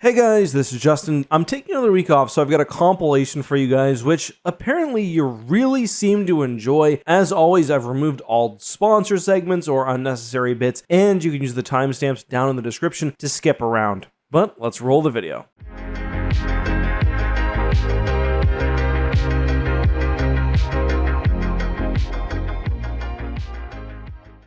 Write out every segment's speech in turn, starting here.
Hey guys, this is Justin. I'm taking another week off, so I've got a compilation for you guys, which apparently you really seem to enjoy. As always, I've removed all sponsor segments or unnecessary bits, and you can use the timestamps down in the description to skip around. But let's roll the video.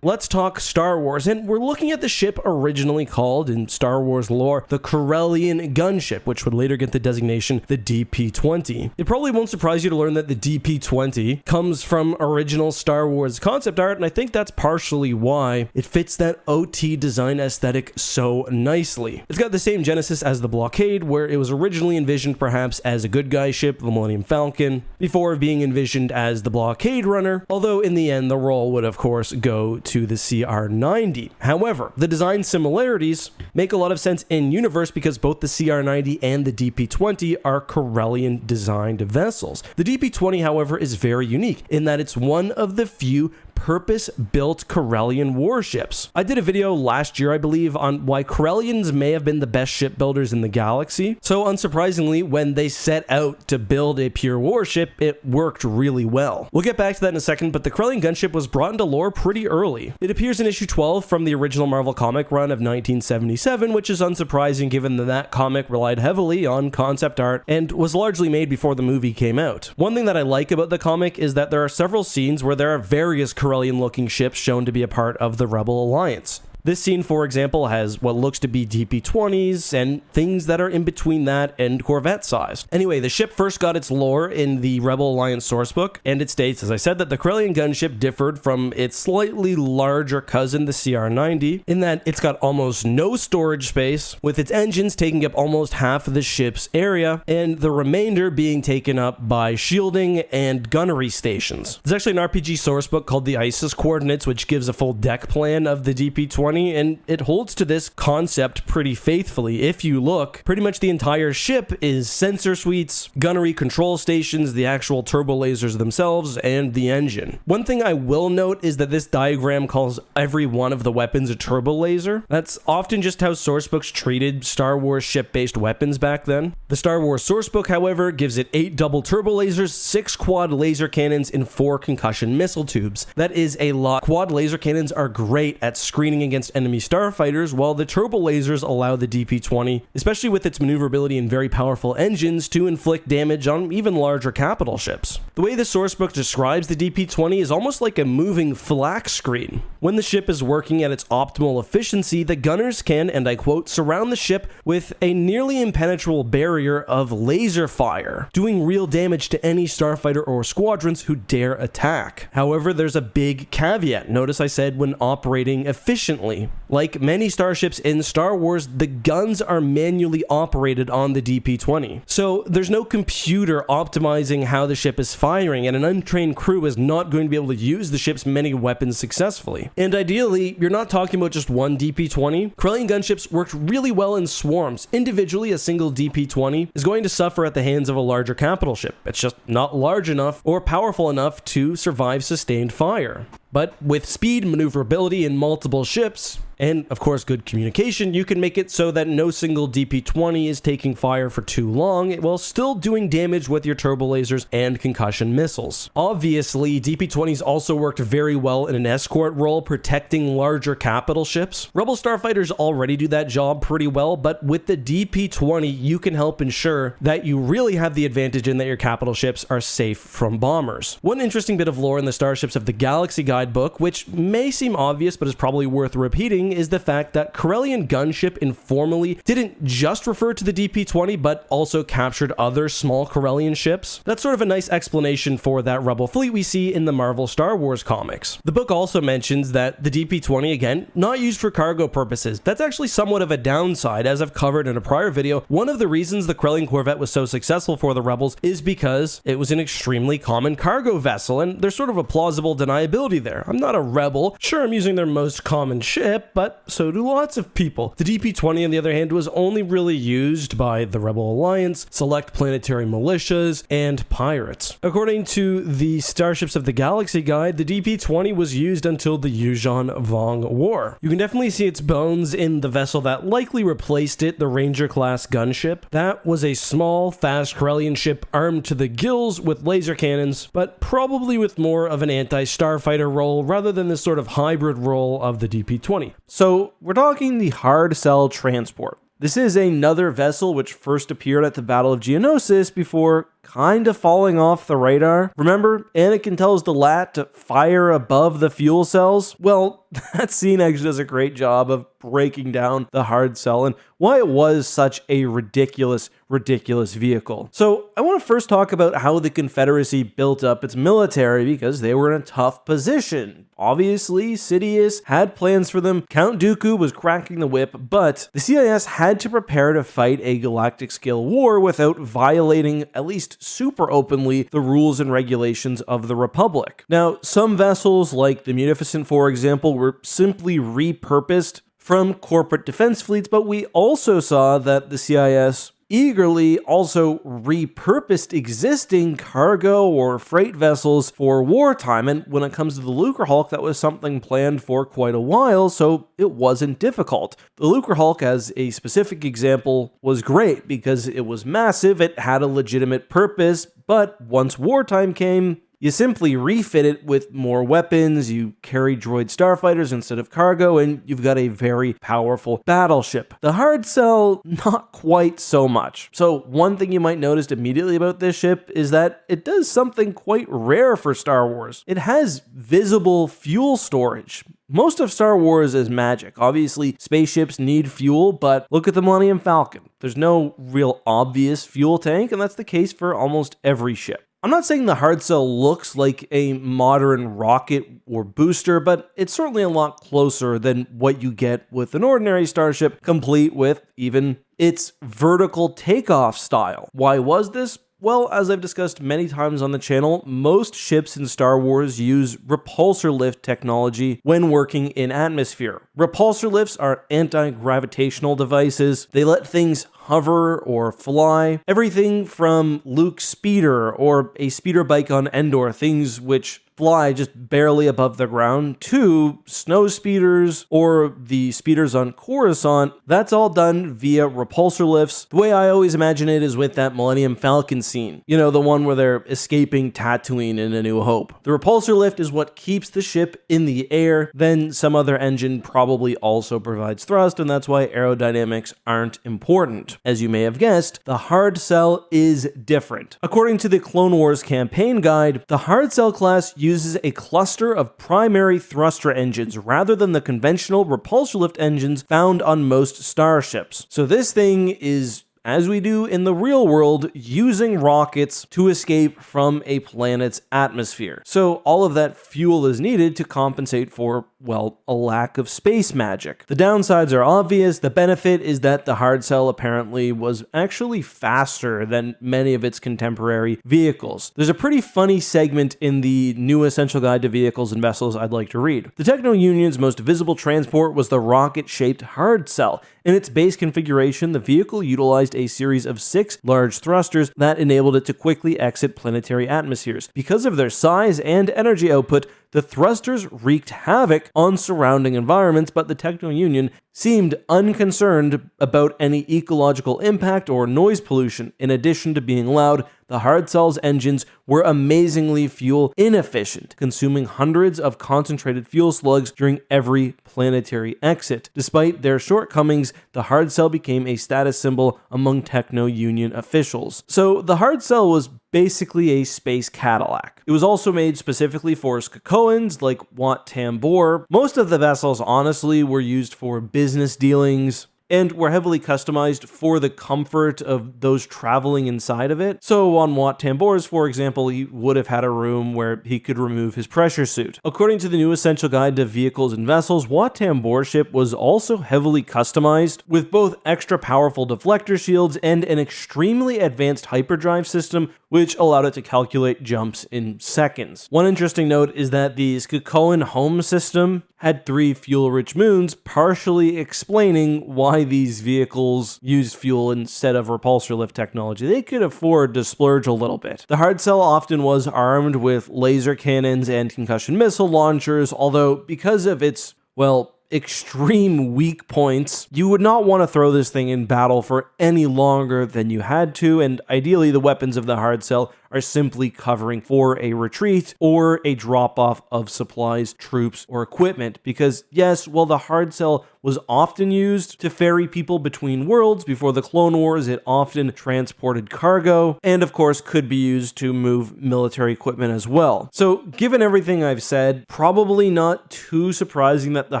Let's talk Star Wars, and we're looking at the ship originally called, in Star Wars lore, the Corellian gunship, which would later get the designation the DP-20. It probably won't surprise you to learn that the DP-20 comes from original Star Wars concept art, and I think that's partially why it fits that OT design aesthetic so nicely. It's got the same genesis as the Blockade, where it was originally envisioned perhaps as a good guy ship, the Millennium Falcon, before being envisioned as the Blockade Runner, although in the end the role would of course go to the CR-90. However, the design similarities make a lot of sense in universe because both the CR-90 and the DP-20 are Corellian designed vessels. The DP-20, however, is very unique in that it's one of the few purpose-built Corellian warships. I did a video last year, I believe, on why Corellians may have been the best shipbuilders in the galaxy. So unsurprisingly, when they set out to build a pure warship, it worked really well. We'll get back to that in a second, but the Corellian gunship was brought into lore pretty early. It appears in issue 12 from the original Marvel comic run of 1977, which is unsurprising given that that comic relied heavily on concept art and was largely made before the movie came out. One thing that I like about the comic is that there are several scenes where there are various Corellian-looking ships shown to be a part of the Rebel Alliance. This scene, for example, has what looks to be DP-20s and things that are in between that and Corvette sized. Anyway, the ship first got its lore in the Rebel Alliance sourcebook, and it states, as I said, that the Corellian gunship differed from its slightly larger cousin, the CR-90, in that it's got almost no storage space, with its engines taking up almost half of the ship's area, and the remainder being taken up by shielding and gunnery stations. There's actually an RPG sourcebook called the ISIS Coordinates, which gives a full deck plan of the DP-20, and it holds to this concept pretty faithfully. If you look, pretty much the entire ship is sensor suites, gunnery control stations, the actual turbo lasers themselves, and the engine. One thing I will note is that this diagram calls every one of the weapons a turbo laser. That's often just how sourcebooks treated Star Wars ship-based weapons back then. The Star Wars sourcebook, however, gives it 8 double turbo lasers, 6 quad laser cannons, and 4 concussion missile tubes. That is a lot. Quad laser cannons are great at screening against enemy starfighters, while the turbo lasers allow the DP-20, especially with its maneuverability and very powerful engines, to inflict damage on even larger capital ships. The way the sourcebook describes the DP-20 is almost like a moving flak screen. When the ship is working at its optimal efficiency, the gunners can, and I quote, surround the ship with a nearly impenetrable barrier of laser fire, doing real damage to any starfighter or squadrons who dare attack. However, there's a big caveat. Notice I said when operating efficiently. Like many starships in Star Wars, the guns are manually operated on the DP-20. So there's no computer optimizing how the ship is firing, and an untrained crew is not going to be able to use the ship's many weapons successfully. And ideally, you're not talking about just one DP-20. Corellian gunships worked really well in swarms. Individually, a single DP-20 is going to suffer at the hands of a larger capital ship. It's just not large enough or powerful enough to survive sustained fire. But with speed, maneuverability, and multiple ships, and of course good communication, you can make it so that no single DP-20 is taking fire for too long while still doing damage with your turbo lasers and concussion missiles. Obviously, DP-20s also worked very well in an escort role, protecting larger capital ships. Rebel starfighters already do that job pretty well, but with the DP-20, you can help ensure that you really have the advantage in that your capital ships are safe from bombers. One interesting bit of lore in the Starships of the Galaxy guidebook, which may seem obvious but is probably worth repeating, is the fact that Corellian gunship informally didn't just refer to the DP-20 but also captured other small Corellian ships. That's sort of a nice explanation for that Rebel fleet we see in the Marvel Star Wars comics. The book also mentions that the DP-20, again, not used for cargo purposes. That's actually somewhat of a downside, as I've covered in a prior video. One of the reasons the Corellian Corvette was so successful for the Rebels is because it was an extremely common cargo vessel, and there's sort of a plausible deniability there. I'm not a Rebel. Sure, I'm using their most common ship, but so do lots of people. The DP-20, on the other hand, was only really used by the Rebel Alliance, select planetary militias, and pirates. According to the Starships of the Galaxy guide, the DP-20 was used until the Yuuzhan-Vong War. You can definitely see its bones in the vessel that likely replaced it, the Ranger-class gunship. That was a small, fast Corellian ship armed to the gills with laser cannons, but probably with more of an anti-starfighter role rather than this sort of hybrid role of the DP-20. So we're talking the hard cell transport. This is another vessel which first appeared at the Battle of Geonosis before kind of falling off the radar. Remember, Anakin tells the LAAT to fire above the fuel cells? Well, that scene actually does a great job of breaking down the hard cell and why it was such a ridiculous vehicle. So I want to first talk about how the Confederacy built up its military because they were in a tough position. Obviously, Sidious had plans for them, Count Dooku was cracking the whip, but the CIS had to prepare to fight a galactic-scale war without violating, at least super openly, the rules and regulations of the Republic. Now, some vessels, like the Munificent, for example, were simply repurposed from corporate defense fleets, but we also saw that the CIS eagerly also repurposed existing cargo or freight vessels for wartime. And when it comes to the Lucrehulk, that was something planned for quite a while, so it wasn't difficult. The Lucrehulk, as a specific example, was great because it was massive, it had a legitimate purpose, but once wartime came, you simply refit it with more weapons, you carry droid starfighters instead of cargo, and you've got a very powerful battleship. The hard cell, not quite so much. So one thing you might notice immediately about this ship is that it does something quite rare for Star Wars. It has visible fuel storage. Most of Star Wars is magic. Obviously, spaceships need fuel, but look at the Millennium Falcon. There's no real obvious fuel tank, and that's the case for almost every ship. I'm not saying the hard cell looks like a modern rocket or booster, but it's certainly a lot closer than what you get with an ordinary starship, complete with even its vertical takeoff style. Why was this? Well, as I've discussed many times on the channel, most ships in Star Wars use repulsor lift technology when working in atmosphere. Repulsor lifts are anti-gravitational devices. They let things hover or fly. Everything from Luke's speeder or a speeder bike on Endor, things which fly just barely above the ground, to snow speeders or the speeders on Coruscant. That's all done via repulsor lifts. The way I always imagine it is with that Millennium Falcon scene. You know, the one where they're escaping Tatooine in A New Hope. The repulsor lift is what keeps the ship in the air. Then some other engine probably also provides thrust, and that's why aerodynamics aren't important. As you may have guessed, the hard cell is different. According to the Clone Wars campaign guide, the hard cell class uses a cluster of primary thruster engines rather than the conventional repulsor lift engines found on most starships. So this thing is, as we do in the real world, using rockets to escape from a planet's atmosphere. So all of that fuel is needed to compensate for, well, a lack of space magic. The downsides are obvious. The benefit is that the hard cell apparently was actually faster than many of its contemporary vehicles. There's a pretty funny segment in the new Essential Guide to Vehicles and Vessels I'd like to read. The Techno Union's most visible transport was the rocket-shaped hard cell. In its base configuration, the vehicle utilized a series of 6 large thrusters that enabled it to quickly exit planetary atmospheres. Because of their size and energy output, the thrusters wreaked havoc on surrounding environments, but the Techno Union seemed unconcerned about any ecological impact or noise pollution. In addition to being loud, the hard cell's engines were amazingly fuel inefficient, consuming hundreds of concentrated fuel slugs during every planetary exit. Despite their shortcomings, the hard cell became a status symbol among Techno Union officials. So the hard cell was basically a space Cadillac. It was also made specifically for Skakoans like Wat Tambor. Most of the vessels honestly were used for business dealings, and were heavily customized for the comfort of those traveling inside of it. So on Wat Tambor's, for example, he would have had a room where he could remove his pressure suit. According to the new Essential Guide to Vehicles and Vessels, Wat Tambor's ship was also heavily customized with both extra powerful deflector shields and an extremely advanced hyperdrive system, which allowed it to calculate jumps in seconds. One interesting note is that the Skakoan home system had 3 fuel-rich moons, partially explaining why these vehicles used fuel instead of repulsor lift technology. They could afford to splurge a little bit. The hard cell often was armed with laser cannons and concussion missile launchers, although because of its, well, extreme weak points, you would not want to throw this thing in battle for any longer than you had to, and ideally the weapons of the hard cell are simply covering for a retreat or a drop-off of supplies, troops, or equipment. Because yes, while the hard cell was often used to ferry people between worlds before the Clone Wars, it often transported cargo, and of course could be used to move military equipment as well. So given everything I've said, probably not too surprising that the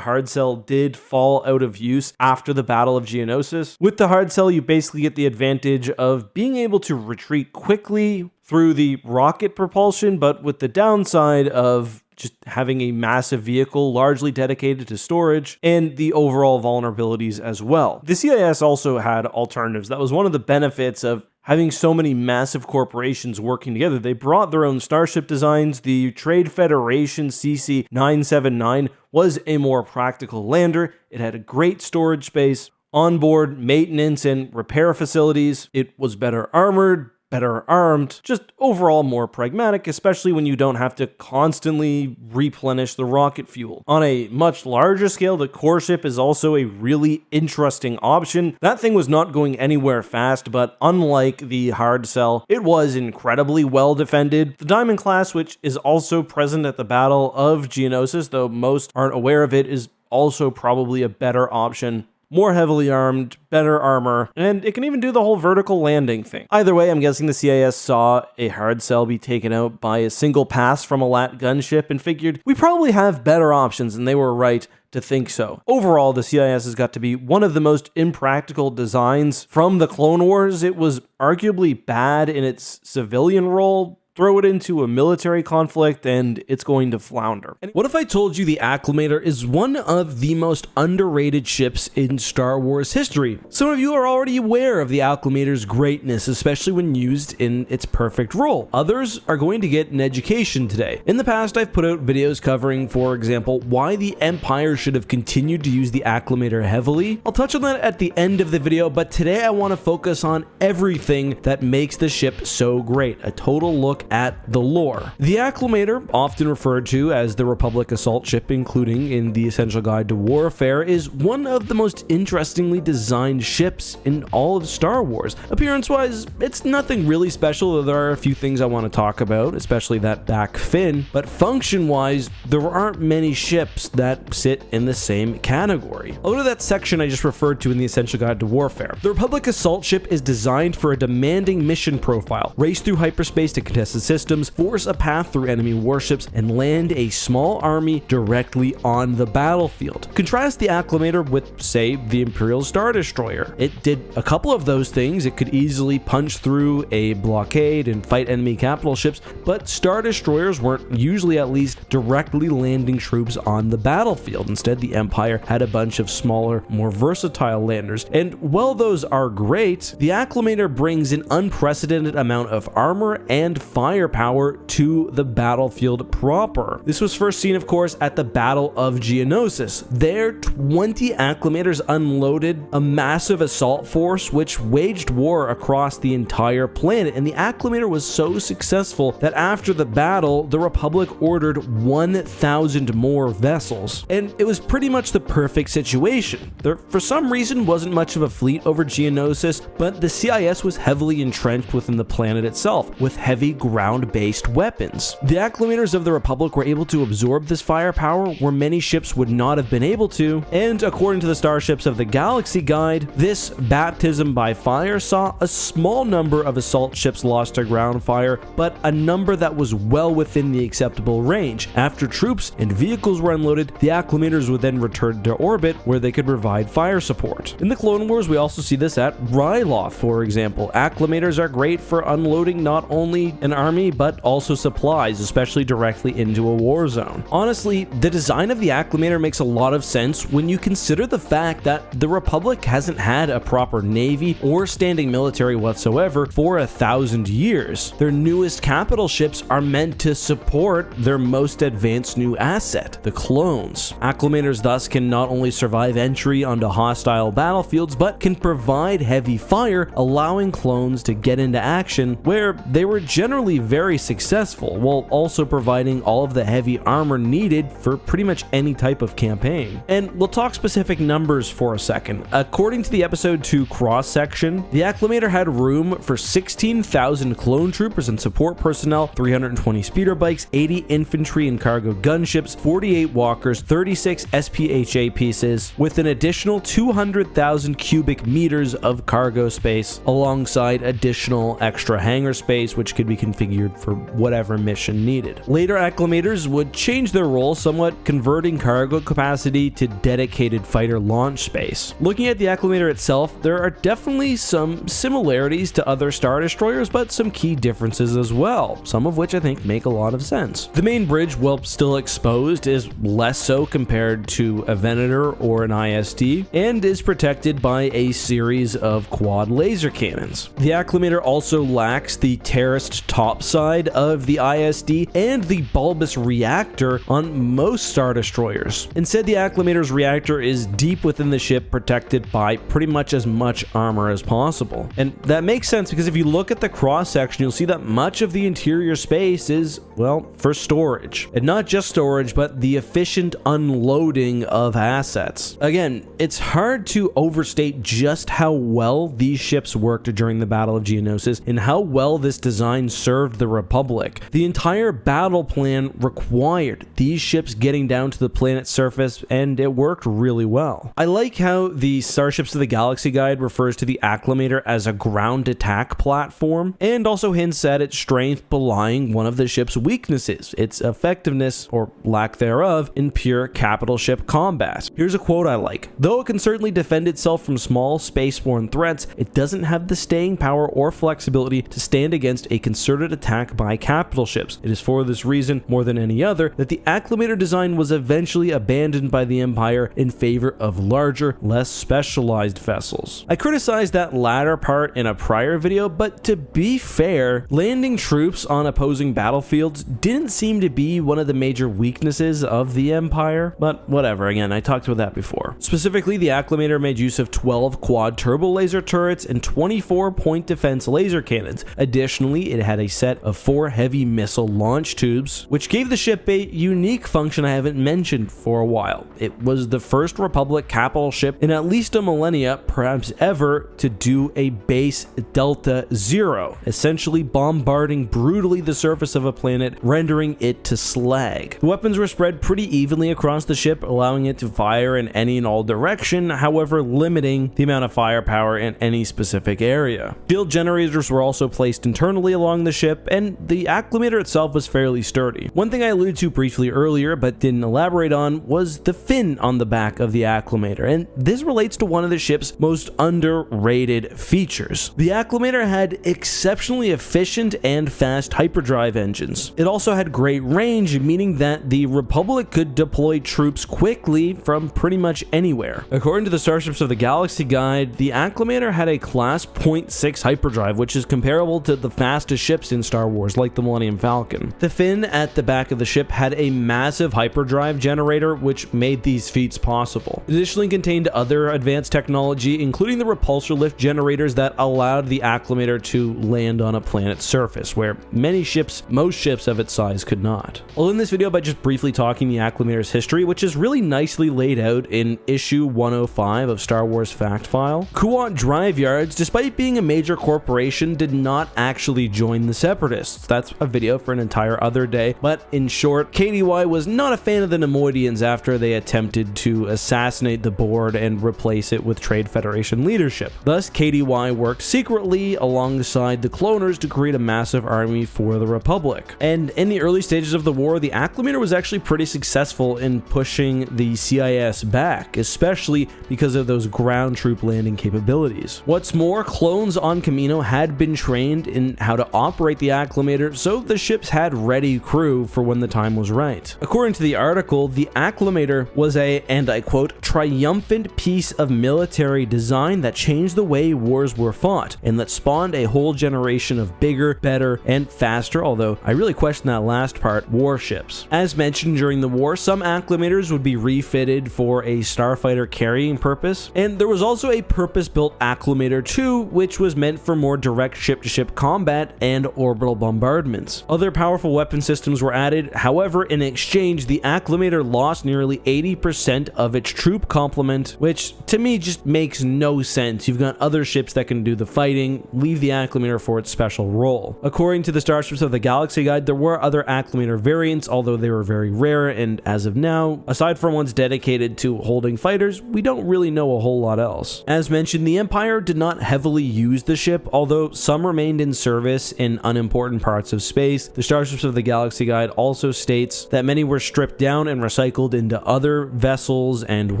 hard cell did fall out of use after the Battle of Geonosis. With the hard cell, you basically get the advantage of being able to retreat quickly through the rocket propulsion, but with the downside of just having a massive vehicle largely dedicated to storage and the overall vulnerabilities as well. The CIS also had alternatives. That was one of the benefits of having so many massive corporations working together. They brought their own starship designs. The Trade Federation CC-979 was a more practical lander. It had a great storage space, onboard maintenance and repair facilities. It was better armored, better armed, just overall more pragmatic, especially when you don't have to constantly replenish the rocket fuel. On a much larger scale, the core ship is also a really interesting option. That thing was not going anywhere fast, but unlike the hard cell, it was incredibly well defended. The Diamond class, which is also present at the Battle of Geonosis, though most aren't aware of it, is also probably a better option. More heavily armed, better armor, and it can even do the whole vertical landing thing. Either way, I'm guessing the CIS saw a hard cell be taken out by a single pass from a LAAT gunship and figured, we probably have better options, and they were right to think so. Overall, the CIS has got to be one of the most impractical designs from the Clone Wars. It was arguably bad in its civilian role. Throw it into a military conflict and it's going to flounder. What if I told you the Acclamator is one of the most underrated ships in Star Wars history? Some of you are already aware of the Acclamator's greatness, especially when used in its perfect role. Others are going to get an education today. In the past, I've put out videos covering, for example, why the Empire should have continued to use the Acclamator heavily. I'll touch on that at the end of the video, but today I want to focus on everything that makes the ship so great. A total look at the lore. The Acclamator, often referred to as the Republic assault ship, including in the Essential Guide to Warfare, is one of the most interestingly designed ships in all of Star Wars. Appearance-wise, it's nothing really special, though there are a few things I want to talk about, especially that back fin, but function-wise, there aren't many ships that sit in the same category. I'll go to that section I just referred to in the Essential Guide to Warfare. The Republic assault ship is designed for a demanding mission profile, race through hyperspace to contest systems, force a path through enemy warships, and land a small army directly on the battlefield. Contrast the Acclamator with, say, the Imperial Star Destroyer. It did a couple of those things. It could easily punch through a blockade and fight enemy capital ships, but Star Destroyers weren't usually at least directly landing troops on the battlefield. Instead, the Empire had a bunch of smaller, more versatile landers, and while those are great, the Acclamator brings an unprecedented amount of armor and firepower to the battlefield proper. This was first seen, of course, at the Battle of Geonosis. There, 20 Acclamators unloaded a massive assault force which waged war across the entire planet, and the Acclamator was so successful that after the battle, the Republic ordered 1,000 more vessels. And it was pretty much the perfect situation. There, for some reason, wasn't much of a fleet over Geonosis, but the CIS was heavily entrenched within the planet itself, with heavy ground-based weapons. The acclimators of the Republic were able to absorb this firepower where many ships would not have been able to, and according to the Starships of the Galaxy Guide, this baptism by fire saw a small number of assault ships lost to ground fire, but a number that was well within the acceptable range. After troops and vehicles were unloaded, the acclimators would then return to orbit where they could provide fire support. In the Clone Wars, we also see this at Ryloth, for example. Acclimators are great for unloading not only an army, but also supplies, especially directly into a war zone. Honestly, the design of the acclimator makes a lot of sense when you consider the fact that the Republic hasn't had a proper navy or standing military whatsoever for 1,000 years. Their newest capital ships are meant to support their most advanced new asset, the clones. Acclimators thus can not only survive entry onto hostile battlefields, but can provide heavy fire, allowing clones to get into action where they were generally very successful, while also providing all of the heavy armor needed for pretty much any type of campaign. And we'll talk specific numbers for a second. According to the episode 2 cross-section, the acclimator had room for 16,000 clone troopers and support personnel, 320 speeder bikes, 80 infantry and cargo gunships, 48 walkers, 36 SPHA pieces, with an additional 200,000 cubic meters of cargo space, alongside additional extra hangar space, which could be configured for whatever mission needed. Later acclimators would change their role somewhat, converting cargo capacity to dedicated fighter launch space. Looking at the acclimator itself, there are definitely some similarities to other Star Destroyers, but some key differences as well, some of which I think make a lot of sense. The main bridge, while still exposed, is less so compared to a Venator or an ISD, and is protected by a series of quad laser cannons. The acclimator also lacks the terraced topside of the ISD and the bulbous reactor on most Star Destroyers. Instead, the acclimator's reactor is deep within the ship, protected by pretty much as much armor as possible. And that makes sense because if you look at the cross-section, you'll see that much of the interior space is, well, for storage. And not just storage, but the efficient unloading of assets. Again, it's hard to overstate just how well these ships worked during the Battle of Geonosis and how well this design served the Republic. The entire battle plan required these ships getting down to the planet's surface, and it worked really well. I like how the Starships of the Galaxy Guide refers to the acclimator as a ground attack platform, and also hints at its strength belying one of the ship's weaknesses, its effectiveness, or lack thereof, in pure capital ship combat. Here's a quote I like. "Though it can certainly defend itself from small spaceborne threats, it doesn't have the staying power or flexibility to stand against a concerted attack by capital ships. It is for this reason, more than any other, that the acclimator design was eventually abandoned by the Empire in favor of larger, less specialized vessels." I criticized that latter part in a prior video, but to be fair, landing troops on opposing battlefields didn't seem to be one of the major weaknesses of the Empire, but whatever, again, I talked about that before. Specifically, the acclimator made use of 12 quad turbo laser turrets and 24 point defense laser cannons. Additionally, it had a set of 4 heavy missile launch tubes, which gave the ship a unique function I haven't mentioned for a while. It was the first Republic capital ship in at least a millennia, perhaps ever, to do a base Delta Zero, essentially bombarding brutally the surface of a planet, rendering it to slag. The weapons were spread pretty evenly across the ship, allowing it to fire in any and all direction, however limiting the amount of firepower in any specific area. Shield generators were also placed internally along the ship, and the acclimator itself was fairly sturdy. One thing I alluded to briefly earlier but didn't elaborate on was the fin on the back of the acclimator, and this relates to one of the ship's most underrated features. The acclimator had exceptionally efficient and fast hyperdrive engines. It also had great range, meaning that the Republic could deploy troops quickly from pretty much anywhere. According to the Starships of the Galaxy Guide, the acclimator had a class 0.6 hyperdrive, which is comparable to the fastest ships in Star Wars, like the Millennium Falcon. The fin at the back of the ship had a massive hyperdrive generator, which made these feats possible. It additionally contained other advanced technology, including the repulsor lift generators that allowed the acclimator to land on a planet's surface, where most ships of its size could not. I'll end this video by just briefly talking the acclimator's history, which is really nicely laid out in issue 105 of Star Wars Fact File. Kuat Drive Yards, despite being a major corporation, did not actually join the Separatists. That's a video for an entire other day, but in short, KDY was not a fan of the Nemoidians after they attempted to assassinate the board and replace it with Trade Federation leadership. Thus, KDY worked secretly alongside the cloners to create a massive army for the Republic. And in the early stages of the war, the Acclimator was actually pretty successful in pushing the CIS back, especially because of those ground troop landing capabilities. What's more, clones on Kamino had been trained in how to operate the Acclimator, so the ships had ready crew for when the time was right. According to the article, the Acclimator was a, and I quote, triumphant piece of military design that changed the way wars were fought, and that spawned a whole generation of bigger, better, and faster, although I really question that last part, warships. As mentioned during the war, some Acclimators would be refitted for a starfighter carrying purpose, and there was also a purpose-built Acclimator 2, which was meant for more direct ship-to-ship combat and orbital bombardments. Other powerful weapon systems were added, however, in exchange, the Acclimator lost nearly 80% of its troop complement, which to me just makes no sense. You've got other ships that can do the fighting, leave the Acclimator for its special role. According to the Starships of the Galaxy Guide, there were other Acclimator variants, although they were very rare, and as of now, aside from ones dedicated to holding fighters, we don't really know a whole lot else. As mentioned, the Empire did not heavily use the ship, although some remained in service in unimportant parts of space. The Starships of the Galaxy Guide also states that many were stripped down and recycled into other vessels and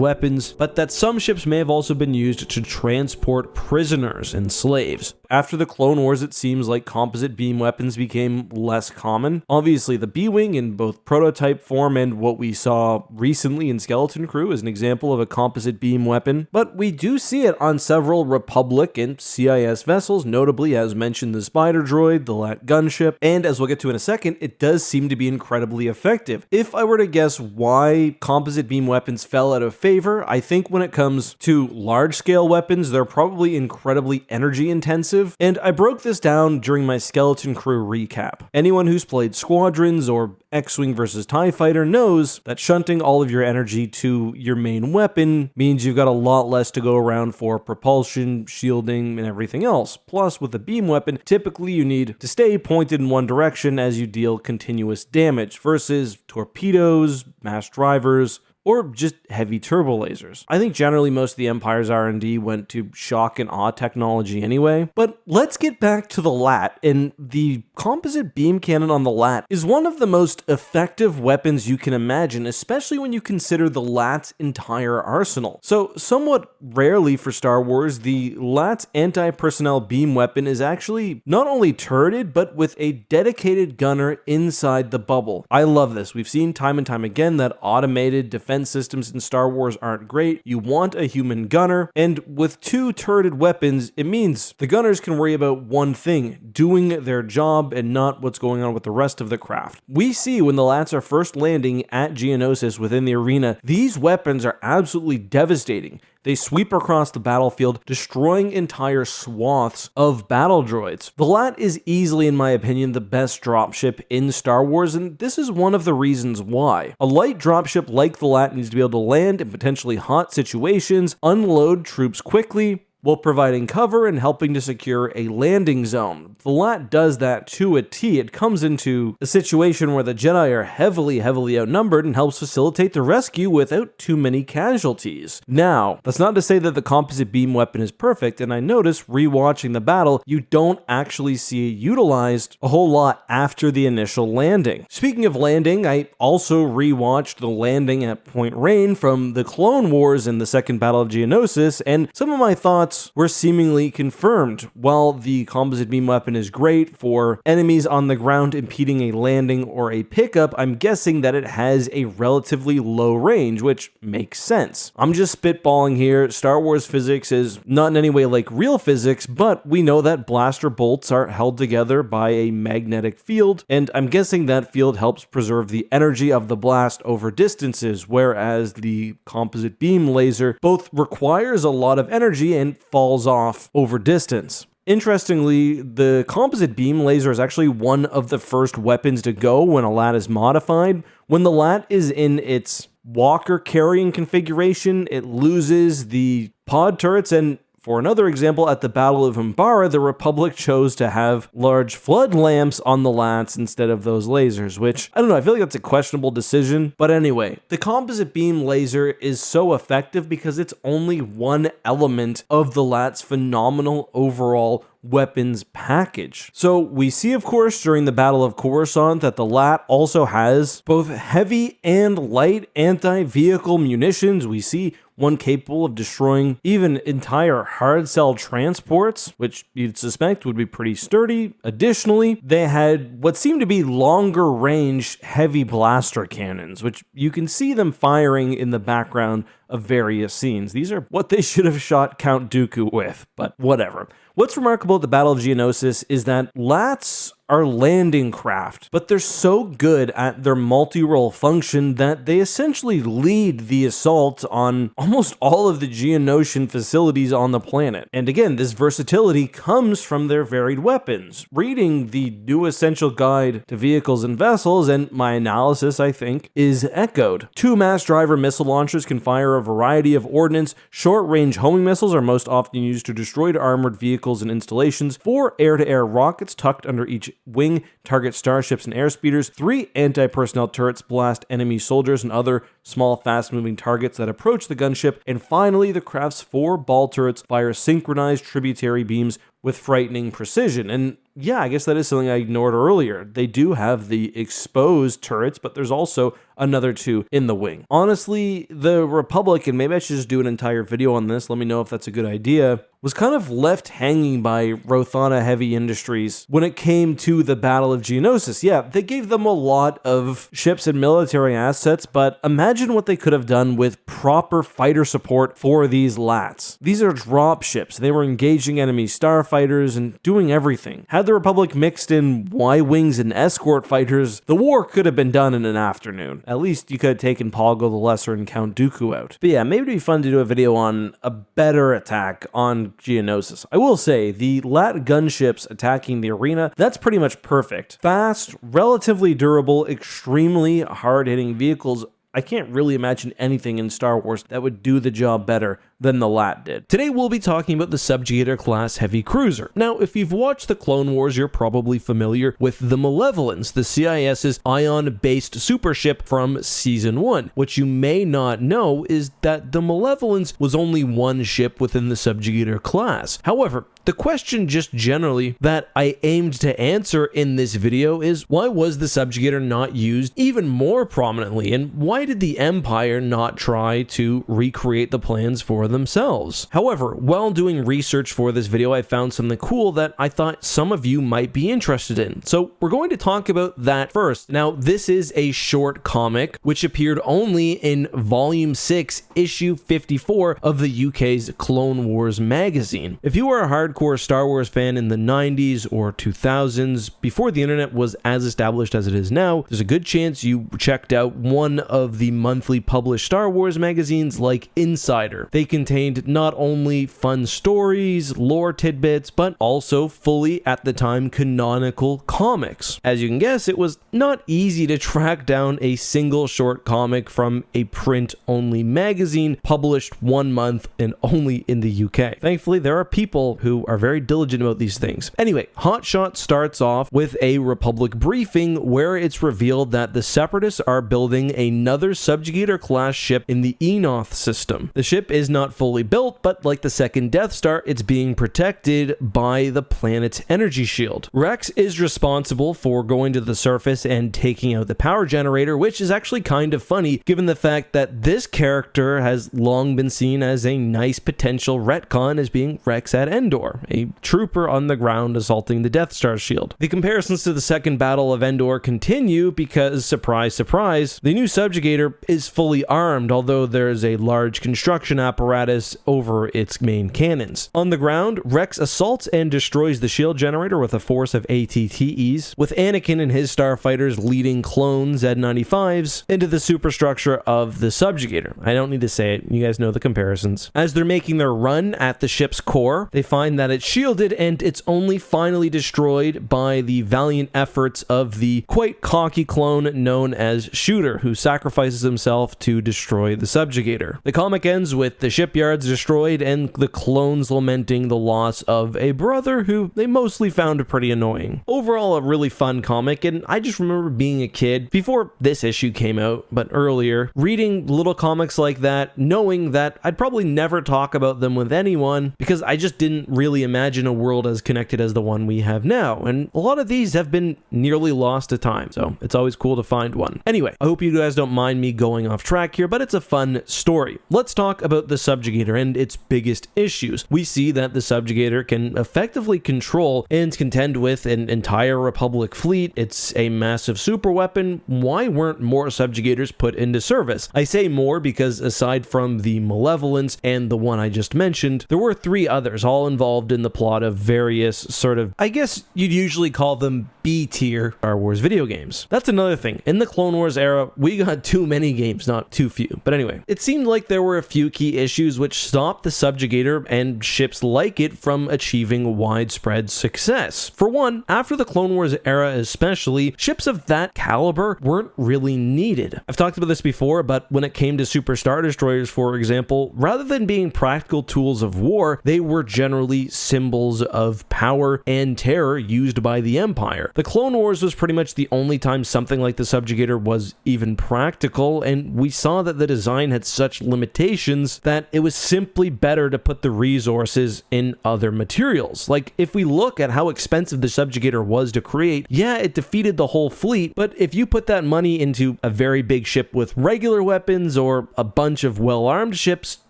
weapons, but that some ships may have also been used to transport prisoners and slaves. After the Clone Wars, it seems like composite beam weapons became less common. Obviously, the B-Wing in both prototype form and what we saw recently in Skeleton Crew is an example of a composite beam weapon, but we do see it on several Republic and CIS vessels, notably, as mentioned, the Spider Droid, the LAAT gunship, and as we'll get to in a second, it does seem to be incredibly effective. If I were to guess why composite beam weapons fell out of favor, I think when it comes to large-scale weapons, they're probably incredibly energy intensive, and I broke this down during my Skeleton Crew recap. Anyone who's played Squadrons or X-Wing versus TIE Fighter knows that shunting all of your energy to your main weapon means you've got a lot less to go around for propulsion, shielding, and everything else. Plus, with a beam weapon, typically you need to stay pointed in one direction as you deal continuous damage, versus torpedoes, mass drivers, or just heavy turbo lasers. I think generally most of the Empire's R&D went to shock and awe technology anyway, but let's get back to the LAAT, and the composite beam cannon on the LAAT is one of the most effective weapons you can imagine, especially when you consider the LAAT's entire arsenal. So, somewhat rarely for Star Wars, the LAAT's anti-personnel beam weapon is actually not only turreted, but with a dedicated gunner inside the bubble. I love this. We've seen time and time again that automated defense systems in Star Wars aren't great. You want a human gunner, and with two turreted weapons, it means the gunners can worry about one thing, doing their job and not what's going on with the rest of the craft. We see when the LAATs are first landing at Geonosis within the arena, these weapons are absolutely devastating. They sweep across the battlefield, destroying entire swaths of battle droids. The LAAT is easily, in my opinion, the best dropship in Star Wars, and this is one of the reasons why. A light dropship like the LAAT needs to be able to land in potentially hot situations, unload troops quickly, while providing cover and helping to secure a landing zone. The LAAT does that to a T. It comes into a situation where the Jedi are heavily outnumbered and helps facilitate the rescue without too many casualties. Now, that's not to say that the composite beam weapon is perfect, and I noticed rewatching the battle, you don't actually see it utilized a whole lot after the initial landing. Speaking of landing, I also rewatched the landing at Point Rain from the Clone Wars in the Second Battle of Geonosis, and some of my thoughts were seemingly confirmed. While the composite beam weapon is great for enemies on the ground impeding a landing or a pickup, I'm guessing that it has a relatively low range, which makes sense. I'm just spitballing here. Star Wars physics is not in any way like real physics, but we know that blaster bolts are held together by a magnetic field, and I'm guessing that field helps preserve the energy of the blast over distances, whereas the composite beam laser both requires a lot of energy and falls off over distance. Interestingly, the composite beam laser is actually one of the first weapons to go when a LAAT is modified. When the LAAT is in its walker carrying configuration, it loses the pod turrets, and For another example, at the Battle of Umbara, the Republic chose to have large flood lamps on the LAATs instead of those lasers, which, I don't know, I feel like that's a questionable decision. But anyway, the composite beam laser is so effective because it's only one element of the LAAT's phenomenal overall weapons package. So we see, of course, during the Battle of Coruscant that the LAAT also has both heavy and light anti-vehicle munitions. We see one capable of destroying even entire hard cell transports, which you'd suspect would be pretty sturdy. Additionally, they had what seemed to be longer range heavy blaster cannons, which you can see them firing in the background of various scenes. These are what they should have shot Count Dooku with, but whatever. What's remarkable at the Battle of Geonosis is that LAATs are landing craft, but they're so good at their multi-role function that they essentially lead the assault on almost all of the Geonosian facilities on the planet. And again, this versatility comes from their varied weapons. Reading the new essential guide to vehicles and vessels, and my analysis, I think, is echoed. 2 mass driver missile launchers can fire a variety of ordnance. Short-range homing missiles are most often used to destroy armored vehicles and installations. 4 air-to-air rockets tucked under each wing target starships and airspeeders. 3 anti-personnel turrets blast enemy soldiers and other small, fast-moving targets that approach the gunship. And finally, the craft's 4 ball turrets fire synchronized tributary beams with frightening precision. And yeah, I guess that is something I ignored earlier. They do have the exposed turrets, but there's also another 2 in the wing. Honestly, the Republic, and maybe I should just do an entire video on this, let me know if that's a good idea, was kind of left hanging by Rothana Heavy Industries when it came to the Battle of Geonosis. Yeah, they gave them a lot of ships and military assets, but imagine what they could have done with proper fighter support for these LAATs. These are drop ships. They were engaging enemy starfighters and doing everything. Had the Republic mixed in Y-Wings and escort fighters, the war could have been done in an afternoon. At least you could have taken Poggle the Lesser and Count Dooku out. But yeah, maybe it'd be fun to do a video on a better attack on Geonosis. I will say, the LAAT gunships attacking the arena, that's pretty much perfect. Fast, relatively durable, extremely hard-hitting vehicles. I can't really imagine anything in Star Wars that would do the job better than the LAAT did. Today we'll be talking about the Subjugator class heavy cruiser. Now, if you've watched the Clone Wars, you're probably familiar with the Malevolence, the CIS's ion-based super ship from Season 1. What you may not know is that the Malevolence was only one ship within the Subjugator class. However, the question just generally that I aimed to answer in this video is, why was the Subjugator not used even more prominently, and why did the Empire not try to recreate the plans for themselves? However, while doing research for this video, I found something cool that I thought some of you might be interested in. So we're going to talk about that first. Now, this is a short comic which appeared only in Volume 6, Issue 54 of the UK's Clone Wars magazine. If you were a hardcore Star Wars fan in the 90s or 2000s, before the internet was as established as it is now, there's a good chance you checked out one of the monthly published Star Wars magazines like Insider. They contained not only fun stories, lore tidbits, but also fully, at the time, canonical comics. As you can guess, it was not easy to track down a single short comic from a print-only magazine published 1 month and only in the UK. Thankfully, there are people who are very diligent about these things. Anyway, Hotshot starts off with a Republic briefing where it's revealed that the Separatists are building another Subjugator-class ship in the Enoth system. The ship is not fully built, but like the second Death Star, it's being protected by the planet's energy shield. Rex is responsible for going to the surface and taking out the power generator, which is actually kind of funny given the fact that this character has long been seen as a nice potential retcon as being Rex at Endor, a trooper on the ground assaulting the Death Star shield. The comparisons to the second Battle of Endor continue because, surprise, surprise, the new Subjugator is fully armed, although there is a large construction apparatus over its main cannons. On the ground, Rex assaults and destroys the shield generator with a force of ATTEs, with Anakin and his starfighters leading clone Z95s into the superstructure of the Subjugator. I don't need to say it, you guys know the comparisons. As they're making their run at the ship's core, they find that it's shielded and it's only finally destroyed by the valiant efforts of the quite cocky clone known as Shooter, who sacrifices himself to destroy the Subjugator. The comic ends with the ship shipyards destroyed, and the clones lamenting the loss of a brother who they mostly found pretty annoying. Overall, a really fun comic, and I just remember being a kid, before this issue came out, but earlier, reading little comics like that, knowing that I'd probably never talk about them with anyone, because I just didn't really imagine a world as connected as the one we have now, and a lot of these have been nearly lost to time, so it's always cool to find one. Anyway, I hope you guys don't mind me going off track here, but it's a fun story. Let's talk about the Subjugator and its biggest issues. We see that the Subjugator can effectively control and contend with an entire Republic fleet. It's a massive super weapon. Why weren't more Subjugators put into service? I say more because aside from the Malevolence and the one I just mentioned, there were 3 others all involved in the plot of various sort of, I guess you'd usually call them B-tier Star Wars video games. That's another thing. In the Clone Wars era, we got too many games, not too few. But anyway, it seemed like there were a few key issues which stopped the Subjugator and ships like it from achieving widespread success. For one, after the Clone Wars era especially, ships of that caliber weren't really needed. I've talked about this before, but when it came to Super Star Destroyers, for example, rather than being practical tools of war, they were generally symbols of power and terror used by the Empire. The Clone Wars was pretty much the only time something like the Subjugator was even practical, and we saw that the design had such limitations that it was simply better to put the resources in other materials. Like, if we look at how expensive the Subjugator was to create, yeah, it defeated the whole fleet, but if you put that money into a very big ship with regular weapons or a bunch of well-armed ships,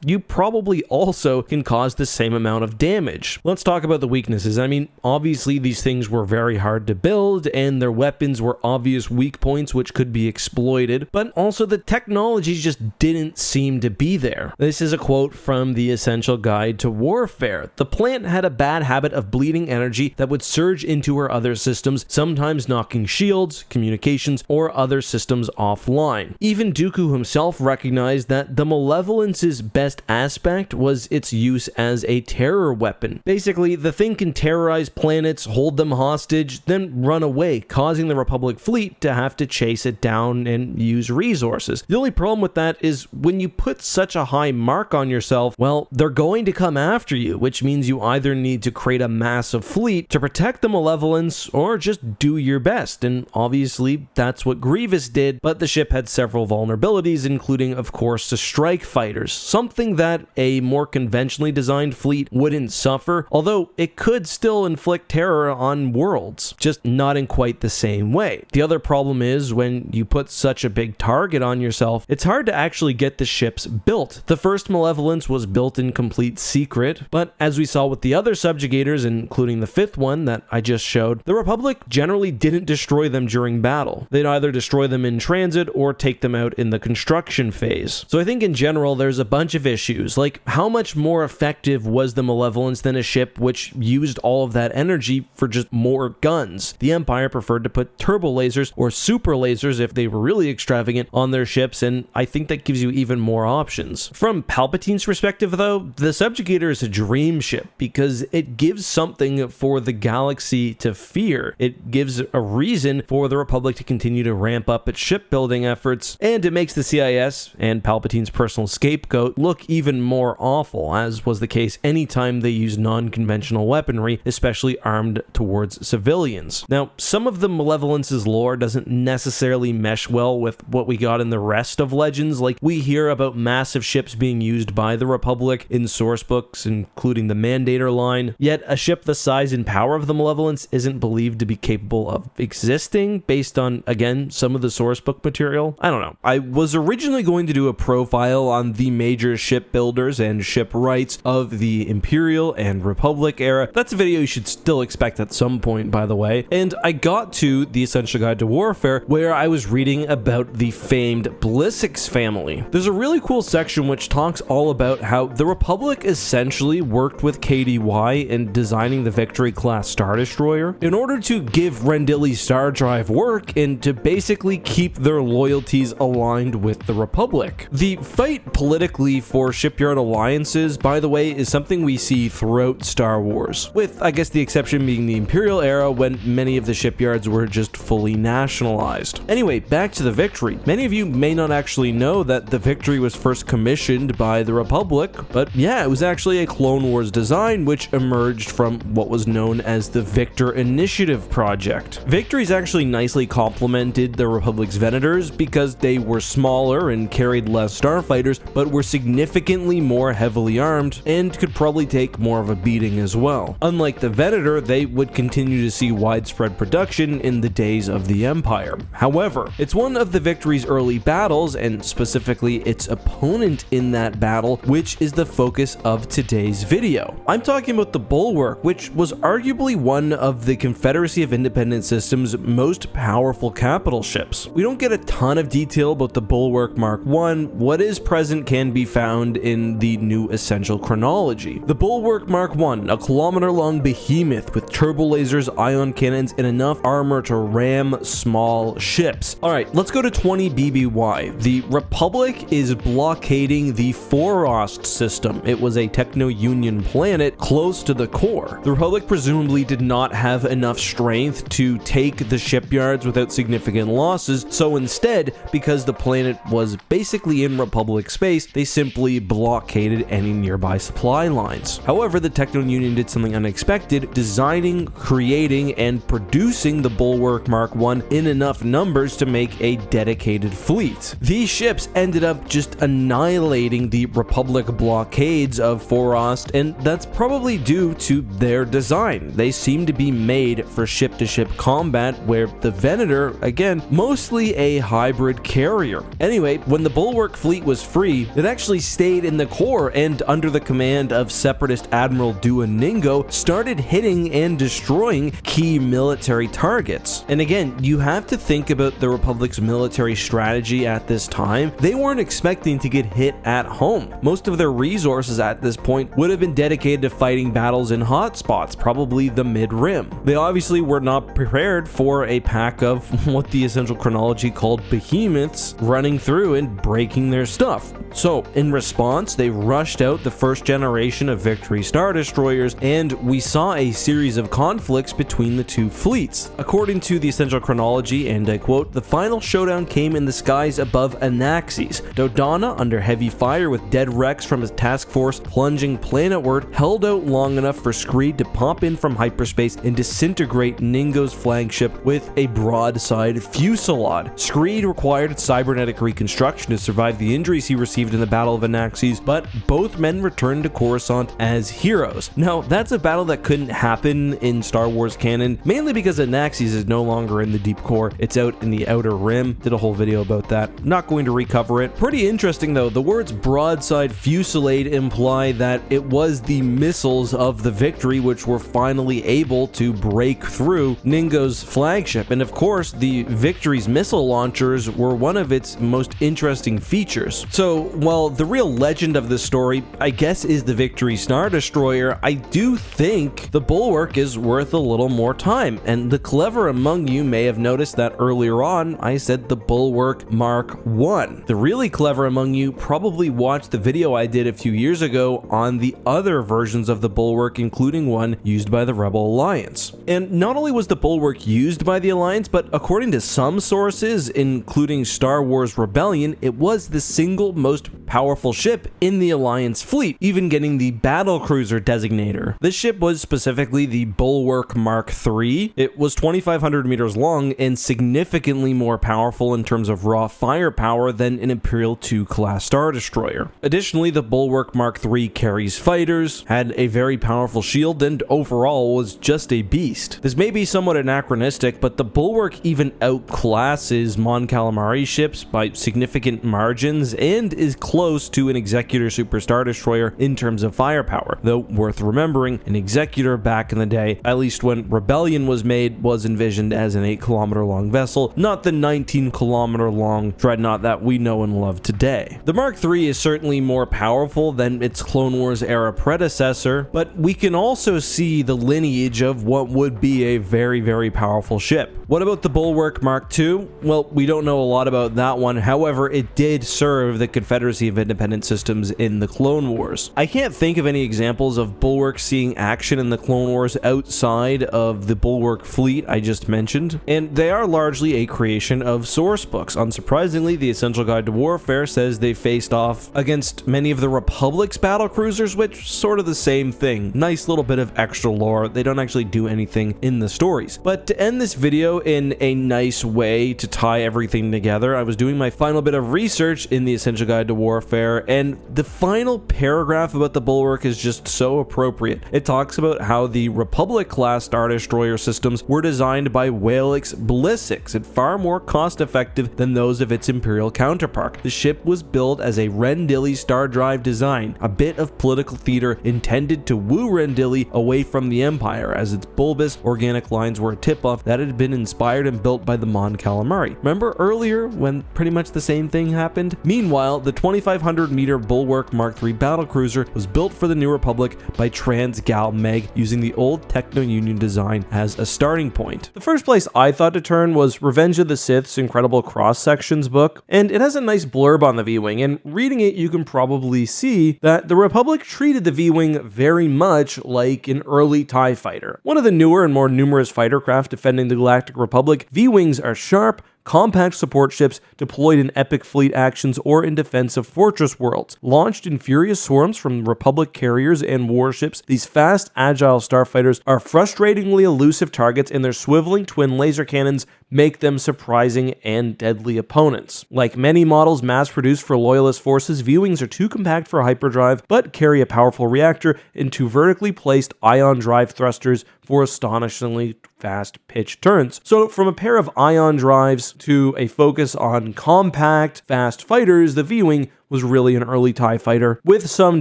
you probably also can cause the same amount of damage. Let's talk about the weaknesses. I mean, obviously these things were very hard to build, and their weapons were obvious weak points which could be exploited, but also the technology just didn't seem to be there. This is a quote from the Essential Guide to Warfare. The plant had a bad habit of bleeding energy that would surge into her other systems, sometimes knocking shields, communications, or other systems offline. Even Dooku himself recognized that the Malevolence's best aspect was its use as a terror weapon. Basically, the thing can terrorize planets, hold them hostage, then run away, causing the Republic fleet to have to chase it down and use resources. The only problem with that is when you put such a high mark on yourself, well, they're going to come after you, which means you either need to create a massive fleet to protect the Malevolence or just do your best, and obviously that's what Grievous did, but the ship had several vulnerabilities, including of course the strike fighters, something that a more conventionally designed fleet wouldn't suffer, although it could still inflict terror on worlds, just not in quite the same way. The other problem is when you put such a big target on yourself, it's hard to actually get the ships built. The first Malevolence was built in complete secret, but as we saw with the other Subjugators, including the 5th one that I just showed, the Republic generally didn't destroy them during battle. They'd either destroy them in transit or take them out in the construction phase. So I think in general there's a bunch of issues, like how much more effective was the Malevolence than a ship which used all of that energy for just more guns? The Empire preferred to put turbo lasers or super lasers, if they were really extravagant, on their ships, and I think that gives you even more options. From Palpatine's perspective though, the Subjugator is a dream ship because it gives something for the galaxy to fear. It gives a reason for the Republic to continue to ramp up its shipbuilding efforts, and it makes the CIS and Palpatine's personal scapegoat look even more awful, as was the case anytime they used non-conventional weaponry, especially armed towards civilians. Now, some of the Malevolence's lore doesn't necessarily mesh well with what we got in the rest of Legends. Like, we hear about massive ships being used by the Republic in source books, including the Mandator line, yet a ship the size and power of the Malevolence isn't believed to be capable of existing based on, again, some of the source book material. I don't know. I was originally going to do a profile on the major shipbuilders and shipwrights of the Imperial and Republic era. That's a video you should still expect at some point, by the way. And I got to the Essential Guide to Warfare where I was reading about the famed Blissix family. There's a really cool section which talks all about how the Republic essentially worked with KDY in designing the Victory class Star Destroyer in order to give Rendili's Star Drive work and to basically keep their loyalties aligned with the Republic. The fight politically for shipyard alliances, by the way, is something we see throughout Star Wars, with I guess the exception being the Imperial era when many of the shipyards were just fully nationalized. Anyway, back to the Victory. Many of you may not actually know that the Victory was first commissioned by by the Republic, but yeah, it was actually a Clone Wars design which emerged from what was known as the Victor Initiative project. Victories actually nicely complemented the Republic's Venators because they were smaller and carried less starfighters, but were significantly more heavily armed and could probably take more of a beating as well. Unlike the Venator, they would continue to see widespread production in the days of the Empire. However, it's one of the Victory's early battles, and specifically its opponent in that battle, which is the focus of today's video. I'm talking about the Bulwark, which was arguably one of the Confederacy of Independent Systems' most powerful capital ships. We don't get a ton of detail about the Bulwark Mark I. What is present can be found in the new essential chronology. The Bulwark Mark I, a kilometer-long behemoth with turbo lasers, ion cannons, and enough armor to ram small ships. Alright, let's go to 20 BBY. The Republic is blockading the Forost system. It was a Techno-Union planet close to the core. The Republic presumably did not have enough strength to take the shipyards without significant losses, so instead, because the planet was basically in Republic space, they simply blockaded any nearby supply lines. However, the Techno-Union did something unexpected, designing, creating, and producing the Bulwark Mark I in enough numbers to make a dedicated fleet. These ships ended up just annihilating the Republic blockades of Forost, and that's probably due to their design. They seem to be made for ship-to-ship combat, where the Venator, again, mostly a hybrid carrier. Anyway, when the Bulwark fleet was free, it actually stayed in the core and under the command of Separatist Admiral Duoningo started hitting and destroying key military targets. And again, you have to think about the Republic's military strategy at this time. They weren't expecting to get hit at home. Most of their resources at this point would have been dedicated to fighting battles in hotspots, probably the mid-rim. They obviously were not prepared for a pack of what the essential chronology called behemoths running through and breaking their stuff. So, in response, they rushed out the first generation of Victory Star Destroyers, and we saw a series of conflicts between the two fleets. According to the essential chronology, and I quote, "The final showdown came in the skies above Anaxes. Dodonna, under heavy fire with dead wrecks from his task force plunging planetward, held out long enough for Screed to pop in from hyperspace and disintegrate Ningo's flagship with a broadside fusillade. Screed required cybernetic reconstruction to survive the injuries he received in the Battle of Anaxes, but both men returned to Coruscant as heroes." Now, that's a battle that couldn't happen in Star Wars canon, mainly because Anaxes is no longer in the deep core. It's out in the outer rim. Did a whole video about that. Not going to recover it. Pretty interesting though, the words broadside fusillade imply that it was the missiles of the Victory which were finally able to break through Ningo's flagship, and of course the Victory's missile launchers were one of its most interesting features. So while the real legend of this story, I guess, is the Victory Star Destroyer, I do think the Bulwark is worth a little more time, and the clever among you may have noticed that earlier on I said the Bulwark Mark I. The really clever among you probably watched the video I did a few years ago on the other versions of the Bulwark, including one used by the Rebel Alliance. And not only was the Bulwark used by the Alliance, but according to some sources, including Star Wars Rebellion, it was the single most powerful ship in the Alliance fleet, even getting the Battlecruiser designator. This ship was specifically the Bulwark Mark III. It was 2,500 meters long and significantly more powerful in terms of raw firepower than an Imperial II class Star Destroyer. Additionally, the Bulwark Mark III carries fighters, had a very powerful shield, and overall was just a beast. This may be somewhat anachronistic, but the Bulwark even outclasses Mon Calamari ships by significant margins and is close to an Executor Super Star Destroyer in terms of firepower, though worth remembering, an Executor back in the day, at least when Rebellion was made, was envisioned as an 8-kilometer long vessel, not the 19-kilometer long dreadnought that we know and love today. The Mark III is certainly more powerful than its Clone Wars era predecessor, but we can also see the lineage of what would be a very, very powerful ship. What about the Bulwark Mark II? Well, we don't know a lot about that one. However, it did serve the Confederacy of Independent Systems in the Clone Wars. I can't think of any examples of Bulwark seeing action in the Clone Wars outside of the Bulwark fleet I just mentioned, and they are largely a creation of source books. Unsurprisingly, the Essential Guide to Warfare says they faced off against against many of the Republic's battlecruisers, which sort of the same thing. Nice little bit of extra lore. They don't actually do anything in the stories. But to end this video in a nice way to tie everything together, I was doing my final bit of research in the Essential Guide to Warfare, and the final paragraph about the Bulwark is just so appropriate. It talks about how the Republic-class Star Destroyer systems were designed by Whalix Ballistics and far more cost-effective than those of its Imperial counterpart. The ship was built as a Rendili Star Drive design, a bit of political theater intended to woo Rendili away from the Empire, as its bulbous, organic lines were a tip-off that had been inspired and built by the Mon Calamari. Remember earlier when pretty much the same thing happened? Meanwhile, the 2,500-meter Bulwark Mark III battlecruiser was built for the New Republic by Transgal Meg, using the old Techno-Union design as a starting point. The first place I thought to turn was Revenge of the Sith's Incredible Cross-Sections book, and it has a nice blurb on the V-Wing, and reading it you can probably see that the Republic treated the V-Wing very much like an early TIE fighter. One of the newer and more numerous fighter craft defending the Galactic Republic, V-Wings are sharp, compact support ships deployed in epic fleet actions or in defense of fortress worlds. Launched in furious swarms from Republic carriers and warships, these fast, agile starfighters are frustratingly elusive targets, and their swiveling twin laser cannons make them surprising and deadly opponents. Like many models mass-produced for Loyalist forces, V-Wings are too compact for hyperdrive, but carry a powerful reactor and two vertically placed ion drive thrusters for astonishingly fast pitch turns. So from a pair of ion drives to a focus on compact, fast fighters, the V-Wing was really an early TIE fighter, with some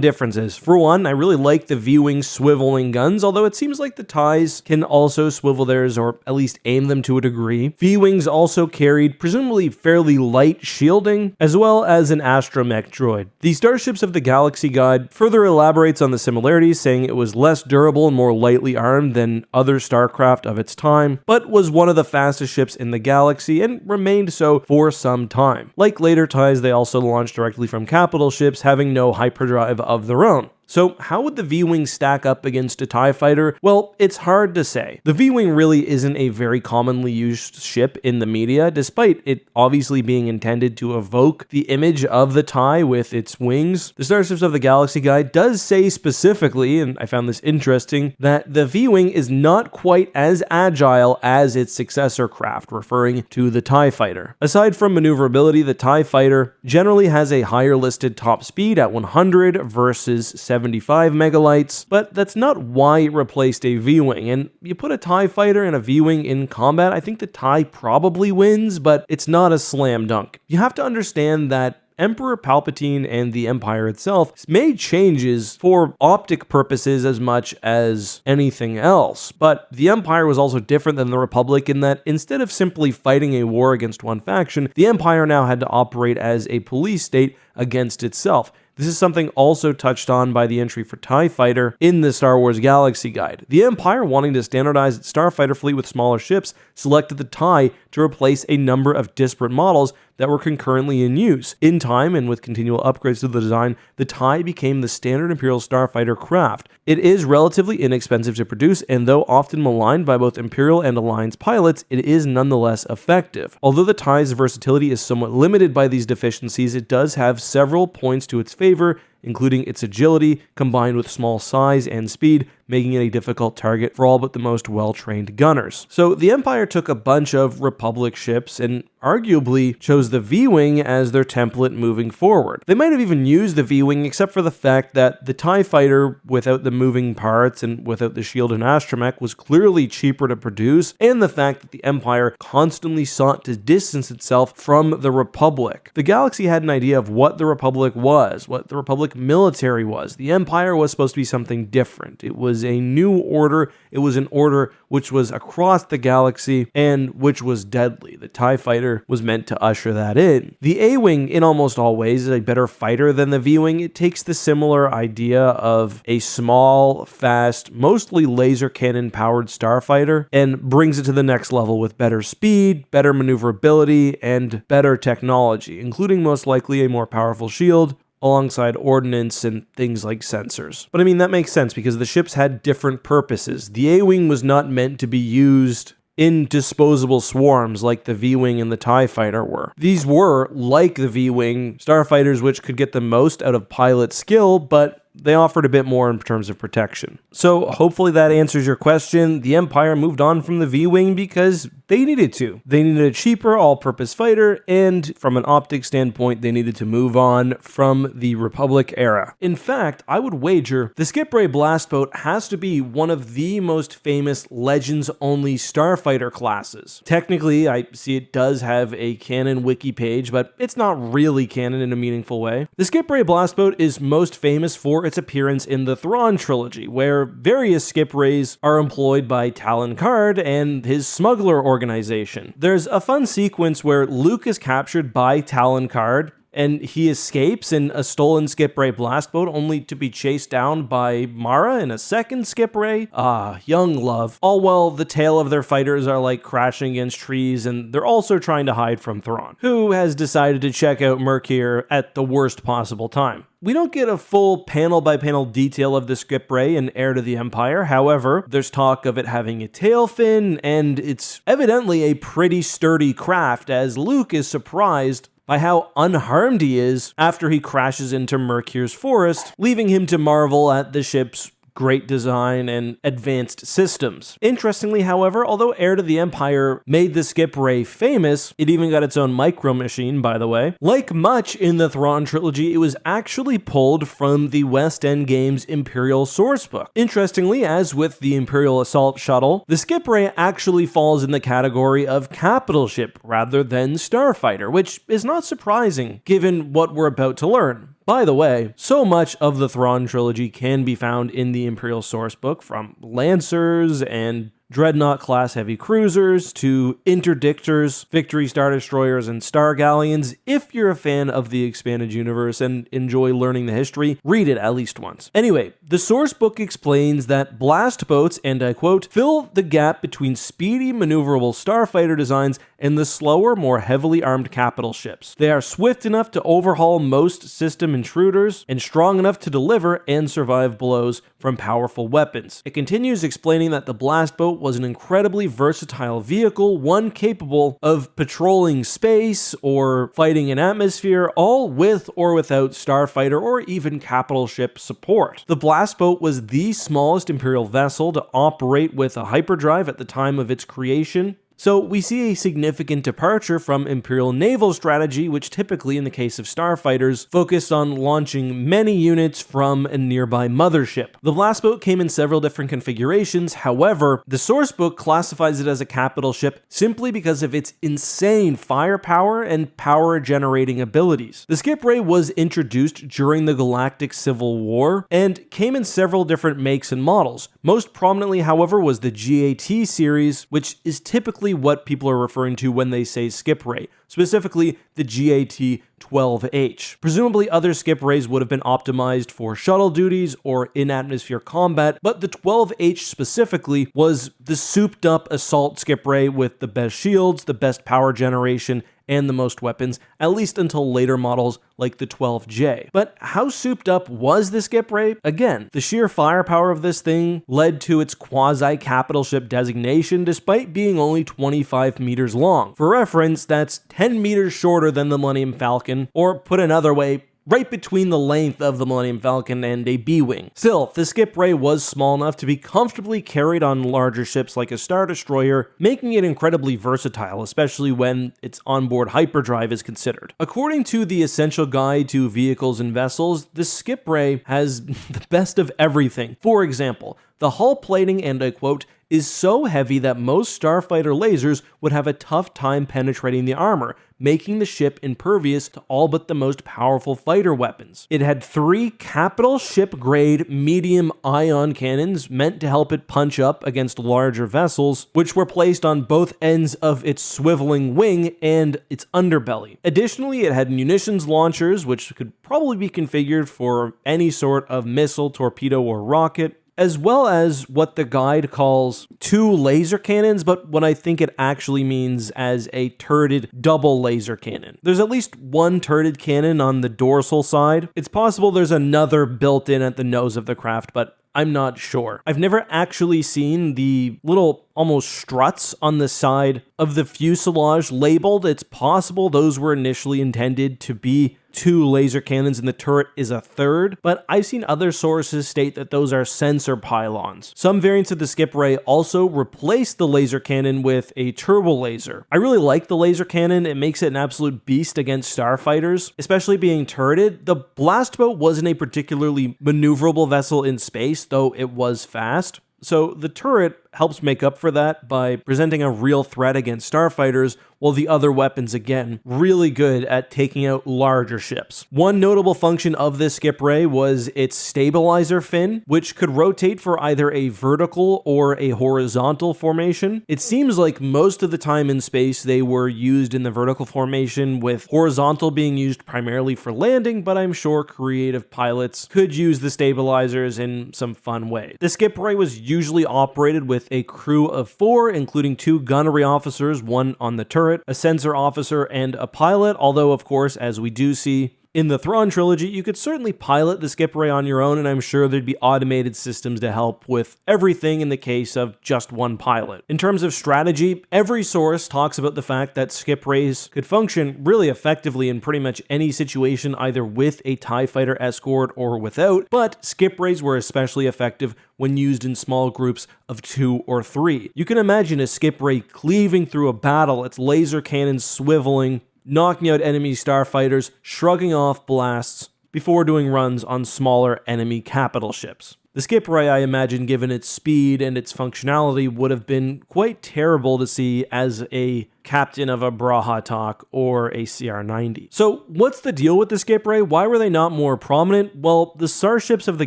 differences. For one, I really like the V-Wing swiveling guns, although it seems like the TIEs can also swivel theirs, or at least aim them to a degree. V-Wings also carried presumably fairly light shielding, as well as an astromech droid. The Starships of the Galaxy Guide further elaborates on the similarities, saying it was less durable and more lightly armed than other starcraft of its time, but was one of the fastest ships in the galaxy and remained so for some time. Like later TIEs, they also launched directly from capital ships, having no hyperdrive of their own. So how would the V-Wing stack up against a TIE fighter? Well, it's hard to say. The V-Wing really isn't a very commonly used ship in the media, despite it obviously being intended to evoke the image of the TIE with its wings. The Starships of the Galaxy Guide does say specifically, and I found this interesting, that the V-Wing is not quite as agile as its successor craft, referring to the TIE fighter. Aside from maneuverability, the TIE fighter generally has a higher listed top speed at 100 versus 75 megalights, but that's not why it replaced a V-Wing. And you put a TIE fighter and a V-Wing in combat, I think the TIE probably wins, but it's not a slam dunk. You have to understand that Emperor Palpatine and the Empire itself made changes for optic purposes as much as anything else. But the Empire was also different than the Republic in that instead of simply fighting a war against one faction, the Empire now had to operate as a police state against itself. This is something also touched on by the entry for TIE Fighter in the Star Wars Galaxy Guide. The Empire, wanting to standardize its starfighter fleet with smaller ships, selected the TIE to replace a number of disparate models that were concurrently in use. In time, and with continual upgrades to the design, the TIE became the standard Imperial starfighter craft. It is relatively inexpensive to produce, and though often maligned by both Imperial and Alliance pilots, it is nonetheless effective. Although the TIE's versatility is somewhat limited by these deficiencies, it does have several points to its favor, including its agility combined with small size and speed, making it a difficult target for all but the most well-trained gunners. So the Empire took a bunch of Republic ships and arguably chose the V-Wing as their template moving forward. They might have even used the V-Wing except for the fact that the TIE fighter without the moving parts and without the shield and astromech was clearly cheaper to produce, and the fact that the Empire constantly sought to distance itself from the Republic. The galaxy had an idea of what the Republic was, what the Republic military was. The Empire was supposed to be something different. It was a new order. It was an order which was across the galaxy and which was deadly. The TIE fighter was meant to usher that in. The A-Wing, in almost all ways, is a better fighter than the V-Wing. It takes the similar idea of a small, fast, mostly laser cannon powered starfighter and brings it to the next level with better speed, better maneuverability, and better technology, including most likely a more powerful shield, alongside ordnance and things like sensors. But I mean, that makes sense because the ships had different purposes. The A-Wing was not meant to be used in disposable swarms like the V-Wing and the TIE Fighter were. These were, like the V-Wing, starfighters which could get the most out of pilot skill, but they offered a bit more in terms of protection. So hopefully that answers your question. The Empire moved on from the V-Wing because they needed to. They needed a cheaper all-purpose fighter, and from an optic standpoint, they needed to move on from the Republic era. In fact, I would wager the Skip Ray blast boat has to be one of the most famous Legends-only starfighter classes. Technically, I see it does have a canon wiki page, but it's not really canon in a meaningful way. The Skip Ray blast boat is most famous for its appearance in the Thrawn trilogy, where various Skip Rays are employed by Talon Karrde and his smuggler organization. There's a fun sequence where Luke is captured by Talon Karrde, and he escapes in a stolen Skip Ray blast boat only to be chased down by Mara in a second Skip Ray. Ah, young love. All while the tail of their fighters are like crashing against trees, and they're also trying to hide from Thrawn, who has decided to check out Mercure at the worst possible time. We don't get a full panel-by-panel detail of the Skip Ray in Heir to the Empire. However, there's talk of it having a tail fin, and it's evidently a pretty sturdy craft, as Luke is surprised by how unharmed he is after he crashes into Mercure's forest, leaving him to marvel at the ship's great design and advanced systems. Interestingly, however, although Heir to the Empire made the Skip Ray famous, it even got its own micro machine, by the way. Like much in the Thrawn trilogy, it was actually pulled from the West End Games Imperial sourcebook. Interestingly, as with the Imperial Assault Shuttle, the Skip Ray actually falls in the category of capital ship rather than starfighter, which is not surprising given what we're about to learn. By the way, so much of the Thrawn trilogy can be found in the Imperial sourcebook, from Lancers and Dreadnought-class heavy cruisers to interdictors, Victory Star Destroyers, and Star Galleons. If you're a fan of the expanded universe and enjoy learning the history, read it at least once. Anyway, the sourcebook explains that blast boats, and I quote, fill the gap between speedy, maneuverable starfighter designs and the slower, more heavily armed capital ships. They are swift enough to overhaul most system intruders and strong enough to deliver and survive blows from powerful weapons. It continues explaining that the blast boat was an incredibly versatile vehicle, one capable of patrolling space or fighting an atmosphere, all with or without starfighter or even capital ship support. The blast boat was the smallest Imperial vessel to operate with a hyperdrive at the time of its creation. So we see a significant departure from Imperial naval strategy, which typically, in the case of starfighters, focused on launching many units from a nearby mothership. The blast boat came in several different configurations. However, the sourcebook classifies it as a capital ship simply because of its insane firepower and power-generating abilities. The Skip Ray was introduced during the Galactic Civil War and came in several different makes and models. Most prominently, however, was the GAT series, which is typically what people are referring to when they say Skip Ray, specifically the GAT-12H. Presumably other Skip Rays would have been optimized for shuttle duties or in-atmosphere combat, but the 12H specifically was the souped-up assault Skip Ray with the best shields, the best power generation, and the most weapons, at least until later models like the 12J. But how souped up was the Skip Ray? Again, the sheer firepower of this thing led to its quasi-capital ship designation despite being only 25 meters long. For reference, that's 10 meters shorter than the Millennium Falcon, or put another way, right between the length of the Millennium Falcon and a B-Wing. Still, the Skip Ray was small enough to be comfortably carried on larger ships like a Star Destroyer, making it incredibly versatile, especially when its onboard hyperdrive is considered. According to the Essential Guide to Vehicles and Vessels, the Skip Ray has the best of everything. For example, the hull plating, and I quote, is so heavy that most starfighter lasers would have a tough time penetrating the armor, making the ship impervious to all but the most powerful fighter weapons. It had 3 capital ship-grade medium ion cannons meant to help it punch up against larger vessels, which were placed on both ends of its swiveling wing and its underbelly. Additionally, it had munitions launchers, which could probably be configured for any sort of missile, torpedo, or rocket, as well as what the guide calls 2 laser cannons, but what I think it actually means as a turreted double laser cannon. There's at least 1 turreted cannon on the dorsal side. It's possible there's another built in at the nose of the craft, but I'm not sure. I've never actually seen the little almost struts on the side of the fuselage labeled. It's possible those were initially intended to be 2 laser cannons and the turret is a third, but I've seen other sources state that those are sensor pylons. Some variants of the skip ray also replace the laser cannon with a turbo laser. I really like the laser cannon. It makes it an absolute beast against starfighters, especially being turreted. The blast boat wasn't a particularly maneuverable vessel in space, though it was fast. So the turret helps make up for that by presenting a real threat against starfighters, while the other weapons, again, really good at taking out larger ships. One notable function of this skip ray was its stabilizer fin, which could rotate for either a vertical or a horizontal formation. It seems like most of the time in space they were used in the vertical formation, with horizontal being used primarily for landing, but I'm sure creative pilots could use the stabilizers in some fun way. The skip ray was usually operated with a crew of 4, including 2 gunnery officers, 1 on the turret, a sensor officer, and a pilot, although of course, as we do see in the Thrawn trilogy, you could certainly pilot the skip ray on your own, and I'm sure there'd be automated systems to help with everything in the case of just 1 pilot. In terms of strategy, every source talks about the fact that skip rays could function really effectively in pretty much any situation, either with a TIE fighter escort or without, but skip rays were especially effective when used in small groups of 2 or 3. You can imagine a skip ray cleaving through a battle, its laser cannons swiveling, knocking out enemy starfighters, shrugging off blasts before doing runs on smaller enemy capital ships. The skip ray, I imagine, given its speed and its functionality, would have been quite terrible to see as a captain of a Brahatak or a CR-90. So what's the deal with the skip ray? Why were they not more prominent? Well, the Starships of the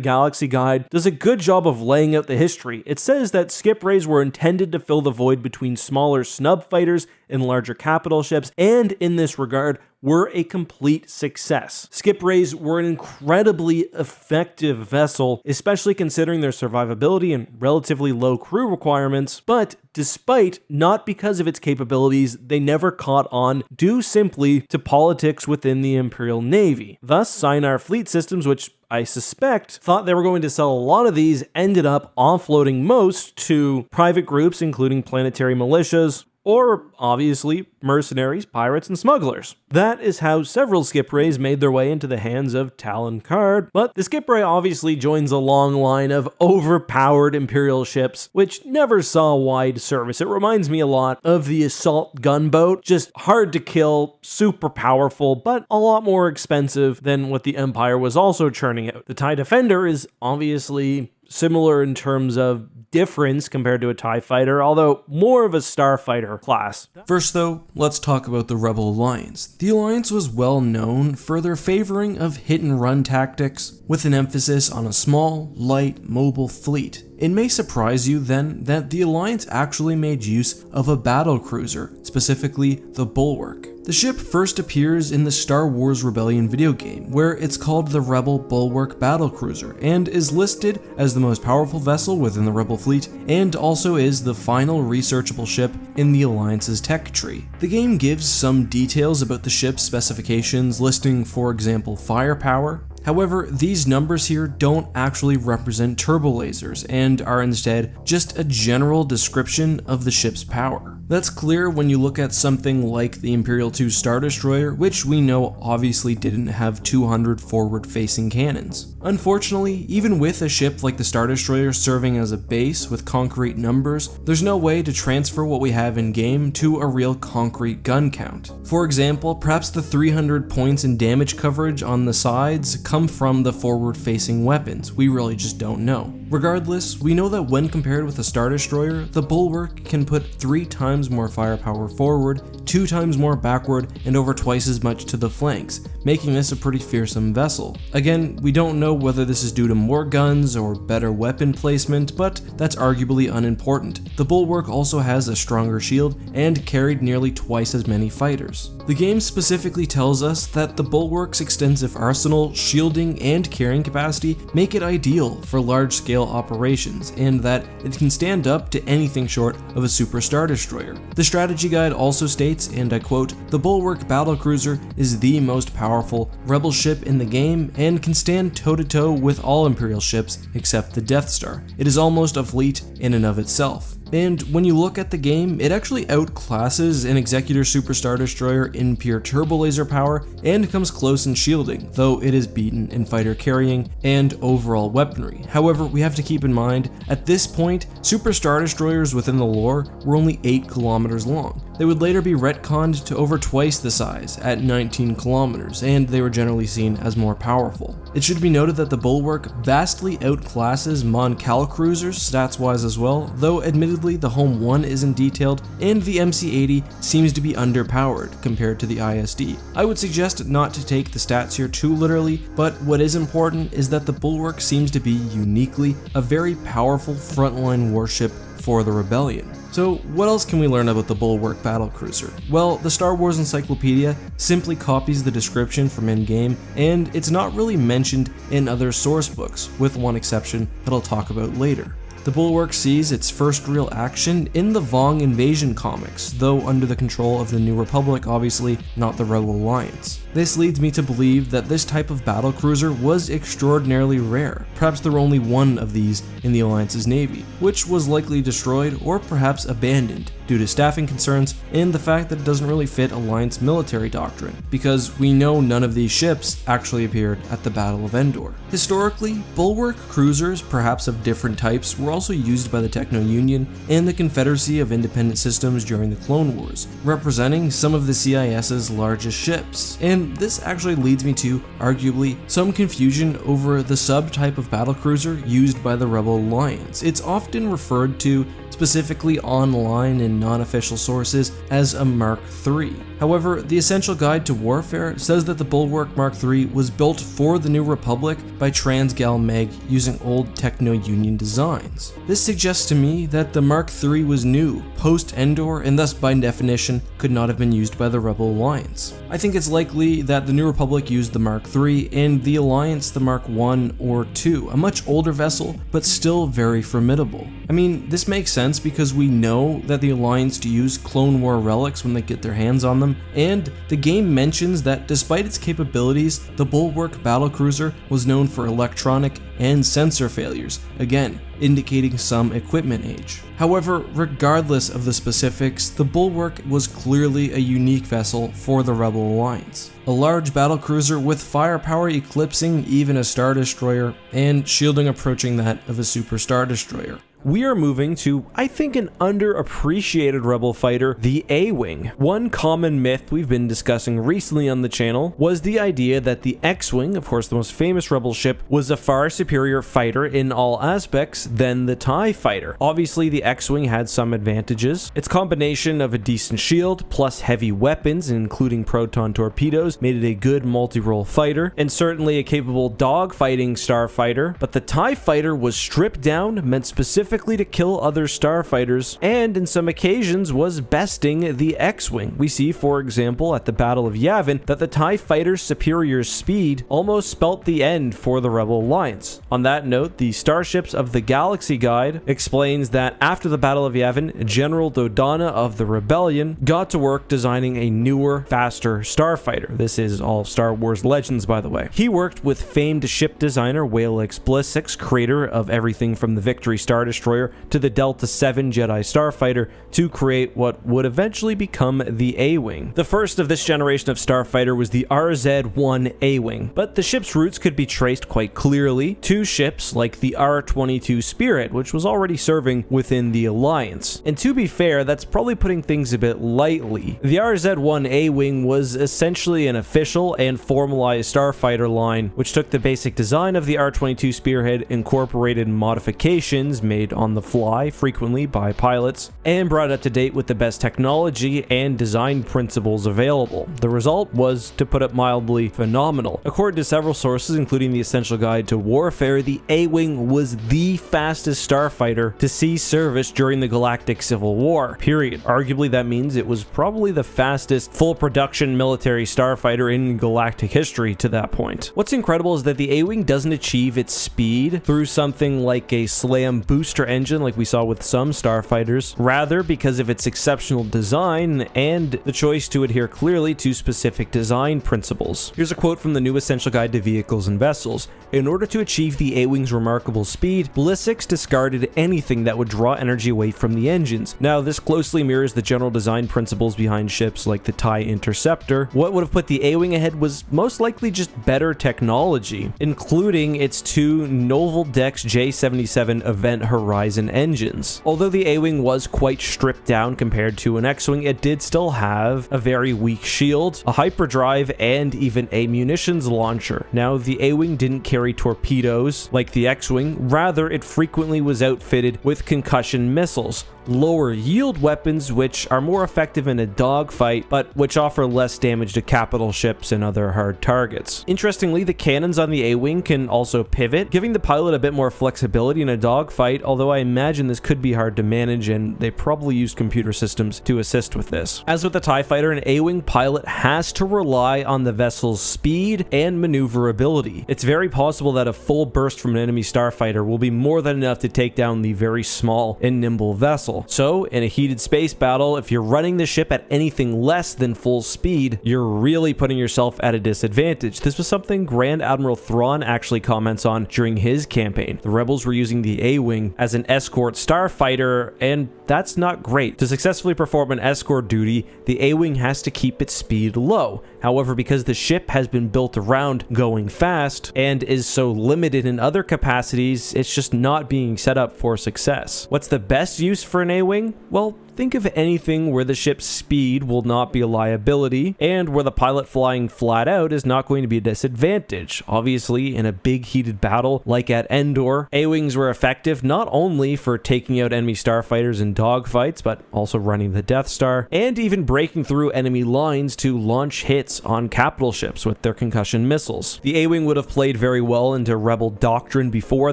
Galaxy guide does a good job of laying out the history. It says that skip rays were intended to fill the void between smaller snub fighters and larger capital ships, and in this regard, were a complete success. Skip rays were an incredibly effective vessel, especially considering their survivability and relatively low crew requirements, but despite, not because of its capabilities, they never caught on due simply to politics within the Imperial Navy. Thus, Sinar Fleet Systems, which I suspect thought they were going to sell a lot of these, ended up offloading most to private groups, including planetary militias, or obviously mercenaries, pirates, and smugglers. That is how several skip rays made their way into the hands of Talon Karrde, but the skip ray obviously joins a long line of overpowered Imperial ships, which never saw wide service. It reminds me a lot of the assault gunboat, just hard to kill, super powerful, but a lot more expensive than what the Empire was also churning out. The TIE Defender is obviously similar in terms of difference compared to a TIE fighter, although more of a starfighter class. First though, let's talk about the Rebel Alliance. The Alliance was well known for their favoring of hit-and-run tactics, with an emphasis on a small, light, mobile fleet. It may surprise you then that the Alliance actually made use of a battlecruiser, specifically the Bulwark. The ship first appears in the Star Wars Rebellion video game, where it's called the Rebel Bulwark Battlecruiser, and is listed as the most powerful vessel within the Rebel fleet, and also is the final researchable ship in the Alliance's tech tree. The game gives some details about the ship's specifications, listing, for example, firepower. However, these numbers here don't actually represent turbo lasers and are instead just a general description of the ship's power. That's clear when you look at something like the Imperial II Star Destroyer, which we know obviously didn't have 200 forward-facing cannons. Unfortunately, even with a ship like the Star Destroyer serving as a base with concrete numbers, there's no way to transfer what we have in-game to a real concrete gun count. For example, perhaps the 300 points in damage coverage on the sides come from the forward-facing weapons. We really just don't know. Regardless, we know that when compared with the Star Destroyer, the Bulwark can put 3 times more firepower forward, 2 times more backward, and over twice as much to the flanks, making this a pretty fearsome vessel. Again, we don't know whether this is due to more guns or better weapon placement, but that's arguably unimportant. The Bulwark also has a stronger shield and carried nearly twice as many fighters. The game specifically tells us that the Bulwark's extensive arsenal, shielding, and carrying capacity make it ideal for large-scale operations, and that it can stand up to anything short of a Super Star Destroyer. The strategy guide also states states, and I quote, "The Bulwark Battlecruiser is the most powerful rebel ship in the game and can stand toe-to-toe with all Imperial ships except the Death Star. It is almost a fleet in and of itself." And when you look at the game, it actually outclasses an Executor Super Star Destroyer in pure turbo laser power and comes close in shielding, though it is beaten in fighter carrying and overall weaponry. However, we have to keep in mind, at this point, Super Star Destroyers within the lore were only 8 kilometers long. They would later be retconned to over twice the size, at 19 kilometers, and they were generally seen as more powerful. It should be noted that the Bulwark vastly outclasses Mon Cal cruisers stats-wise as well, though admittedly the Home 1 isn't detailed, and the MC-80 seems to be underpowered compared to the ISD. I would suggest not to take the stats here too literally, but what is important is that the Bulwark seems to be uniquely a very powerful frontline warship for the Rebellion. So what else can we learn about the Bulwark Battlecruiser? Well, the Star Wars Encyclopedia simply copies the description from in-game, and it's not really mentioned in other source books, with one exception that I'll talk about later. The Bulwark sees its first real action in the Vong Invasion comics, though under the control of the New Republic, obviously, not the Rebel Alliance. This leads me to believe that this type of battlecruiser was extraordinarily rare. Perhaps there were only one of these in the Alliance's navy, which was likely destroyed or perhaps abandoned due to staffing concerns and the fact that it doesn't really fit Alliance military doctrine, because we know none of these ships actually appeared at the Battle of Endor. Historically, Bulwark cruisers, perhaps of different types, were also used by the Techno-Union and the Confederacy of Independent Systems during the Clone Wars, representing some of the CIS's largest ships. And this actually leads me to, arguably, some confusion over the subtype of battlecruiser used by the Rebel Alliance. It's often referred to, specifically online and non-official sources, as a Mark III. However, the Essential Guide to Warfare says that the Bulwark Mark III was built for the New Republic by Transgal Meg using old Techno-Union designs. This suggests to me that the Mark III was new, post-Endor, and thus by definition could not have been used by the Rebel Alliance. I think it's likely that the New Republic used the Mark III and the Alliance the Mark I or II, a much older vessel, but still very formidable. I mean, this makes sense because we know that the Alliance use Clone War relics when they get their hands on them, and the game mentions that despite its capabilities, the Bulwark battlecruiser was known for electronic and sensor failures, again, indicating some equipment age. However, regardless of the specifics, the Bulwark was clearly a unique vessel for the Rebel Alliance. A large battlecruiser with firepower eclipsing even a Star Destroyer, and shielding approaching that of a Super Star Destroyer. We are moving to, I think, an underappreciated Rebel fighter, the A-Wing. One common myth we've been discussing recently on the channel was the idea that the X-Wing, of course the most famous Rebel ship, was a far superior fighter in all aspects than the TIE fighter. Obviously, the X-Wing had some advantages. Its combination of a decent shield plus heavy weapons, including proton torpedoes, made it a good multi-role fighter, and certainly a capable dogfighting starfighter. But the TIE fighter was stripped down, meant specifically to kill other starfighters, and in some occasions was besting the X-Wing. We see, for example, at the Battle of Yavin, that the TIE fighter's superior speed almost spelt the end for the Rebel Alliance. On that note, the Starships of the Galaxy Guide explains that after the Battle of Yavin, General Dodonna of the Rebellion got to work designing a newer, faster starfighter. This is all Star Wars Legends, by the way. He worked with famed ship designer Whale X Bliss, creator of everything from the Victory Star Destroyer to the Delta VII Jedi Starfighter, to create what would eventually become the A-Wing. The first of this generation of starfighter was the RZ-1 A-Wing, but the ship's roots could be traced quite clearly to ships like the R-22 Spirit, which was already serving within the Alliance. And to be fair, that's probably putting things a bit lightly. The RZ-1 A-Wing was essentially an official and formalized starfighter line, which took the basic design of the R-22 Spearhead, incorporated modifications made on the fly frequently by pilots, and brought up to date with the best technology and design principles available. The result was, to put it mildly, phenomenal. According to several sources, including the Essential Guide to Warfare, the A-Wing was the fastest starfighter to see service during the Galactic Civil War, period. Arguably, that means it was probably the fastest full production military starfighter in galactic history to that point. What's incredible is that the A-Wing doesn't achieve its speed through something like a slam booster extra engine like we saw with some starfighters, rather because of its exceptional design and the choice to adhere clearly to specific design principles. Here's a quote from the new Essential Guide to Vehicles and Vessels. In order to achieve the A-Wing's remarkable speed, Ballistics discarded anything that would draw energy away from the engines. Now, this closely mirrors the general design principles behind ships like the TIE Interceptor. What would have put the A-Wing ahead was most likely just better technology, including its two Novel Dex J77 Event Horizon engines. Although the A-Wing was quite stripped down compared to an X-Wing, it did still have a very weak shield, a hyperdrive, and even a munitions launcher. Now, the A-Wing didn't carry torpedoes like the X-Wing, rather it frequently was outfitted with concussion missiles, lower yield weapons which are more effective in a dogfight but which offer less damage to capital ships and other hard targets. Interestingly, the cannons on the A-Wing can also pivot, giving the pilot a bit more flexibility in a dogfight, although I imagine this could be hard to manage and they probably used computer systems to assist with this. As with the TIE Fighter, an A-Wing pilot has to rely on the vessel's speed and maneuverability. It's very possible that a full burst from an enemy starfighter will be more than enough to take down the very small and nimble vessel. So, in a heated space battle, if you're running the ship at anything less than full speed, you're really putting yourself at a disadvantage. This was something Grand Admiral Thrawn actually comments on during his campaign. The rebels were using the A-Wing as an escort starfighter, and that's not great. To successfully perform an escort duty, the A-Wing has to keep its speed low. However, because the ship has been built around going fast and is so limited in other capacities, it's just not being set up for success. What's the best use for an A-Wing? Well, think of anything where the ship's speed will not be a liability and where the pilot flying flat out is not going to be a disadvantage. Obviously, in a big heated battle like at Endor, A-Wings were effective not only for taking out enemy starfighters in dogfights, but also running the Death Star and even breaking through enemy lines to launch hits on capital ships with their concussion missiles. The A-Wing would have played very well into Rebel doctrine before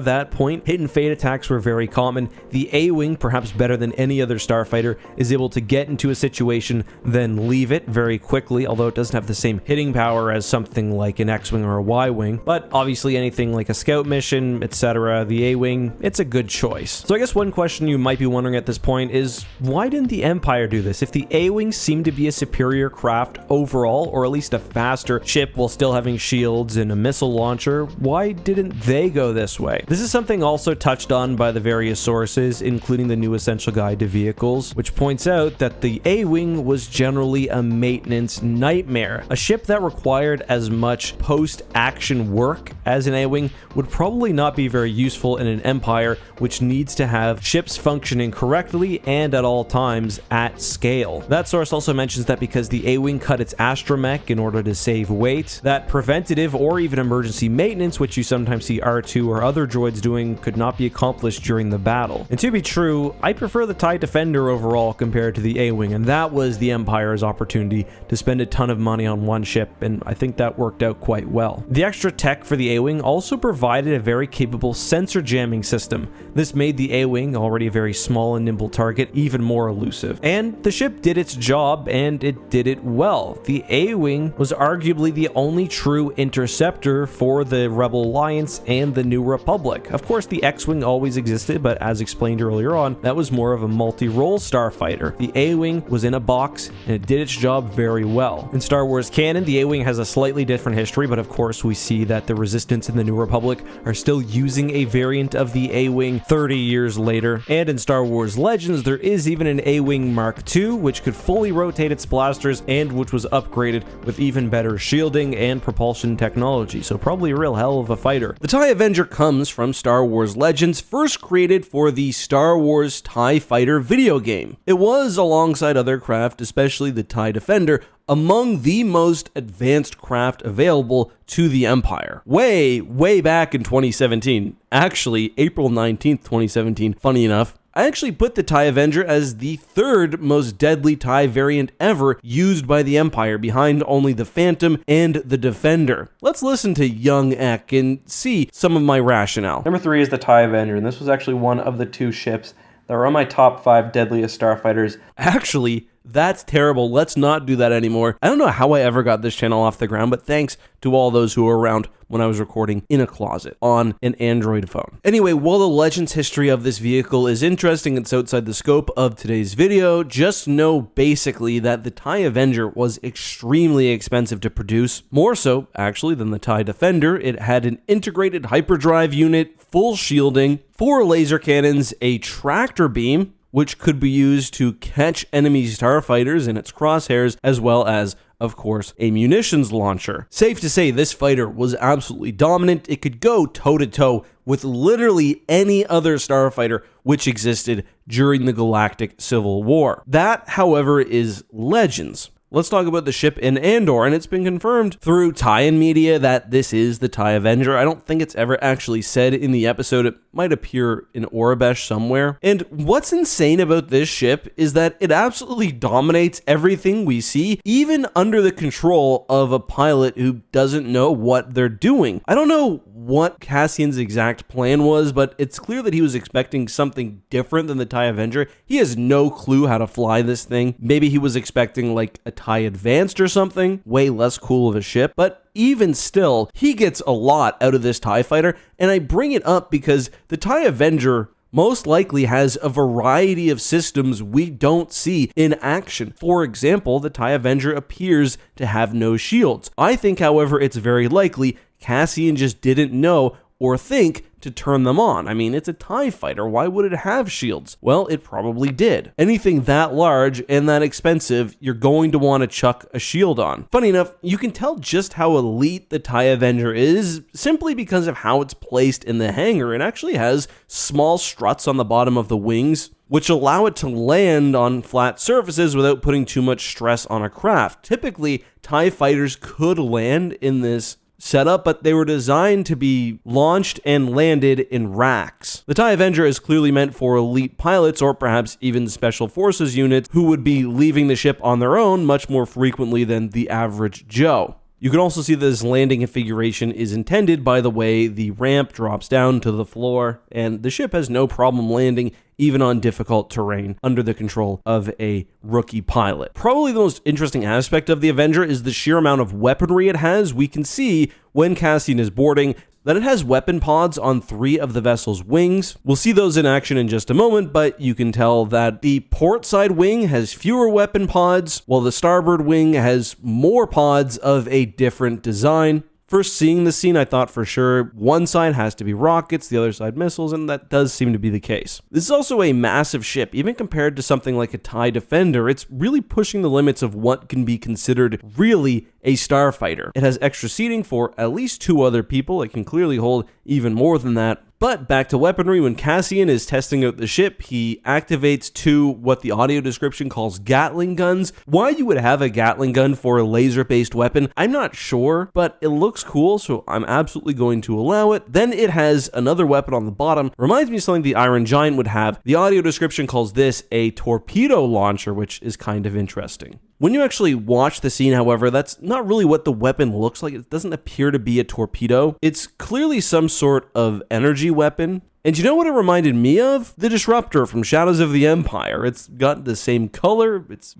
that point. Hit and fade attacks were very common. The A-Wing, perhaps better than any other starfighter, is able to get into a situation, then leave it very quickly, although it doesn't have the same hitting power as something like an X-Wing or a Y-Wing. But obviously anything like a scout mission, etc., the A-Wing, it's a good choice. So I guess one question you might be wondering at this point is, why didn't the Empire do this? If the A-Wing seemed to be a superior craft overall, or at least a faster ship while still having shields and a missile launcher, why didn't they go this way? This is something also touched on by the various sources, including the new Essential Guide to Vehicles, which points out that the A-Wing was generally a maintenance nightmare. A ship that required as much post-action work as an A-Wing would probably not be very useful in an Empire which needs to have ships functioning correctly and at all times at scale. That source also mentions that because the A-Wing cut its astromech in order to save weight, that preventative or even emergency maintenance, which you sometimes see R2 or other droids doing, could not be accomplished during the battle. And to be true, I prefer the TIE Defender overall compared to the A-Wing, and that was the Empire's opportunity to spend a ton of money on one ship, and I think that worked out quite well. The extra tech for the A-Wing also provided a very capable sensor jamming system. This made the A-Wing, already a very small and nimble target, even more elusive. And the ship did its job, and it did it well. The A-Wing was arguably the only true interceptor for the Rebel Alliance and the New Republic. Of course, the X-Wing always existed, but as explained earlier on, that was more of a multi-role starfighter. The A-Wing was in a box, and it did its job very well. In Star Wars canon, the A-Wing has a slightly different history, but of course we see that the Resistance and the New Republic are still using a variant of the A-Wing 30 years later. And in Star Wars Legends, there is even an A-Wing Mark II, which could fully rotate its blasters and which was upgraded with even better shielding and propulsion technology, so probably a real hell of a fighter. The TIE Avenger comes from Star Wars Legends, first created for the Star Wars TIE Fighter video game. It was, alongside other craft, especially the TIE Defender, among the most advanced craft available to the Empire. Way back in 2017. Actually, April 19th, 2017, funny enough. I actually put the TIE Avenger as the third most deadly TIE variant ever used by the Empire, behind only the Phantom and the Defender. Let's listen to young Ek and see some of my rationale. Number 3 is the TIE Avenger, and this was actually one of the 2 ships that were on my top 5 deadliest starfighters. Actually, That's terrible. Let's not do that anymore. I don't know how I ever got this channel off the ground, but thanks to all those who were around when I was recording in a closet on an Android phone. Anyway, while the Legends history of this vehicle is interesting, it's outside the scope of today's video. Just know basically that the TIE Avenger was extremely expensive to produce, more so actually than the TIE Defender. It had an integrated hyperdrive unit, full shielding, 4 laser cannons, a tractor beam, which could be used to catch enemy starfighters in its crosshairs, as well as, of course, a munitions launcher. Safe to say, this fighter was absolutely dominant. It could go toe-to-toe with literally any other starfighter which existed during the Galactic Civil War. That, however, is Legends. Let's talk about the ship in Andor, and it's been confirmed through tie-in media that this is the TIE Avenger. I don't think it's ever actually said in the episode. It might appear in Aurebesh somewhere. And what's insane about this ship is that it absolutely dominates everything we see, even under the control of a pilot who doesn't know what they're doing. I don't know what Cassian's exact plan was, but it's clear that he was expecting something different than the TIE Avenger. He has no clue how to fly this thing. Maybe he was expecting like a TIE Advanced or something, way less cool of a ship, but even still, he gets a lot out of this TIE fighter, and I bring it up because the TIE Avenger most likely has a variety of systems we don't see in action. For example, the TIE Avenger appears to have no shields. I think, however, it's very likely Cassian just didn't know or think to turn them on. I mean, it's a TIE fighter. Why would it have shields? Well, it probably did. Anything that large and that expensive, you're going to want to chuck a shield on. Funny enough, you can tell just how elite the TIE Avenger is simply because of how it's placed in the hangar. It actually has small struts on the bottom of the wings, which allow it to land on flat surfaces without putting too much stress on a craft. Typically, TIE fighters could land in this setup, but they were designed to be launched and landed in racks. The TIE Avenger is clearly meant for elite pilots or perhaps even special forces units who would be leaving the ship on their own much more frequently than the average Joe. You can also see that this landing configuration is intended by the way the ramp drops down to the floor, and the ship has no problem landing even on difficult terrain under the control of a rookie pilot. Probably the most interesting aspect of the Avenger is the sheer amount of weaponry it has. We can see when Cassian is boarding that it has weapon pods on 3 of the vessel's wings. We'll see those in action in just a moment, but you can tell that the port side wing has fewer weapon pods, while the starboard wing has more pods of a different design. First seeing the scene, I thought for sure one side has to be rockets, the other side missiles, and that does seem to be the case. This is also a massive ship. Even compared to something like a TIE Defender, it's really pushing the limits of what can be considered really a starfighter. It has extra seating for at least 2 other people. It can clearly hold even more than that. But back to weaponry, when Cassian is testing out the ship, he activates 2 what the audio description calls Gatling guns. Why you would have a Gatling gun for a laser-based weapon, I'm not sure, but it looks cool, so I'm absolutely going to allow it. Then it has another weapon on the bottom. Reminds me of something the Iron Giant would have. The audio description calls this a torpedo launcher, which is kind of interesting. When you actually watch the scene, however, that's not really what the weapon looks like. It doesn't appear to be a torpedo. It's clearly some sort of energy weapon. And you know what it reminded me of? The Disruptor from Shadows of the Empire. It's got the same color, it's,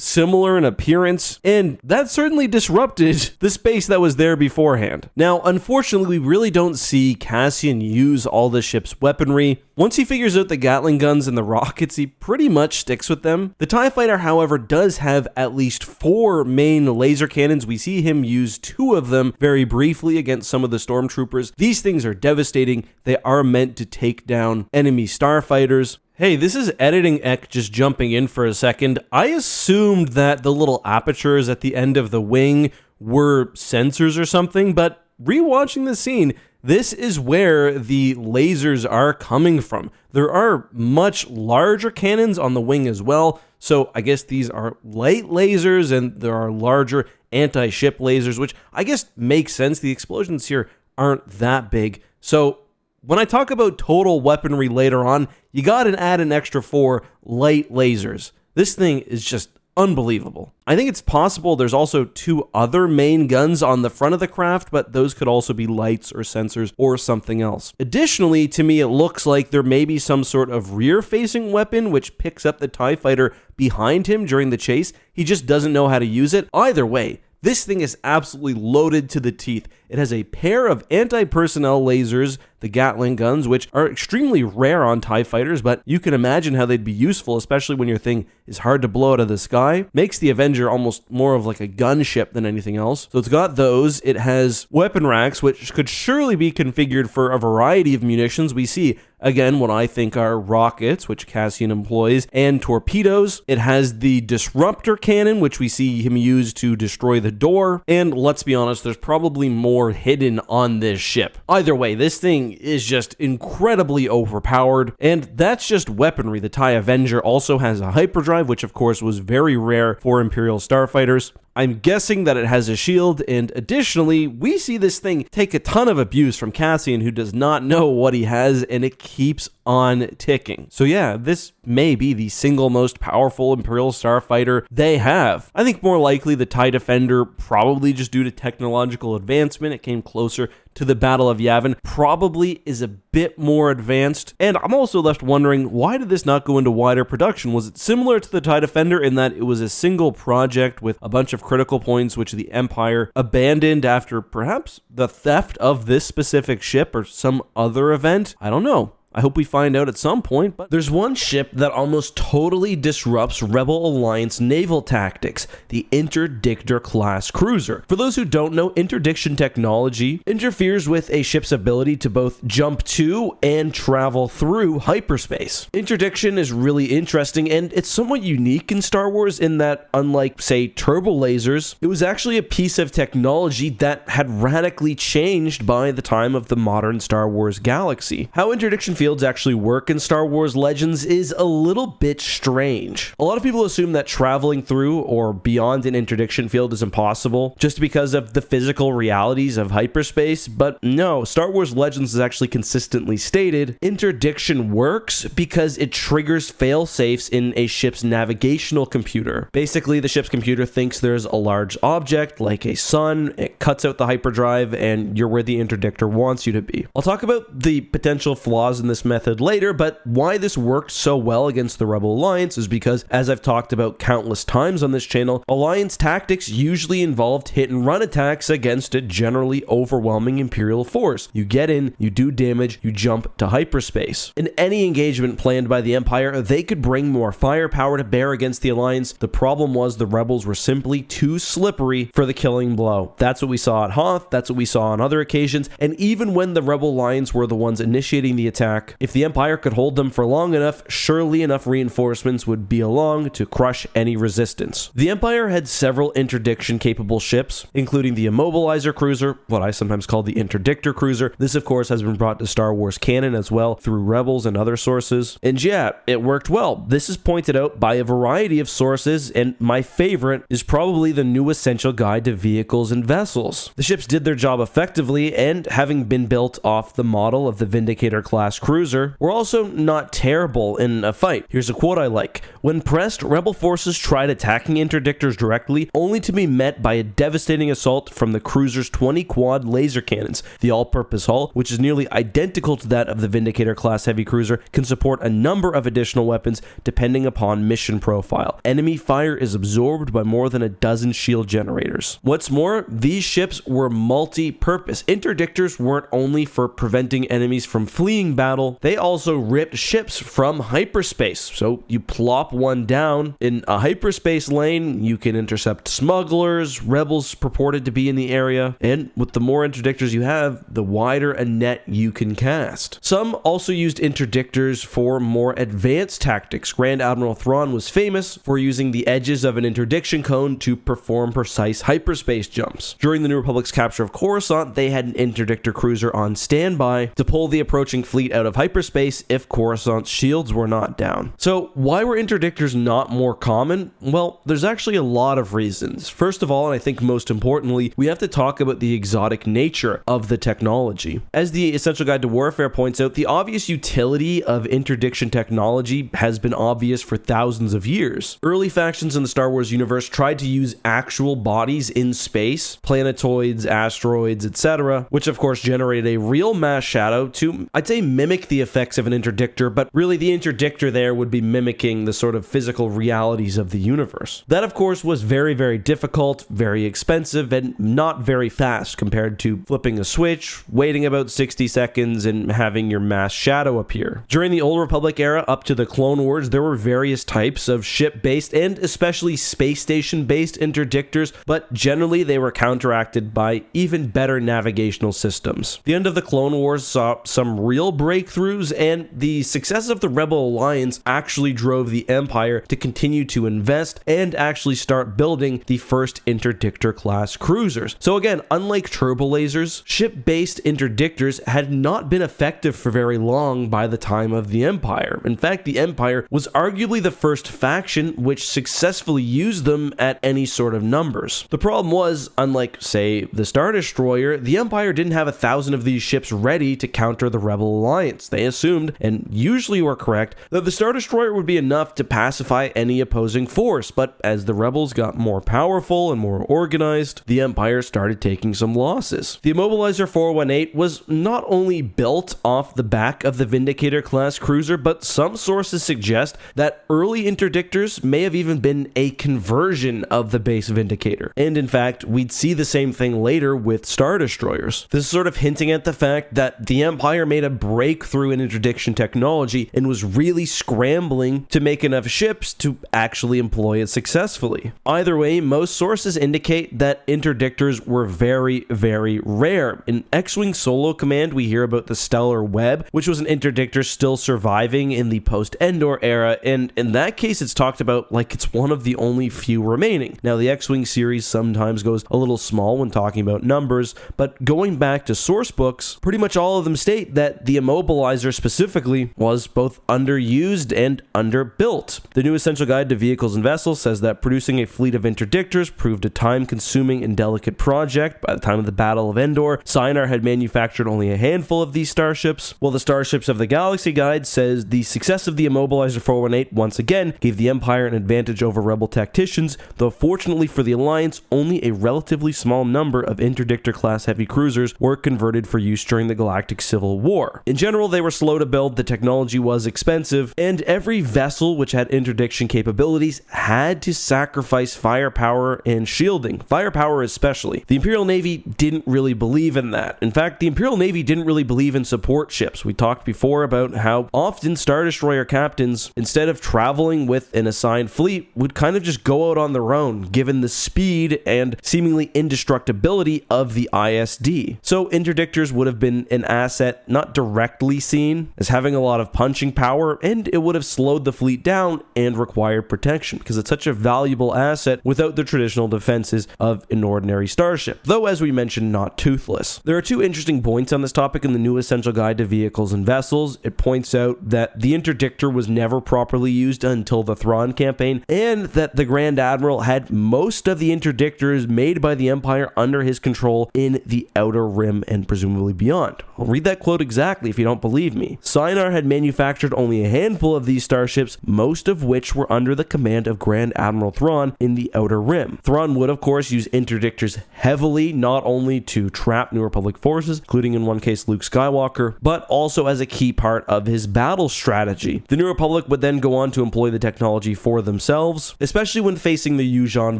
similar in appearance, and that certainly disrupted the space that was there beforehand. Now, unfortunately, we really don't see Cassian use all the ship's weaponry. Once he figures out the Gatling guns and the rockets, he pretty much sticks with them. The TIE Fighter, however, does have at least 4 main laser cannons. We see him use 2 of them very briefly against some of the stormtroopers. These things are devastating. They are meant to take down enemy starfighters. Hey, this is Editing Ek just jumping in for a second. I assumed that the little apertures at the end of the wing were sensors or something, but rewatching the scene, this is where the lasers are coming from. There are much larger cannons on the wing as well, so I guess these are light lasers and there are larger anti-ship lasers, which I guess makes sense. The explosions here aren't that big. So when I talk about total weaponry later on, you gotta add an extra 4 light lasers. This thing is just unbelievable. I think it's possible there's also 2 other main guns on the front of the craft, but those could also be lights or sensors or something else. Additionally, to me, it looks like there may be some sort of rear-facing weapon which picks up the TIE fighter behind him during the chase. He just doesn't know how to use it. Either way, this thing is absolutely loaded to the teeth. It has a pair of anti-personnel lasers, the Gatling guns, which are extremely rare on TIE fighters, but you can imagine how they'd be useful, especially when your thing is hard to blow out of the sky. Makes the Avenger almost more of like a gunship than anything else. So it's got those. It has weapon racks, which could surely be configured for a variety of munitions. We see, again, what I think are rockets, which Cassian employs, and torpedoes. It has the disruptor cannon, which we see him use to destroy the door. And let's be honest, there's probably more hidden on this ship. Either way, this thing is just incredibly overpowered, and that's just weaponry. The TIE Avenger also has a hyperdrive, which of course was very rare for Imperial starfighters. I'm guessing that it has a shield, and additionally, we see this thing take a ton of abuse from Cassian, who does not know what he has, and it keeps on ticking. So yeah, this may be the single most powerful Imperial starfighter they have. I think more likely the TIE Defender, probably just due to technological advancement, it came closer to the Battle of Yavin, probably is a bit more advanced. And I'm also left wondering, why did this not go into wider production? Was it similar to the TIE Defender in that it was a single project with a bunch of critical points which the Empire abandoned after perhaps the theft of this specific ship or some other event? I don't know. I hope we find out at some point, but there's one ship that almost totally disrupts Rebel Alliance naval tactics, the Interdictor class cruiser. For those who don't know, interdiction technology interferes with a ship's ability to both jump to and travel through hyperspace. Interdiction is really interesting, and it's somewhat unique in Star Wars in that, unlike, say, turbo lasers, it was actually a piece of technology that had radically changed by the time of the modern Star Wars galaxy. How interdiction fields actually work in Star Wars Legends is a little bit strange. A lot of people assume that traveling through or beyond an interdiction field is impossible just because of the physical realities of hyperspace, but no, Star Wars Legends has actually consistently stated interdiction works because it triggers fail-safes in a ship's navigational computer. Basically, the ship's computer thinks there's a large object like a sun, it cuts out the hyperdrive, and you're where the interdictor wants you to be. I'll talk about the potential flaws in this method later, but why this worked so well against the Rebel Alliance is because, as I've talked about countless times on this channel, Alliance tactics usually involved hit and run attacks against a generally overwhelming Imperial force. You get in, you do damage, you jump to hyperspace. In any engagement planned by the Empire, they could bring more firepower to bear against the Alliance. The problem was the Rebels were simply too slippery for the killing blow. That's what we saw at Hoth, that's what we saw on other occasions, and even when the Rebel Alliance were the ones initiating the attack, if the Empire could hold them for long enough, surely enough reinforcements would be along to crush any resistance. The Empire had several interdiction-capable ships, including the Immobilizer Cruiser, what I sometimes call the Interdictor Cruiser. This, of course, has been brought to Star Wars canon as well through Rebels and other sources. And yeah, it worked well. This is pointed out by a variety of sources, and my favorite is probably the New Essential Guide to Vehicles and Vessels. The ships did their job effectively, and having been built off the model of the Vindicator-class cruiser, were also not terrible in a fight. Here's a quote I like. When pressed, Rebel forces tried attacking interdictors directly, only to be met by a devastating assault from the cruiser's 20 quad laser cannons. The all-purpose hull, which is nearly identical to that of the Vindicator-class heavy cruiser, can support a number of additional weapons depending upon mission profile. Enemy fire is absorbed by more than a dozen shield generators. What's more, these ships were multi-purpose. Interdictors weren't only for preventing enemies from fleeing battle, they also ripped ships from hyperspace. So you plop one down in a hyperspace lane, you can intercept smugglers, rebels purported to be in the area, and with the more interdictors you have, the wider a net you can cast. Some also used interdictors for more advanced tactics. Grand Admiral Thrawn was famous for using the edges of an interdiction cone to perform precise hyperspace jumps. During the New Republic's capture of Coruscant, they had an interdictor cruiser on standby to pull the approaching fleet out of hyperspace if Coruscant's shields were not down. So why were interdictors not more common? Well, there's actually a lot of reasons. First of all, and I think most importantly, we have to talk about the exotic nature of the technology. As the Essential Guide to Warfare points out, the obvious utility of interdiction technology has been obvious for thousands of years. Early factions in the Star Wars universe tried to use actual bodies in space, planetoids, asteroids, etc., which of course generated a real mass shadow to, I'd say, mimic the effects of an interdictor, but really the interdictor there would be mimicking the sort of physical realities of the universe. That of course was very, very difficult, very expensive, and not very fast compared to flipping a switch, waiting about 60 seconds, and having your mass shadow appear. During the Old Republic era up to the Clone Wars, there were various types of ship-based and especially space station-based interdictors, but generally they were counteracted by even better navigational systems. The end of the Clone Wars saw some real breakthroughs, and the success of the Rebel Alliance actually drove the Empire to continue to invest and actually start building the first interdictor class cruisers. So again, unlike turbo lasers, ship-based interdictors had not been effective for very long by the time of the Empire. In fact, the Empire was arguably the first faction which successfully used them at any sort of numbers. The problem was, unlike, say, the Star Destroyer, the Empire didn't have 1,000 of these ships ready to counter the Rebel Alliance. They assumed, and usually were correct, that the Star Destroyer would be enough to pacify any opposing force, but as the Rebels got more powerful and more organized, the Empire started taking some losses. The Immobilizer 418 was not only built off the back of the Vindicator class cruiser, but some sources suggest that early interdictors may have even been a conversion of the base Vindicator. And in fact, we'd see the same thing later with Star Destroyers. This is sort of hinting at the fact that the Empire made a breakthrough in interdiction technology and was really scrambling to make enough ships to actually employ it successfully. Either way, most sources indicate that interdictors were very, very rare. In X-Wing Solo Command, we hear about the Stellar Web, which was an interdictor still surviving in the post-Endor era, and in that case it's talked about like it's one of the only few remaining. Now, the X-Wing series sometimes goes a little small when talking about numbers, but going back to source books, pretty much all of them state that the Immobilizer specifically was both underused and underbuilt. The new Essential Guide to Vehicles and Vessels says that producing a fleet of interdictors proved a time-consuming and delicate project. By the time of the Battle of Endor, Sinar had manufactured only a handful of these starships, while the Starships of the Galaxy Guide says the success of the Immobilizer 418 once again gave the Empire an advantage over Rebel tacticians, though fortunately for the Alliance, only a relatively small number of interdictor-class heavy cruisers were converted for use during the Galactic Civil War. In general, they were slow to build, the technology was expensive, and every vessel which had interdiction capabilities had to sacrifice firepower and shielding. Firepower especially. The Imperial Navy didn't really believe in that. In fact, the Imperial Navy didn't really believe in support ships. We talked before about how often Star Destroyer captains, instead of traveling with an assigned fleet, would kind of just go out on their own, given the speed and seemingly indestructibility of the ISD. So interdictors would have been an asset not directly seen as having a lot of punching power, and it would have slowed the fleet down and required protection because it's such a valuable asset without the traditional defenses of an ordinary starship, though as we mentioned, not toothless. There are two interesting points on this topic in the new Essential Guide to Vehicles and Vessels. It points out that the interdictor was never properly used until the Thrawn campaign, and that the Grand Admiral had most of the interdictors made by the Empire under his control in the Outer Rim and presumably beyond. I'll read that quote exactly if you don't believe me. Sinar had manufactured only a handful of these starships, most of which were under the command of Grand Admiral Thrawn in the Outer Rim. Thrawn would of course use interdictors heavily, not only to trap New Republic forces, including in one case Luke Skywalker, but also as a key part of his battle strategy. The New Republic would then go on to employ the technology for themselves, especially when facing the Yuuzhan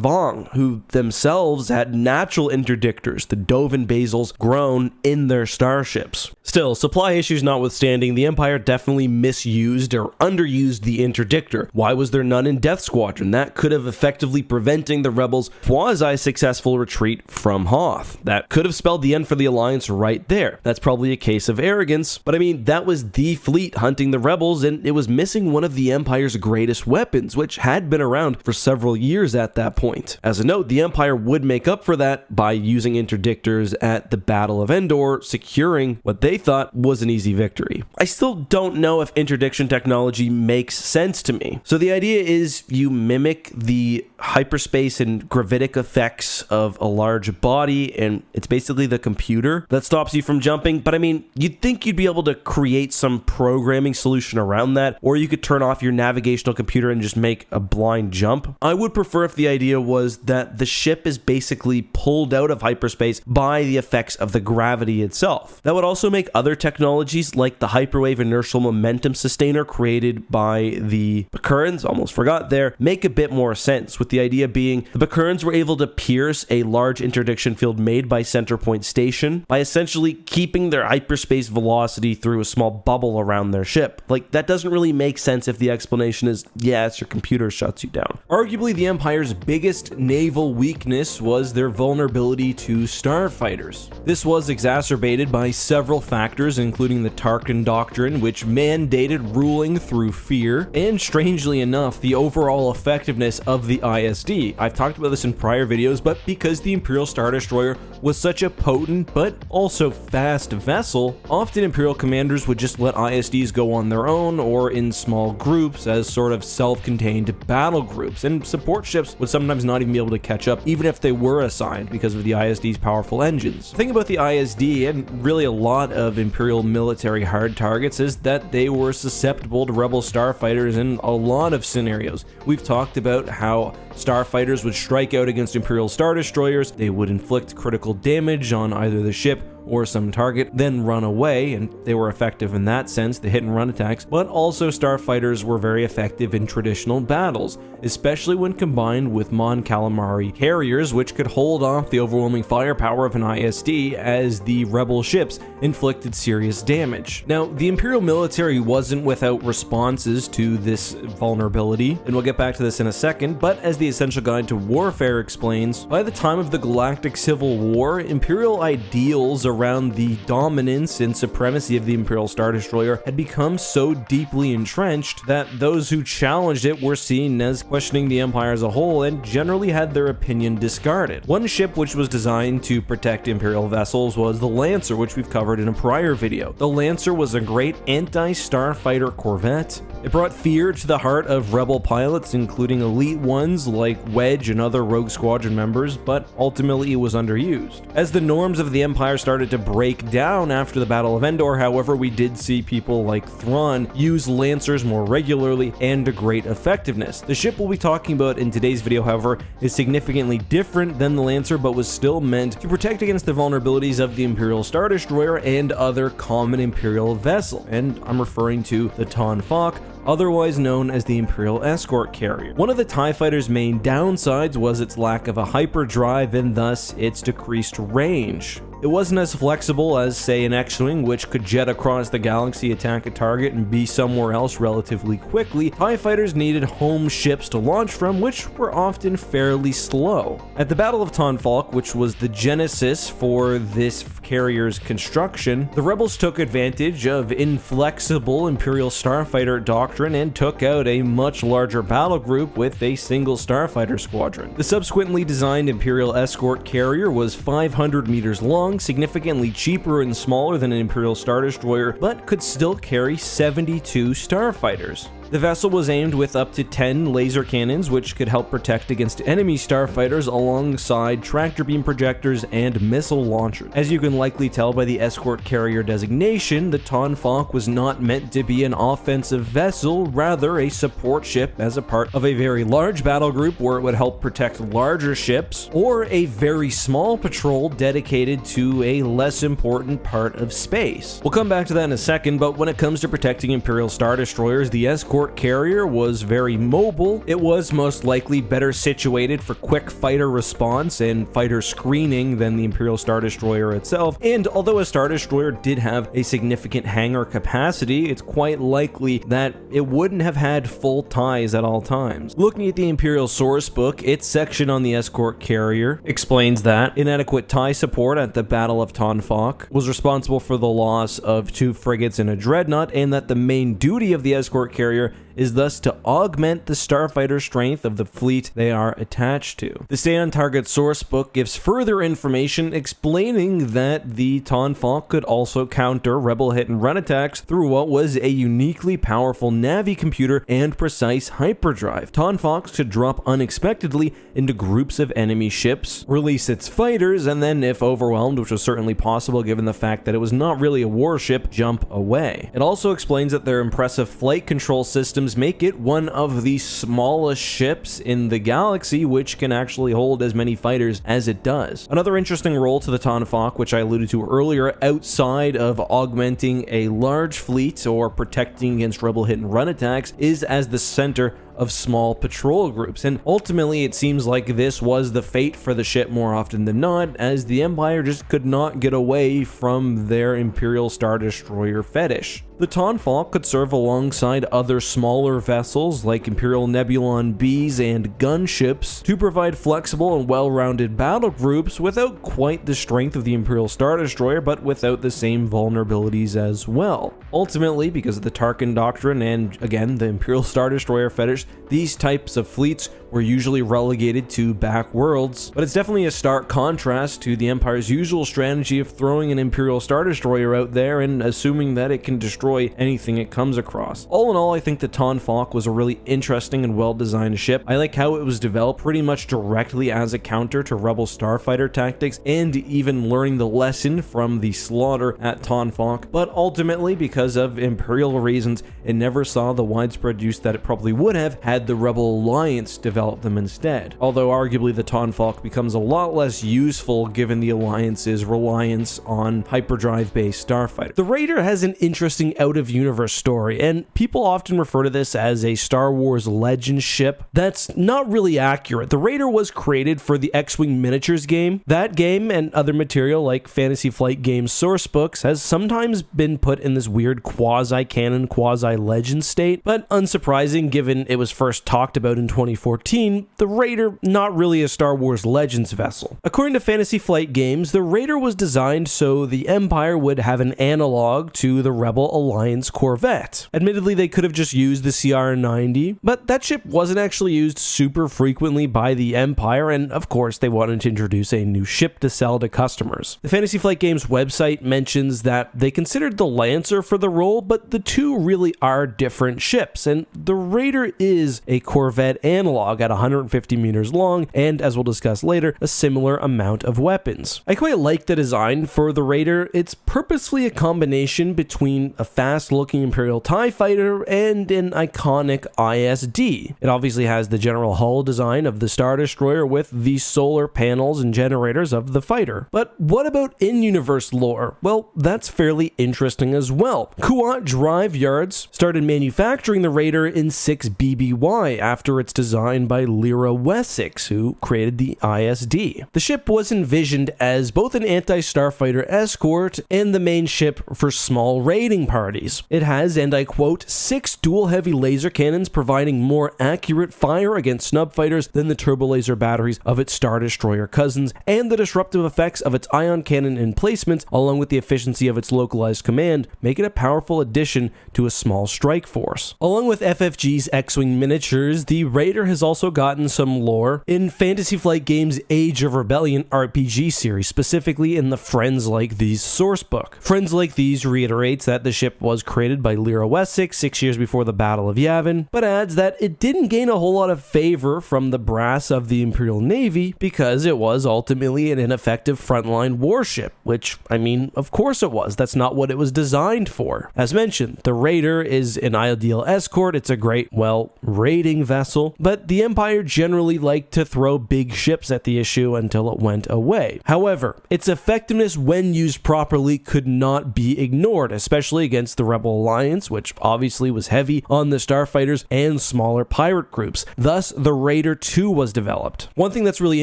Vong, who themselves had natural interdictors, the Dovin Basils, grown in their starships. Still, supply issues notwithstanding, the Empire definitely misused or underused the interdictor. Why was there none in Death Squadron? That could have effectively preventing the Rebels' quasi-successful retreat from Hoth. That could have spelled the end for the Alliance right there. That's probably a case of arrogance, but I mean, that was the fleet hunting the Rebels, and it was missing one of the Empire's greatest weapons, which had been around for several years at that point. As a note, the Empire would make up for that by using interdictors at the Battle of Endor, securing what they thought was an easy victory. I still don't know if interdiction technology makes sense to me. So the idea is you mimic the hyperspace and gravitic effects of a large body, and it's basically the computer that stops you from jumping. But I mean, you'd think you'd be able to create some programming solution around that, or you could turn off your navigational computer and just make a blind jump. I would prefer if the idea was that the ship is basically pulled out of hyperspace by the effects of the gravity itself. That would also make other technologies like the hyperwave inertial momentum sustainer created by the Bakurans, almost forgot there, make a bit more sense, with the idea being the Bakurans were able to pierce a large interdiction field made by Center Point Station by essentially keeping their hyperspace velocity through a small bubble around their ship. Like, that doesn't really make sense if the explanation is, yeah, it's your computer shuts you down. Arguably, the Empire's biggest naval weakness was their vulnerability to starfighters. This was exacerbated by several factors, including the Tarkin Doctrine, which mandated ruling through fear, and strangely enough, the overall effectiveness of the ISD. I've talked about this in prior videos, but because the Imperial Star Destroyer was such a potent but also fast vessel, often Imperial commanders would just let ISDs go on their own or in small groups as sort of self-contained battle groups, and support ships would sometimes not even be able to catch up even if they were assigned because of the ISD's powerful engines. The thing about the ISD, and really a lot of Imperial military hard targets, is that they were susceptible to rebel starfighters in a lot of scenarios. We've talked about how starfighters would strike out against Imperial Star Destroyers, they would inflict critical damage on either the ship or some target, then run away, and they were effective in that sense, the hit and run attacks, but also starfighters were very effective in traditional battles, especially when combined with Mon Calamari carriers, which could hold off the overwhelming firepower of an ISD as the rebel ships inflicted serious damage. Now, the Imperial military wasn't without responses to this vulnerability, and we'll get back to this in a second, but as the Essential Guide to Warfare explains, by the time of the Galactic Civil War, Imperial ideals around the dominance and supremacy of the Imperial Star Destroyer had become so deeply entrenched that those who challenged it were seen as questioning the Empire as a whole and generally had their opinion discarded. One ship which was designed to protect Imperial vessels was the Lancer, which we've covered in a prior video. The Lancer was a great anti-starfighter corvette. It brought fear to the heart of rebel pilots, including elite ones like Wedge and other Rogue Squadron members, but ultimately it was underused. As the norms of the Empire started to break down after the Battle of Endor, however, we did see people like Thrawn use Lancers more regularly and to great effectiveness. The ship we'll be talking about in today's video, however, is significantly different than the Lancer, but was still meant to protect against the vulnerabilities of the Imperial Star Destroyer and other common Imperial vessel, and I'm referring to the Tonfok, otherwise known as the Imperial Escort Carrier. One of the TIE Fighter's main downsides was its lack of a hyperdrive and thus its decreased range. It wasn't as flexible as, say, an X-Wing, which could jet across the galaxy, attack a target, and be somewhere else relatively quickly. TIE Fighters needed home ships to launch from, which were often fairly slow. At the Battle of Tonfalk, which was the genesis for this carrier's construction, the rebels took advantage of inflexible Imperial Starfighter doctrine and took out a much larger battle group with a single starfighter squadron. The subsequently designed Imperial Escort Carrier was 500 meters long, significantly cheaper and smaller than an Imperial Star Destroyer, but could still carry 72 starfighters. The vessel was aimed with up to 10 laser cannons, which could help protect against enemy starfighters alongside tractor beam projectors and missile launchers. As you can likely tell by the escort carrier designation, the Tonfalk was not meant to be an offensive vessel, rather a support ship as a part of a very large battle group where it would help protect larger ships, or a very small patrol dedicated to a less important part of space. We'll come back to that in a second, but when it comes to protecting Imperial Star Destroyers, the escort carrier was very mobile. It was most likely better situated for quick fighter response and fighter screening than the Imperial Star Destroyer itself, and although a Star Destroyer did have a significant hangar capacity, it's quite likely that it wouldn't have had full ties at all times. Looking at the Imperial source book, its section on the escort carrier explains that inadequate tie support at the Battle of Tonfalk was responsible for the loss of 2 frigates and a dreadnought, and that the main duty of the escort carrier is thus to augment the starfighter strength of the fleet they are attached to. The Stay on Target sourcebook gives further information explaining that the Tonfalk could also counter rebel hit and run attacks through what was a uniquely powerful Navi computer and precise hyperdrive. Tonfalks could drop unexpectedly into groups of enemy ships, release its fighters, and then, if overwhelmed, which was certainly possible given the fact that it was not really a warship, jump away. It also explains that their impressive flight control systems make it one of the smallest ships in the galaxy, which can actually hold as many fighters as it does. Another interesting role to the Tonfalk, which I alluded to earlier, outside of augmenting a large fleet or protecting against rebel hit and run attacks, is as the center of small patrol groups, and ultimately it seems like this was the fate for the ship more often than not, as the Empire just could not get away from their Imperial Star Destroyer fetish. The Tonfalk could serve alongside other smaller vessels like Imperial Nebulon Bs and gunships to provide flexible and well-rounded battle groups without quite the strength of the Imperial Star Destroyer, but without the same vulnerabilities as well. Ultimately, because of the Tarkin Doctrine and, again, the Imperial Star Destroyer fetish, these types of fleets were usually relegated to back worlds, but it's definitely a stark contrast to the Empire's usual strategy of throwing an Imperial Star Destroyer out there and assuming that it can destroy anything it comes across. All in all, I think the Tonfalk was a really interesting and well-designed ship. I like how it was developed pretty much directly as a counter to Rebel starfighter tactics, and even learning the lesson from the slaughter at Tonfalk, but ultimately, because of Imperial reasons, it never saw the widespread use that it probably would have had the Rebel Alliance develop them instead. Although arguably the Tonfalk becomes a lot less useful given the Alliance's reliance on hyperdrive-based starfighters. The Raider has an interesting out-of-universe story, and people often refer to this as a Star Wars Legends ship. That's not really accurate. The Raider was created for the X-Wing Miniatures game. That game and other material like Fantasy Flight Games sourcebooks has sometimes been put in this weird quasi-canon, quasi-legend state, but unsurprising given it was first talked about in 2014, the Raider not really a Star Wars Legends vessel. According to Fantasy Flight Games, the Raider was designed so the Empire would have an analog to the Rebel Alliance Corvette. Admittedly, they could have just used the CR-90, but that ship wasn't actually used super frequently by the Empire, and of course they wanted to introduce a new ship to sell to customers. The Fantasy Flight Games website mentions that they considered the Lancer for the role, but the two really are different ships, and the Raider is a Corvette analog at 150 meters long, and as we'll discuss later, a similar amount of weapons. I quite like the design for the Raider. It's purposefully a combination between a fast-looking Imperial TIE fighter and an iconic ISD. It obviously has the general hull design of the Star Destroyer with the solar panels and generators of the fighter. But what about in-universe lore? Well, that's fairly interesting as well. Kuat Drive Yards started manufacturing the Raider in 6 BBY after its design by Lyra Wessex, who created the ISD. The ship was envisioned as both an anti-starfighter escort and the main ship for small raiding parties. It has, and I quote, 6 dual heavy laser cannons providing more accurate fire against snub fighters than the turbolaser batteries of its Star Destroyer cousins, and the disruptive effects of its ion cannon emplacements, along with the efficiency of its localized command, make it a powerful addition to a small strike force. Along with FFG's X-Wing miniatures, the Raider has also gotten some lore in Fantasy Flight Games' Age of Rebellion RPG series, specifically in the Friends Like These sourcebook. Friends Like These reiterates that the ship was created by Lyra Wessex 6 years before the Battle of Yavin, but adds that it didn't gain a whole lot of favor from the brass of the Imperial Navy because it was ultimately an ineffective frontline warship, which, I mean, of course it was. That's not what it was designed for. As mentioned, the Raider is an ideal escort. It's a great, well, raiding vessel, but the Empire generally liked to throw big ships at the issue until it went away. However, its effectiveness when used properly could not be ignored, especially against the Rebel Alliance, which obviously was heavy on the starfighters and smaller pirate groups. Thus, the Raider 2 was developed. One thing that's really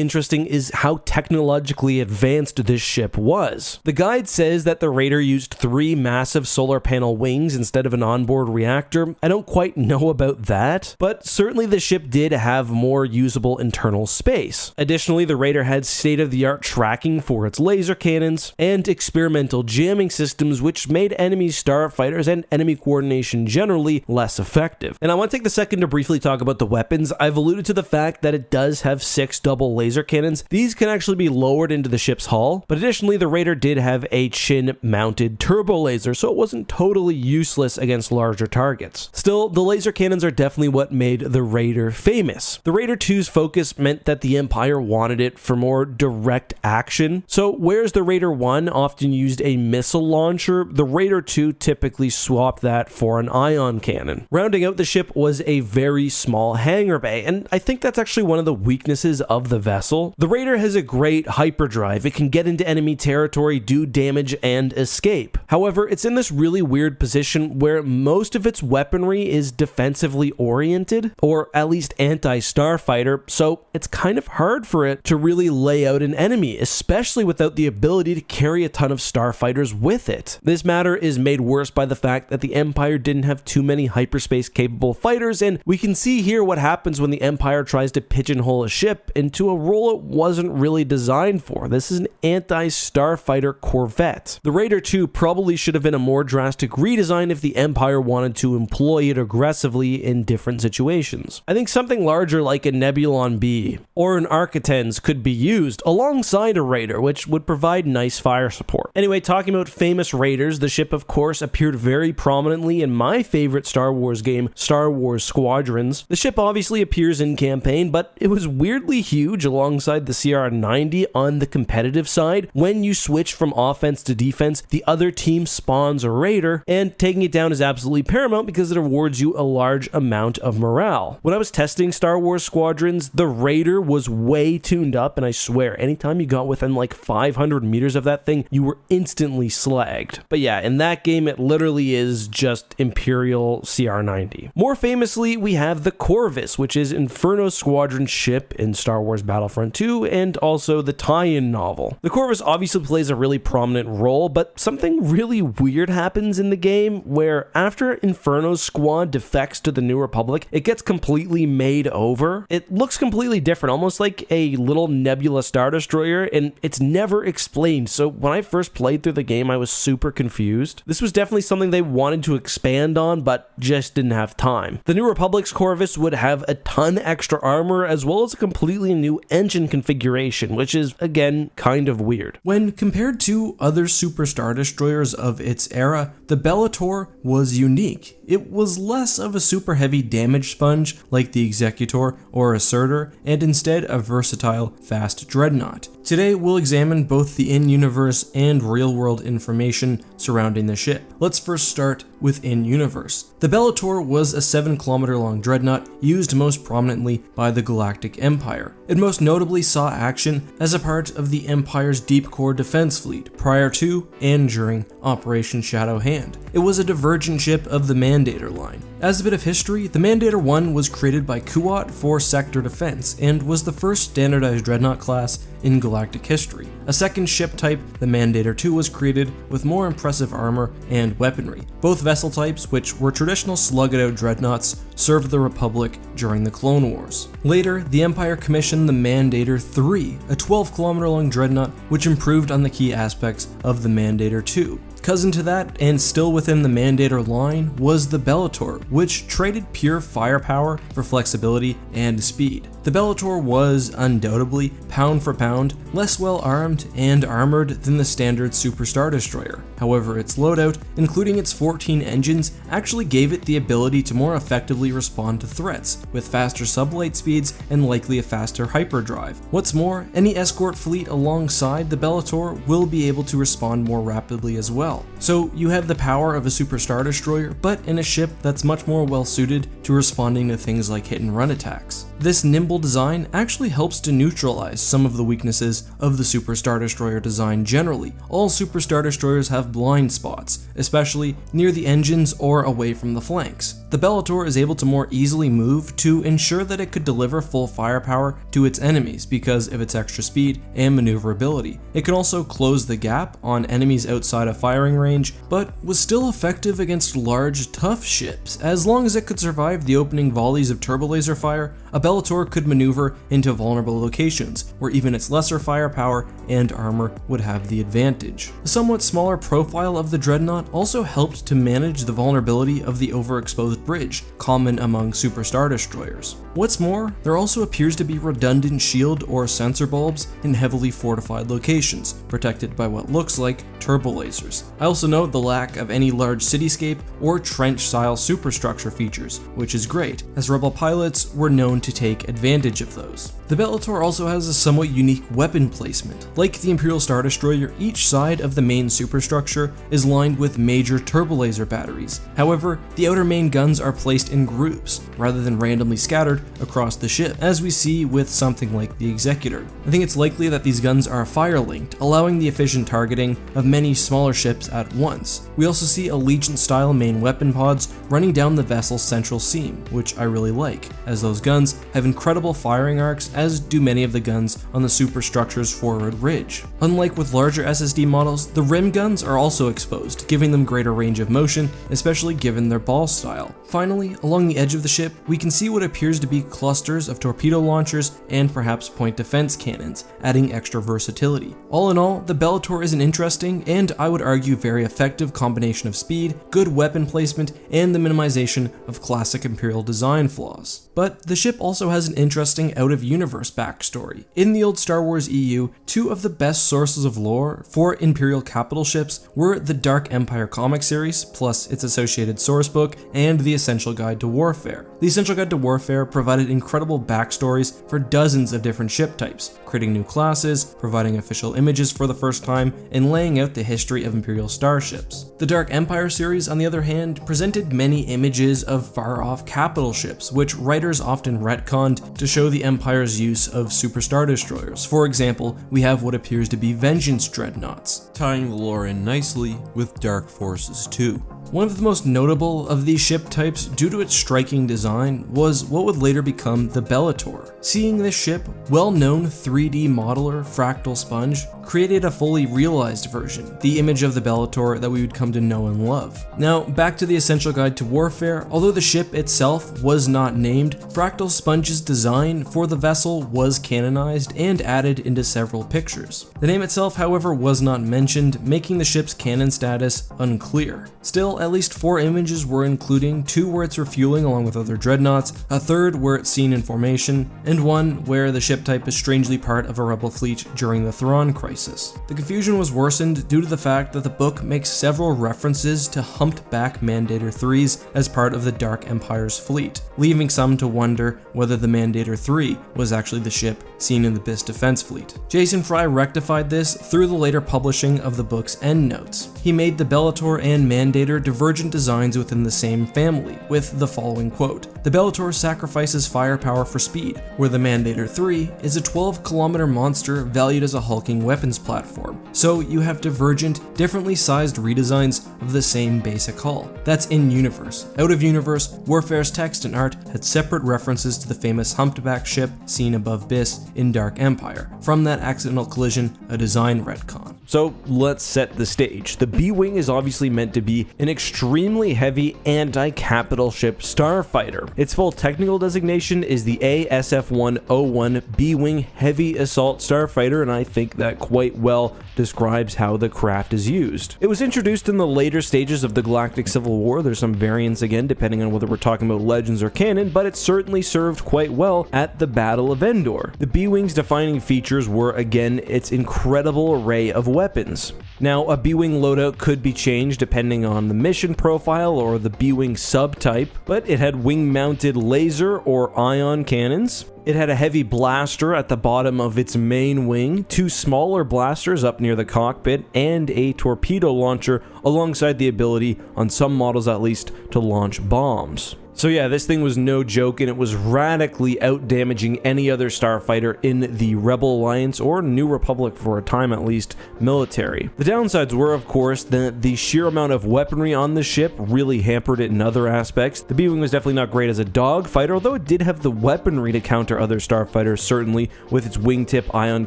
interesting is how technologically advanced this ship was. The guide says that the Raider used 3 massive solar panel wings instead of an onboard reactor. I don't quite know about that, but certainly the ship did have more usable internal space. Additionally, the Raider had state-of-the-art tracking for its laser cannons and experimental jamming systems, which made enemy starfighters and enemy coordination generally less effective. And I want to take the second to briefly talk about the weapons. I've alluded to the fact that it does have 6 double laser cannons. These can actually be lowered into the ship's hull, but additionally the Raider did have a chin-mounted turbo laser, so it wasn't totally useless against larger targets. Still, the laser cannons are definitely what made the Raider famous. The Raider 2's focus meant that the Empire wanted it for more direct action, so whereas the Raider 1 often used a missile launcher, the Raider 2 typically swapped that for an ion cannon. Rounding out the ship was a very small hangar bay, and I think that's actually one of the weaknesses of the vessel. The Raider has a great hyperdrive. It can get into enemy territory, do damage, and escape. However, it's in this really weird position where most of its weaponry is defensively oriented, or at least anti-starfighter, so it's kind of hard for it to really lay out an enemy, especially without the ability to carry a ton of starfighters with it. This matter is made worse by the fact that the Empire didn't have too many hyperspace capable fighters, and we can see here what happens when the Empire tries to pigeonhole a ship into a role it wasn't really designed for. This is an anti-starfighter corvette. The Raider 2 probably should have been a more drastic redesign if the Empire wanted to employ it aggressively in different situations. I think something larger like a Nebulon B or an Architens could be used alongside a Raider, which would provide nice fire support. Anyway, talking about famous Raiders, the ship of course appeared very prominently in my favorite Star Wars game, Star Wars Squadrons. The ship obviously appears in campaign, but it was weirdly huge alongside the CR-90 on the competitive side. When you switch from offense to defense, the other team spawns a Raider, and taking it down is absolutely paramount because it awards you a large amount of morale. When I was testing Star Wars Squadrons, the Raider was way tuned up, and I swear, anytime you got within like 500 meters of that thing, you were instantly slagged. But yeah, in that game, it literally is just Imperial CR-90. More famously, we have the Corvus, which is Inferno Squadron's ship in Star Wars Battlefront 2, and also the tie-in novel. The Corvus obviously plays a really prominent role, but something really weird happens in the game where after Inferno's squad defects to the New Republic, it gets completely made over. It looks completely different, almost like a little Nebula Star Destroyer, and it's never explained. So when I first played through the game, I was super confused. This was definitely something they wanted to expand on, but just didn't have time. The New Republic's Corvus would have a ton extra armor, as well as a completely new engine configuration, which is, again, kind of weird. When compared to other Super Star Destroyers of its era, the Bellator was unique. It was less of a super heavy damage sponge like the Executor or Assertor, and instead a versatile, fast dreadnought. Today we'll examine both the in-universe and real-world information surrounding the ship. Let's first start with in-universe. The Bellator was a 7-kilometer long dreadnought used most prominently by the Galactic Empire. It most notably saw action as a part of the Empire's Deep Core Defense Fleet prior to and during Operation Shadow Hand. It was a divergent ship of the Mandator line. As a bit of history, the Mandator 1 was created by Kuat for sector defense and was the first standardized dreadnought class in galactic history. A second ship type, the Mandator 2, was created with more impressive armor and weaponry. Both vessel types, which were traditional slug-it-out dreadnoughts, served the Republic during the Clone Wars. Later, the Empire commissioned the Mandator 3, a 12-kilometer long dreadnought which improved on the key aspects of the Mandator 2. Cousin to that, and still within the Mandator line, was the Bellator, which traded pure firepower for flexibility and speed. The Bellator was, undoubtedly, pound for pound, less well armed and armored than the standard Super Star Destroyer. However, its loadout, including its 14 engines, actually gave it the ability to more effectively respond to threats, with faster sublight speeds and likely a faster hyperdrive. What's more, any escort fleet alongside the Bellator will be able to respond more rapidly as well. So you have the power of a Super Star Destroyer, but in a ship that's much more well suited to responding to things like hit and run attacks. This nimble design actually helps to neutralize some of the weaknesses of the Super Star Destroyer design generally. All Super Star Destroyers have blind spots, especially near the engines or more away from the flanks. The Bellator is able to more easily move to ensure that it could deliver full firepower to its enemies because of its extra speed and maneuverability. It can also close the gap on enemies outside of firing range, but was still effective against large, tough ships. As long as it could survive the opening volleys of turbo laser fire, a Bellator could maneuver into vulnerable locations, where even its lesser firepower and armor would have the advantage. The somewhat smaller profile of the Dreadnought also helped to manage the vulnerability of the overexposed bridge, common among Super Star Destroyers. What's more, there also appears to be redundant shield or sensor bulbs in heavily fortified locations, protected by what looks like turbo lasers. I also note the lack of any large cityscape or trench-style superstructure features, which is great, as Rebel pilots were known to take advantage of those. The Bellator also has a somewhat unique weapon placement. Like the Imperial Star Destroyer, each side of the main superstructure is lined with major turbo laser batteries. However, the outer main guns are placed in groups, rather than randomly scattered across the ship, as we see with something like the Executor. I think it's likely that these guns are fire-linked, allowing the efficient targeting of many smaller ships at once. We also see Allegiant-style main weapon pods running down the vessel's central seam, which I really like, as those guns have incredible firing arcs, as do many of the guns on the superstructure's forward ridge. Unlike with larger SSD models, the rim guns are also exposed, giving them greater range of motion, especially given their ball style. Finally, along the edge of the ship, we can see what appears to be clusters of torpedo launchers and perhaps point defense cannons, adding extra versatility. All in all, the Bellator is an interesting and I would argue very effective combination of speed, good weapon placement, and the minimization of classic Imperial design flaws. But the ship also has an interesting out-of-universe backstory. In the old Star Wars EU, two of the best sources of lore for Imperial capital ships were the Dark Empire comic series, plus its associated sourcebook, and the Essential Guide to Warfare. The Essential Guide to Warfare provided incredible backstories for dozens of different ship types, creating new classes, providing official images for the first time, and laying out the history of Imperial starships. The Dark Empire series, on the other hand, presented many images of far-off capital ships, which writers often retconned to show the Empire's use of Super Star Destroyers. For example, we have what appears to be Vengeance Dreadnoughts, tying the lore in nicely with Dark Forces 2. One of the most notable of these ship types, due to its striking design, was what would later become the Bellator. Seeing this ship, well-known 3D modeler Fractal Sponge created a fully realized version, the image of the Bellator that we would come to know and love. Now, back to the Essential Guide to Warfare. Although the ship itself was not named, Fractal Sponge's design for the vessel was canonized and added into several pictures. The name itself, however, was not mentioned, making the ship's canon status unclear. Still, at least 4 images were including 2 where it's refueling along with other dreadnoughts, a 3rd where it's seen in formation, and 1 where the ship type is strangely part of a rebel fleet during the Thrawn crisis. The confusion was worsened due to the fact that the book makes several references to humped-back Mandator 3s as part of the Dark Empire's fleet, leaving some to wonder whether the Mandator 3 was actually the ship seen in the BIS Defense Fleet. Jason Fry rectified this through the later publishing of the book's endnotes. He made the Bellator and Mandator divergent designs within the same family, with the following quote: "The Bellator sacrifices firepower for speed, where the Mandator 3 is a 12-kilometer monster valued as a hulking weapons platform. So you have divergent, differently sized redesigns of the same basic hull. That's in-universe. Out-of-universe, Warfare's text and art had separate references to the famous humped-back ship seen above BIS in Dark Empire. From that accidental collision, a design retcon." So let's set the stage. The B-Wing is obviously meant to be an extremely heavy anti-capital ship starfighter. Its full technical designation is the ASF-101 B-Wing Heavy Assault Starfighter, and I think that quite well describes how the craft is used. It was introduced in the later stages of the Galactic Civil War. There's some variants again, depending on whether we're talking about legends or canon, but it certainly served quite well at the Battle of Endor. The B-Wing's defining features were, again, its incredible array of weapons. Now, a B-Wing loadout could be changed depending on the mission profile or the B-Wing subtype, but it had wing-mounted laser or ion cannons. It had a heavy blaster at the bottom of its main wing, 2 smaller blasters up near the cockpit, and a torpedo launcher alongside the ability, on some models at least, to launch bombs. So yeah, this thing was no joke, and it was radically out-damaging any other starfighter in the Rebel Alliance, or New Republic for a time at least, military. The downsides were, of course, that the sheer amount of weaponry on the ship really hampered it in other aspects. The B-Wing was definitely not great as a dogfighter, although it did have the weaponry to counter other starfighters, certainly, with its wingtip ion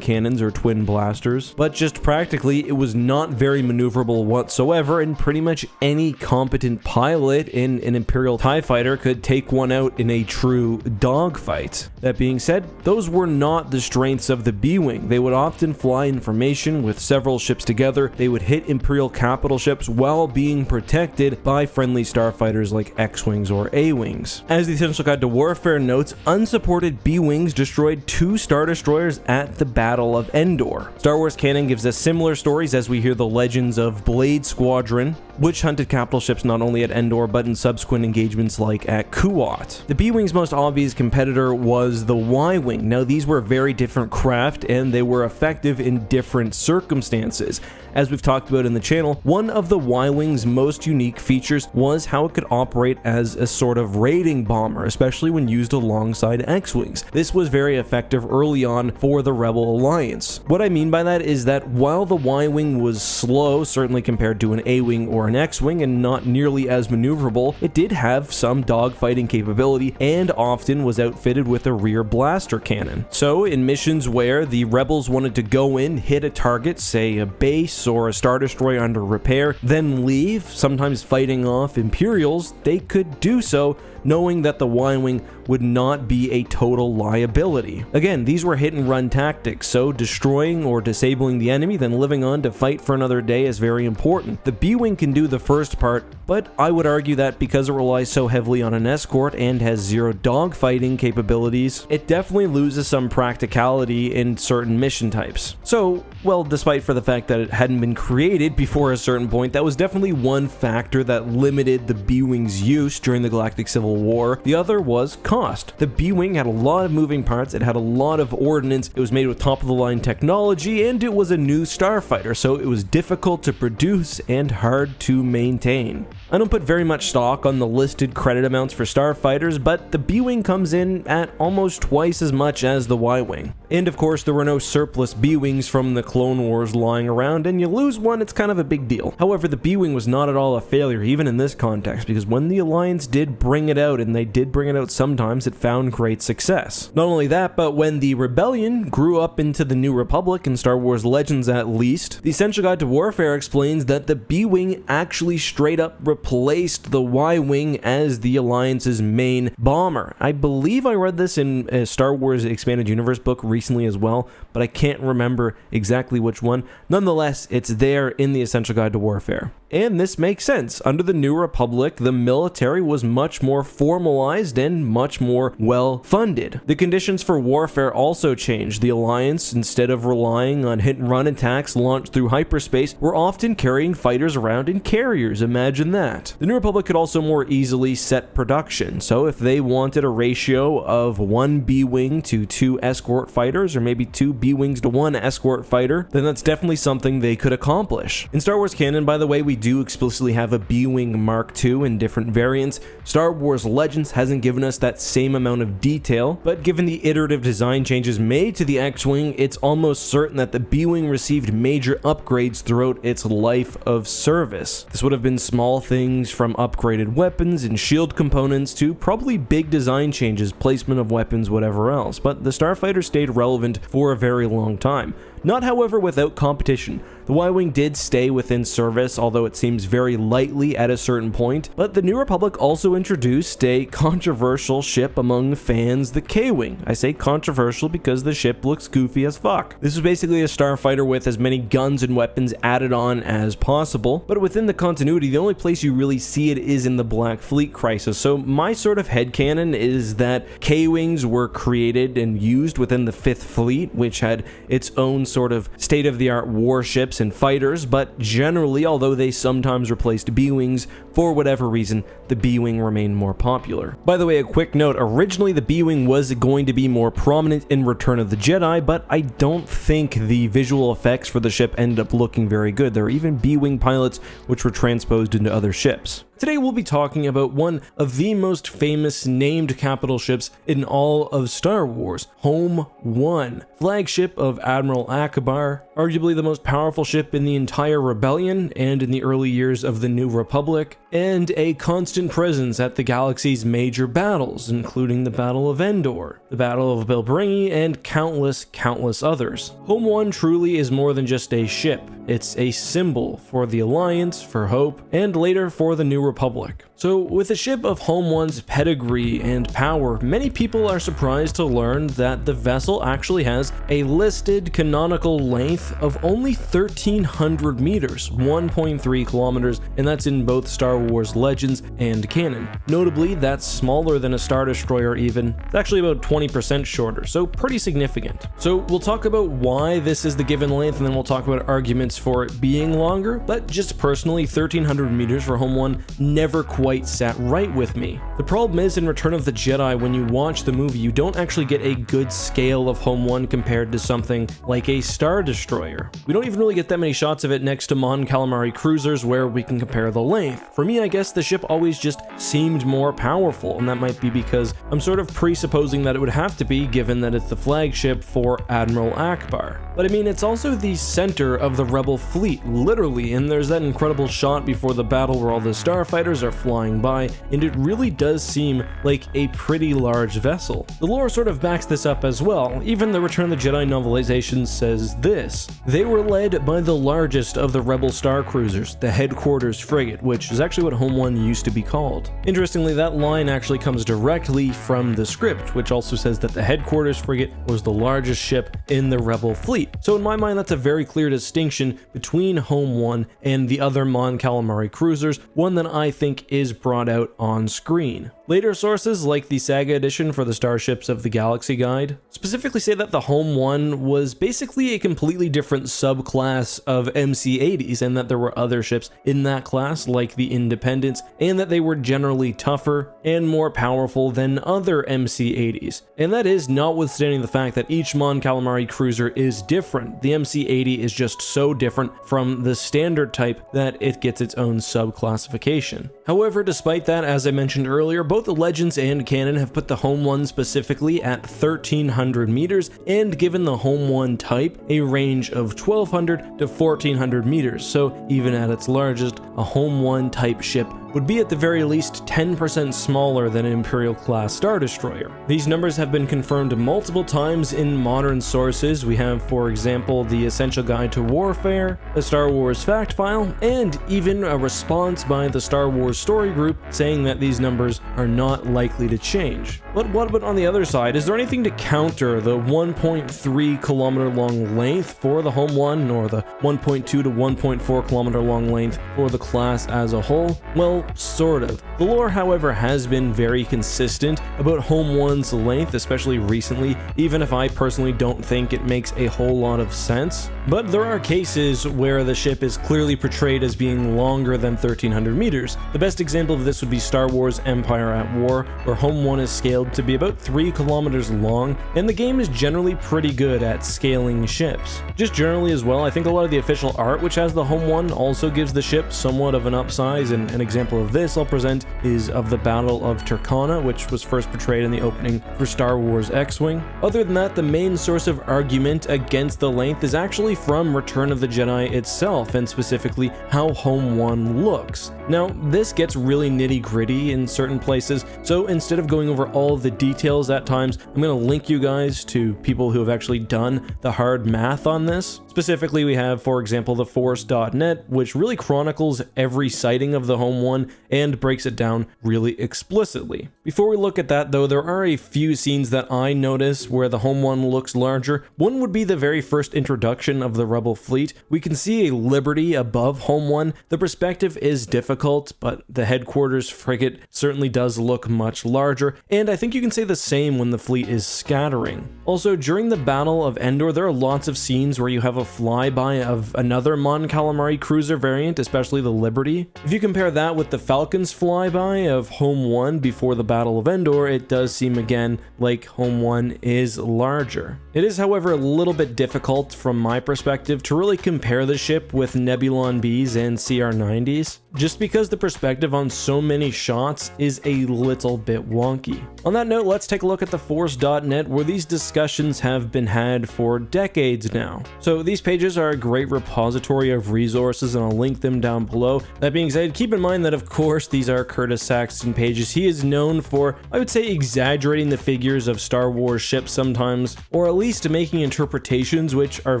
cannons or twin blasters. But just practically, it was not very maneuverable whatsoever, and pretty much any competent pilot in an Imperial TIE fighter could take one out in a true dogfight. That being said, those were not the strengths of the B-Wing. They would often fly in formation with several ships together. They would hit Imperial capital ships while being protected by friendly starfighters like X-Wings or A-Wings. As the Essential Guide to Warfare notes, unsupported B-Wings destroyed 2 Star Destroyers at the Battle of Endor. Star Wars canon gives us similar stories as we hear the legends of Blade Squadron, which hunted capital ships not only at Endor but in subsequent engagements like at Kuat. The B-Wing's most obvious competitor was the Y-Wing. Now these were very different craft and they were effective in different circumstances. As we've talked about in the channel, one of the Y-Wing's most unique features was how it could operate as a sort of raiding bomber, especially when used alongside X-Wings. This was very effective early on for the Rebel Alliance. What I mean by that is that while the Y-Wing was slow, certainly compared to an A-Wing or an X-Wing, and not nearly as maneuverable, it did have some dogfighting capability and often was outfitted with a rear blaster cannon. So in missions where the Rebels wanted to go in, hit a target, say a base or a Star Destroyer under repair, then leave, sometimes fighting off Imperials, they could do so knowing that the Y-Wing would not be a total liability. Again, these were hit and run tactics, so destroying or disabling the enemy, then living on to fight for another day is very important. The B-Wing can do the first part, but I would argue that because it relies so heavily on an escort and has zero dogfighting capabilities, it definitely loses some practicality in certain mission types. So, well, despite for the fact that it hadn't been created before a certain point, that was definitely one factor that limited the B-Wing's use during the Galactic Civil War. The other was cost. The B-Wing had a lot of moving parts, it had a lot of ordnance, it was made with top-of-the-line technology, and it was a new starfighter, so it was difficult to produce and hard to maintain. I don't put very much stock on the listed credit amounts for starfighters, but the B-Wing comes in at almost twice as much as the Y-Wing. And of course, there were no surplus B-Wings from the Clone Wars lying around, and you lose one, it's kind of a big deal. However, the B-Wing was not at all a failure, even in this context, because when the Alliance did bring it out, and they did bring it out sometimes, it found great success. Not only that, but when the Rebellion grew up into the New Republic, in Star Wars Legends at least, the Essential Guide to Warfare explains that the B-Wing actually straight up replaced the Y-Wing as the Alliance's main bomber. I believe I read this in a Star Wars Expanded Universe book recently as well, but I can't remember exactly which one. Nonetheless, it's there in the Essential Guide to Warfare. And this makes sense. Under the New Republic, the military was much more formalized and much more well-funded. The conditions for warfare also changed. The Alliance, instead of relying on hit-and-run attacks launched through hyperspace, were often carrying fighters around in carriers. Imagine that. The New Republic could also more easily set production. So if they wanted a ratio of 1 B-Wing to 2 escort fighters, or maybe 2 B-Wings to 1 escort fighter, then that's definitely something they could accomplish. In Star Wars canon, by the way, we do explicitly have a B-Wing Mark II in different variants. Star Wars Legends hasn't given us that same amount of detail, but given the iterative design changes made to the X-Wing, it's almost certain that the B-Wing received major upgrades throughout its life of service. This would have been small things from upgraded weapons and shield components to probably big design changes, placement of weapons, whatever else, but the starfighter stayed relevant for a very long time. Not, however, without competition. The Y-Wing did stay within service, although it seems very lightly at a certain point, but the New Republic also introduced a controversial ship among fans, the K-Wing. I say controversial because the ship looks goofy as fuck. This was basically a starfighter with as many guns and weapons added on as possible, but within the continuity, the only place you really see it is in the Black Fleet Crisis, so my sort of headcanon is that K-Wings were created and used within the 5th Fleet, which had its own sort of state-of-the-art warships and fighters, but generally, although they sometimes replaced B-Wings, for whatever reason, the B-Wing remained more popular. By the way, a quick note, originally the B-Wing was going to be more prominent in Return of the Jedi, but I don't think the visual effects for the ship ended up looking very good. There were even B-Wing pilots which were transposed into other ships. Today we'll be talking about one of the most famous named capital ships in all of Star Wars, Home 1, flagship of Admiral Akbar, arguably the most powerful ship in the entire Rebellion and in the early years of the New Republic, and a constant presence at the galaxy's major battles, including the Battle of Endor, the Battle of Belbringi, and countless others. Home 1 truly is more than just a ship. It's a symbol for the Alliance, for hope, and later for the New Republic. So with a ship of Home 1's pedigree and power, many people are surprised to learn that the vessel actually has a listed canonical length of only 1,300 meters, 1.3 kilometers, and that's in both Star Wars Legends and canon. Notably, that's smaller than a Star Destroyer even. It's actually about 20% shorter, so pretty significant. So we'll talk about why this is the given length, and then we'll talk about arguments for it being longer, but just personally, 1,300 meters for Home 1 never quite sat right with me. The problem is, in Return of the Jedi, when you watch the movie, you don't actually get a good scale of Home 1 compared to something like a Star Destroyer. We don't even really get that many shots of it next to Mon Calamari cruisers where we can compare the length. For me, I guess the ship always just seemed more powerful, and that might be because I'm sort of presupposing that it would have to be, given that it's the flagship for Admiral Akbar. But I mean, it's also the center of the Rebel fleet, literally, and there's that incredible shot before the battle where all the starfighters are flying by, and it really does seem like a pretty large vessel. The lore sort of backs this up as well. Even the Return of the Jedi novelization says this: they were led by the largest of the Rebel star cruisers, the Headquarters frigate, which is actually what Home 1 used to be called. Interestingly, that line actually comes directly from the script, which also says that the Headquarters frigate was the largest ship in the Rebel fleet. So in my mind, that's a very clear distinction between Home 1 and the other Mon Calamari cruisers, one that I think is brought out on screen. Later sources, like the Saga edition for the Starships of the Galaxy Guide, specifically say that the Home 1 was basically a completely different subclass of MC-80s, and that there were other ships in that class, like the Independence, and that they were generally tougher and more powerful than other MC-80s. And that is notwithstanding the fact that each Mon Calamari cruiser is different. The MC-80 is just so different from the standard type that it gets its own subclassification. However, despite that, as I mentioned earlier, both the Legends and canon have put the Home 1 specifically at 1,300 meters and given the Home 1 type a range of 1,200 to 1,400 meters, so even at its largest, a Home 1 type ship would be at the very least 10% smaller than an Imperial-class Star Destroyer. These numbers have been confirmed multiple times in modern sources. We have, for example, the Essential Guide to Warfare, a Star Wars fact file, and even a response by the Star Wars Story Group saying that these numbers are not likely to change. But what about on the other side? Is there anything to counter the 1.3 kilometer long length for the Home 1 or the 1.2 to 1.4 kilometer long length for the class as a whole? Well, sort of. The lore, however, has been very consistent about Home 1's length, especially recently, even if I personally don't think it makes a whole lot of sense. But there are cases where the ship is clearly portrayed as being longer than 1,300 meters. The best example of this would be Star Wars Empire at War, where Home 1 is scaled to be about 3 kilometers long, and the game is generally pretty good at scaling ships. Just generally as well, I think a lot of the official art which has the Home 1 also gives the ship somewhat of an upsize, and an example of this I'll present is of the Battle of Turkana, which was first portrayed in the opening for Star Wars X-Wing. Other than that, the main source of argument against the length is actually from Return of the Jedi itself, and specifically how Home 1 looks. Now, this gets really nitty-gritty in certain places, so instead of going over all of the details at times, I'm going to link you guys to people who have actually done the hard math on this. Specifically, we have, for example, theforce.net, which really chronicles every sighting of the Home 1 and breaks it down really explicitly. Before we look at that, though, there are a few scenes that I notice where the Home 1 looks larger. One would be the very first introduction of the Rebel fleet. We can see a Liberty above Home 1. The perspective is difficult, but the Headquarters frigate certainly does look much larger, and I think you can say the same when the fleet is scattering. Also, during the Battle of Endor, there are lots of scenes where you have a flyby of another Mon Calamari cruiser variant, especially the Liberty. If you compare that with the Falcon's flyby of Home 1 before the Battle of Endor, it does seem again like Home 1 is larger. It is, however, a little bit difficult from my perspective to really compare the ship with Nebula Bs and CR90s. just because the perspective on so many shots is a little bit wonky. On that note, let's take a look at the Force.net, where these discussions have been had for decades now. So these pages are a great repository of resources, and I'll link them down below. That being said, keep in mind that of course these are Curtis Saxton pages. He is known for, I would say, exaggerating the figures of Star Wars ships sometimes, or at least making interpretations which are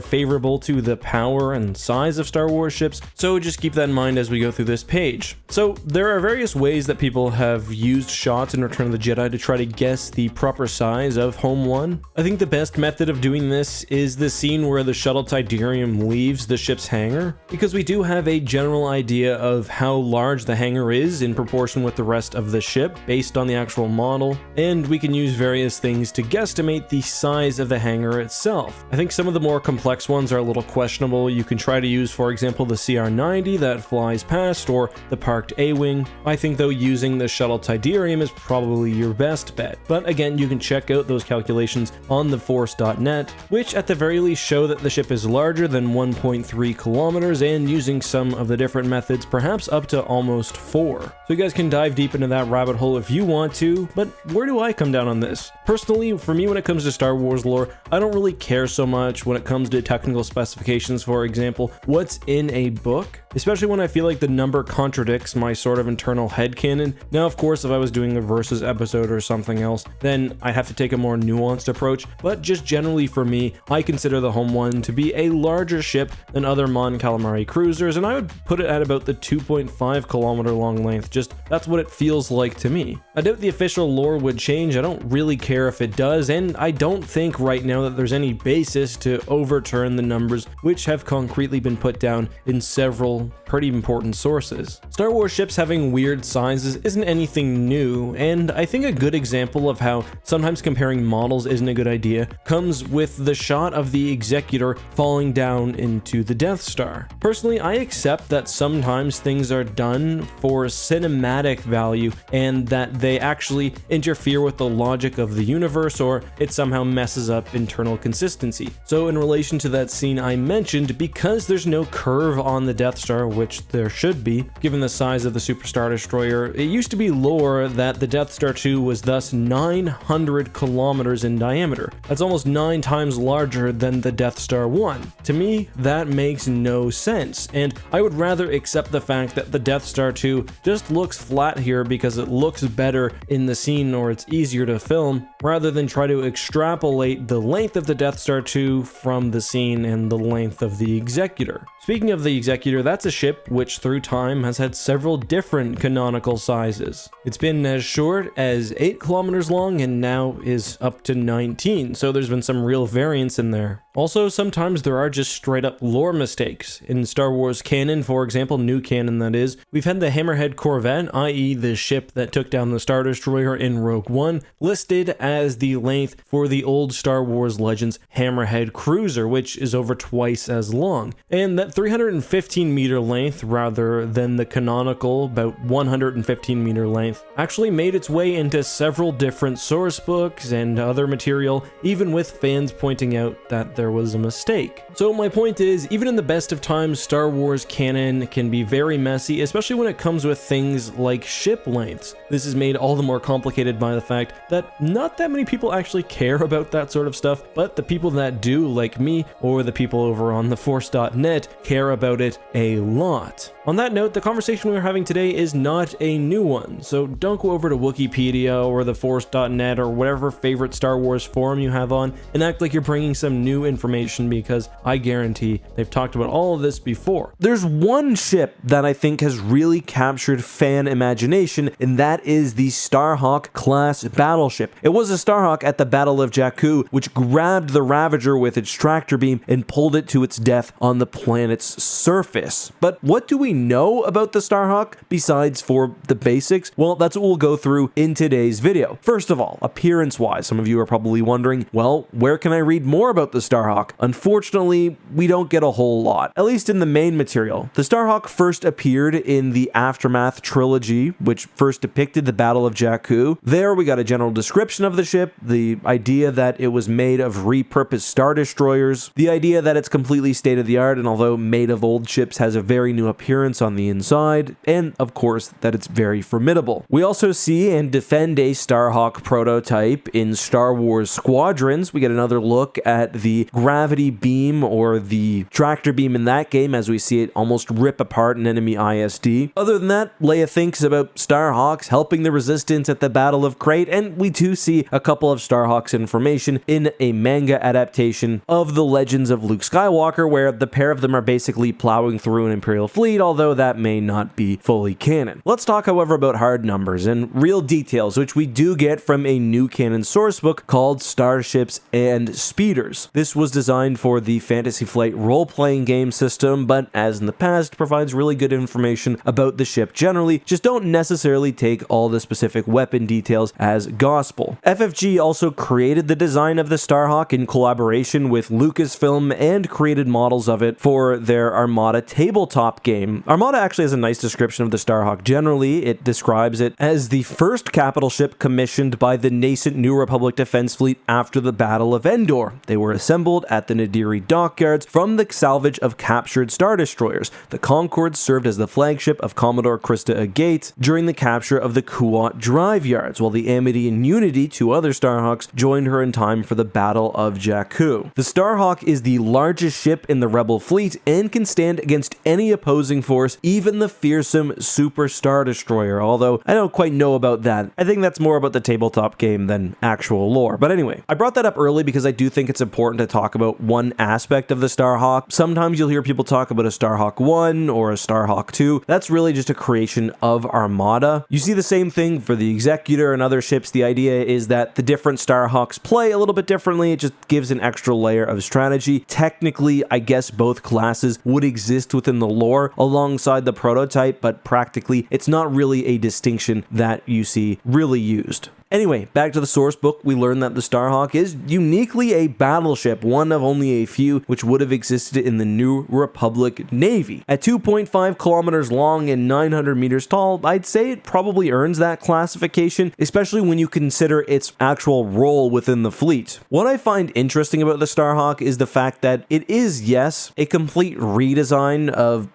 favorable to the power and size of Star Wars ships, so just keep that in mind as we go through this page. So there are various ways that people have used shots in Return of the Jedi to try to guess the proper size of Home 1. I think the best method of doing this is the scene where the shuttle Tidarium leaves the ship's hangar, because we do have a general idea of how large the hangar is in proportion with the rest of the ship based on the actual model, and we can use various things to guesstimate the size of the hangar itself. I think some of the more complex ones are a little questionable. You can try to use, for example, the CR-90 that flies past, or the parked A-wing. I think though using the shuttle Tidarium is probably your best bet, but again, you can check out those calculations on the Force.net, which at the very least show that the ship is larger than 1.3 kilometers, and using some of the different methods, perhaps up to almost 4. So you guys can dive deep into that rabbit hole if you want to, but where do I come down on this? Personally, for me, when it comes to Star Wars lore, I don't really care so much when it comes to technical specifications. For example, what's in a book, especially when I feel like the number contradicts my sort of internal headcanon. Now, of course, if I was doing a Versus episode or something else, then I'd have to take a more nuanced approach, but just generally for me, I consider the Home 1 to be a larger ship than other Mon Calamari cruisers, and I would put it at about the 2.5 kilometer long length. Just that's what it feels like to me. I doubt the official lore would change. I don't really care if it does, and I don't think right now that there's any basis to overturn the numbers which have concretely been put down in several pretty important sources. Star Wars ships having weird sizes isn't anything new, and I think a good example of how sometimes comparing models isn't a good idea comes with the shot of the Executor falling down into the Death Star. Personally, I accept that sometimes things are done for cinematic value and that they actually interfere with the logic of the universe, or it somehow messes up internal consistency. So in relation to that scene I mentioned, because there's no curve on the Death Star, which there should be, given the size of the Super Star Destroyer, it used to be lore that the Death Star 2 was thus 900 kilometers in diameter. That's almost 9 times larger than the Death Star 1. To me, that makes no sense, and I would rather accept the fact that the Death Star 2 just looks flat here because it looks better in the scene or it's easier to film, rather than try to extrapolate the length of the Death Star 2 from the scene and the length of the Executor. Speaking of the Executor, that's a ship which through time has had several different canonical sizes. It's been as short as 8 kilometers long and now is up to 19, so there's been some real variance in there. Also, sometimes there are just straight up lore mistakes. In Star Wars canon, for example, new canon that is, we've had the Hammerhead Corvette, i.e. the ship that took down the Star Destroyer in Rogue One, listed as the length for the old Star Wars Legends Hammerhead Cruiser, which is over twice as long. And that 315 meter length, rather than the canonical about 115 meter length, actually made its way into several different source books and other material, even with fans pointing out that there was a mistake. So my point is, even in the best of times, Star Wars canon can be very messy, especially when it comes with things like ship lengths. This is made all the more complicated by the fact that not that many people actually care about that sort of stuff, but the people that do, like me, or the people over on the Force.net, care about it a lot. On that note, the conversation we're having today is not a new one, so don't go over to Wikipedia or the Force.net or whatever favorite Star Wars forum you have on and act like you're bringing some new information, because I guarantee they've talked about all of this before. There's one ship that I think has really captured fan imagination, and that is the Starhawk class battleship. It was a Starhawk at the Battle of Jakku, which grabbed the Ravager with its tractor beam and pulled it to its death on the planet's surface. But what do we know about the Starhawk besides for the basics? Well, that's what we'll go through in today's video. First of all, appearance-wise, some of you are probably wondering, well, where can I read more about the Starhawk? Starhawk. Unfortunately, we don't get a whole lot, at least in the main material. The Starhawk first appeared in the Aftermath trilogy, which first depicted the Battle of Jakku. There we got a general description of the ship, the idea that it was made of repurposed Star Destroyers, the idea that it's completely state-of-the-art and although made of old ships has a very new appearance on the inside, and of course that it's very formidable. We also see and defend a Starhawk prototype in Star Wars Squadrons. We get another look at the gravity beam or the tractor beam in that game as we see it almost rip apart an enemy ISD. Other than that, Leia thinks about Starhawks helping the Resistance at the Battle of Crate, and we too see a couple of Starhawks information in a manga adaptation of the Legends of Luke Skywalker, where the pair of them are basically plowing through an Imperial fleet, although that may not be fully canon. Let's talk, however, about hard numbers and real details, which we do get from a new canon sourcebook called Starships and Speeders. This was designed for the Fantasy Flight role-playing game system, but as in the past, provides really good information about the ship generally, just don't necessarily take all the specific weapon details as gospel. FFG also created the design of the Starhawk in collaboration with Lucasfilm and created models of it for their Armada tabletop game. Armada actually has a nice description of the Starhawk generally. It describes it as the first capital ship commissioned by the nascent New Republic Defense Fleet after the Battle of Endor. They were assembled at the Nadiri dockyards from the salvage of captured Star Destroyers. The Concorde served as the flagship of Commodore Krista Agate during the capture of the Kuat drive yards, while the Amity and Unity, two other Starhawks, joined her in time for the Battle of Jakku. The Starhawk is the largest ship in the Rebel fleet and can stand against any opposing force, even the fearsome Super Star Destroyer, although I don't quite know about that. I think that's more about the tabletop game than actual lore. But anyway, I brought that up early because I do think it's important to talk about one aspect of the Starhawk. Sometimes you'll hear people talk about a Starhawk 1 or a Starhawk 2. That's really just a creation of Armada. You see the same thing for the Executor and other ships. The idea is that the different Starhawks play a little bit differently. It just gives an extra layer of strategy. Technically, I guess both classes would exist within the lore alongside the prototype, but practically it's not really a distinction that you see really used. Anyway, back to the source book, we learn that the Starhawk is uniquely a battleship, one of only a few which would have existed in the New Republic Navy. At 2.5 kilometers long and 900 meters tall, I'd say it probably earns that classification, especially when you consider its actual role within the fleet. What I find interesting about the Starhawk is the fact that it is, yes, a complete redesign of,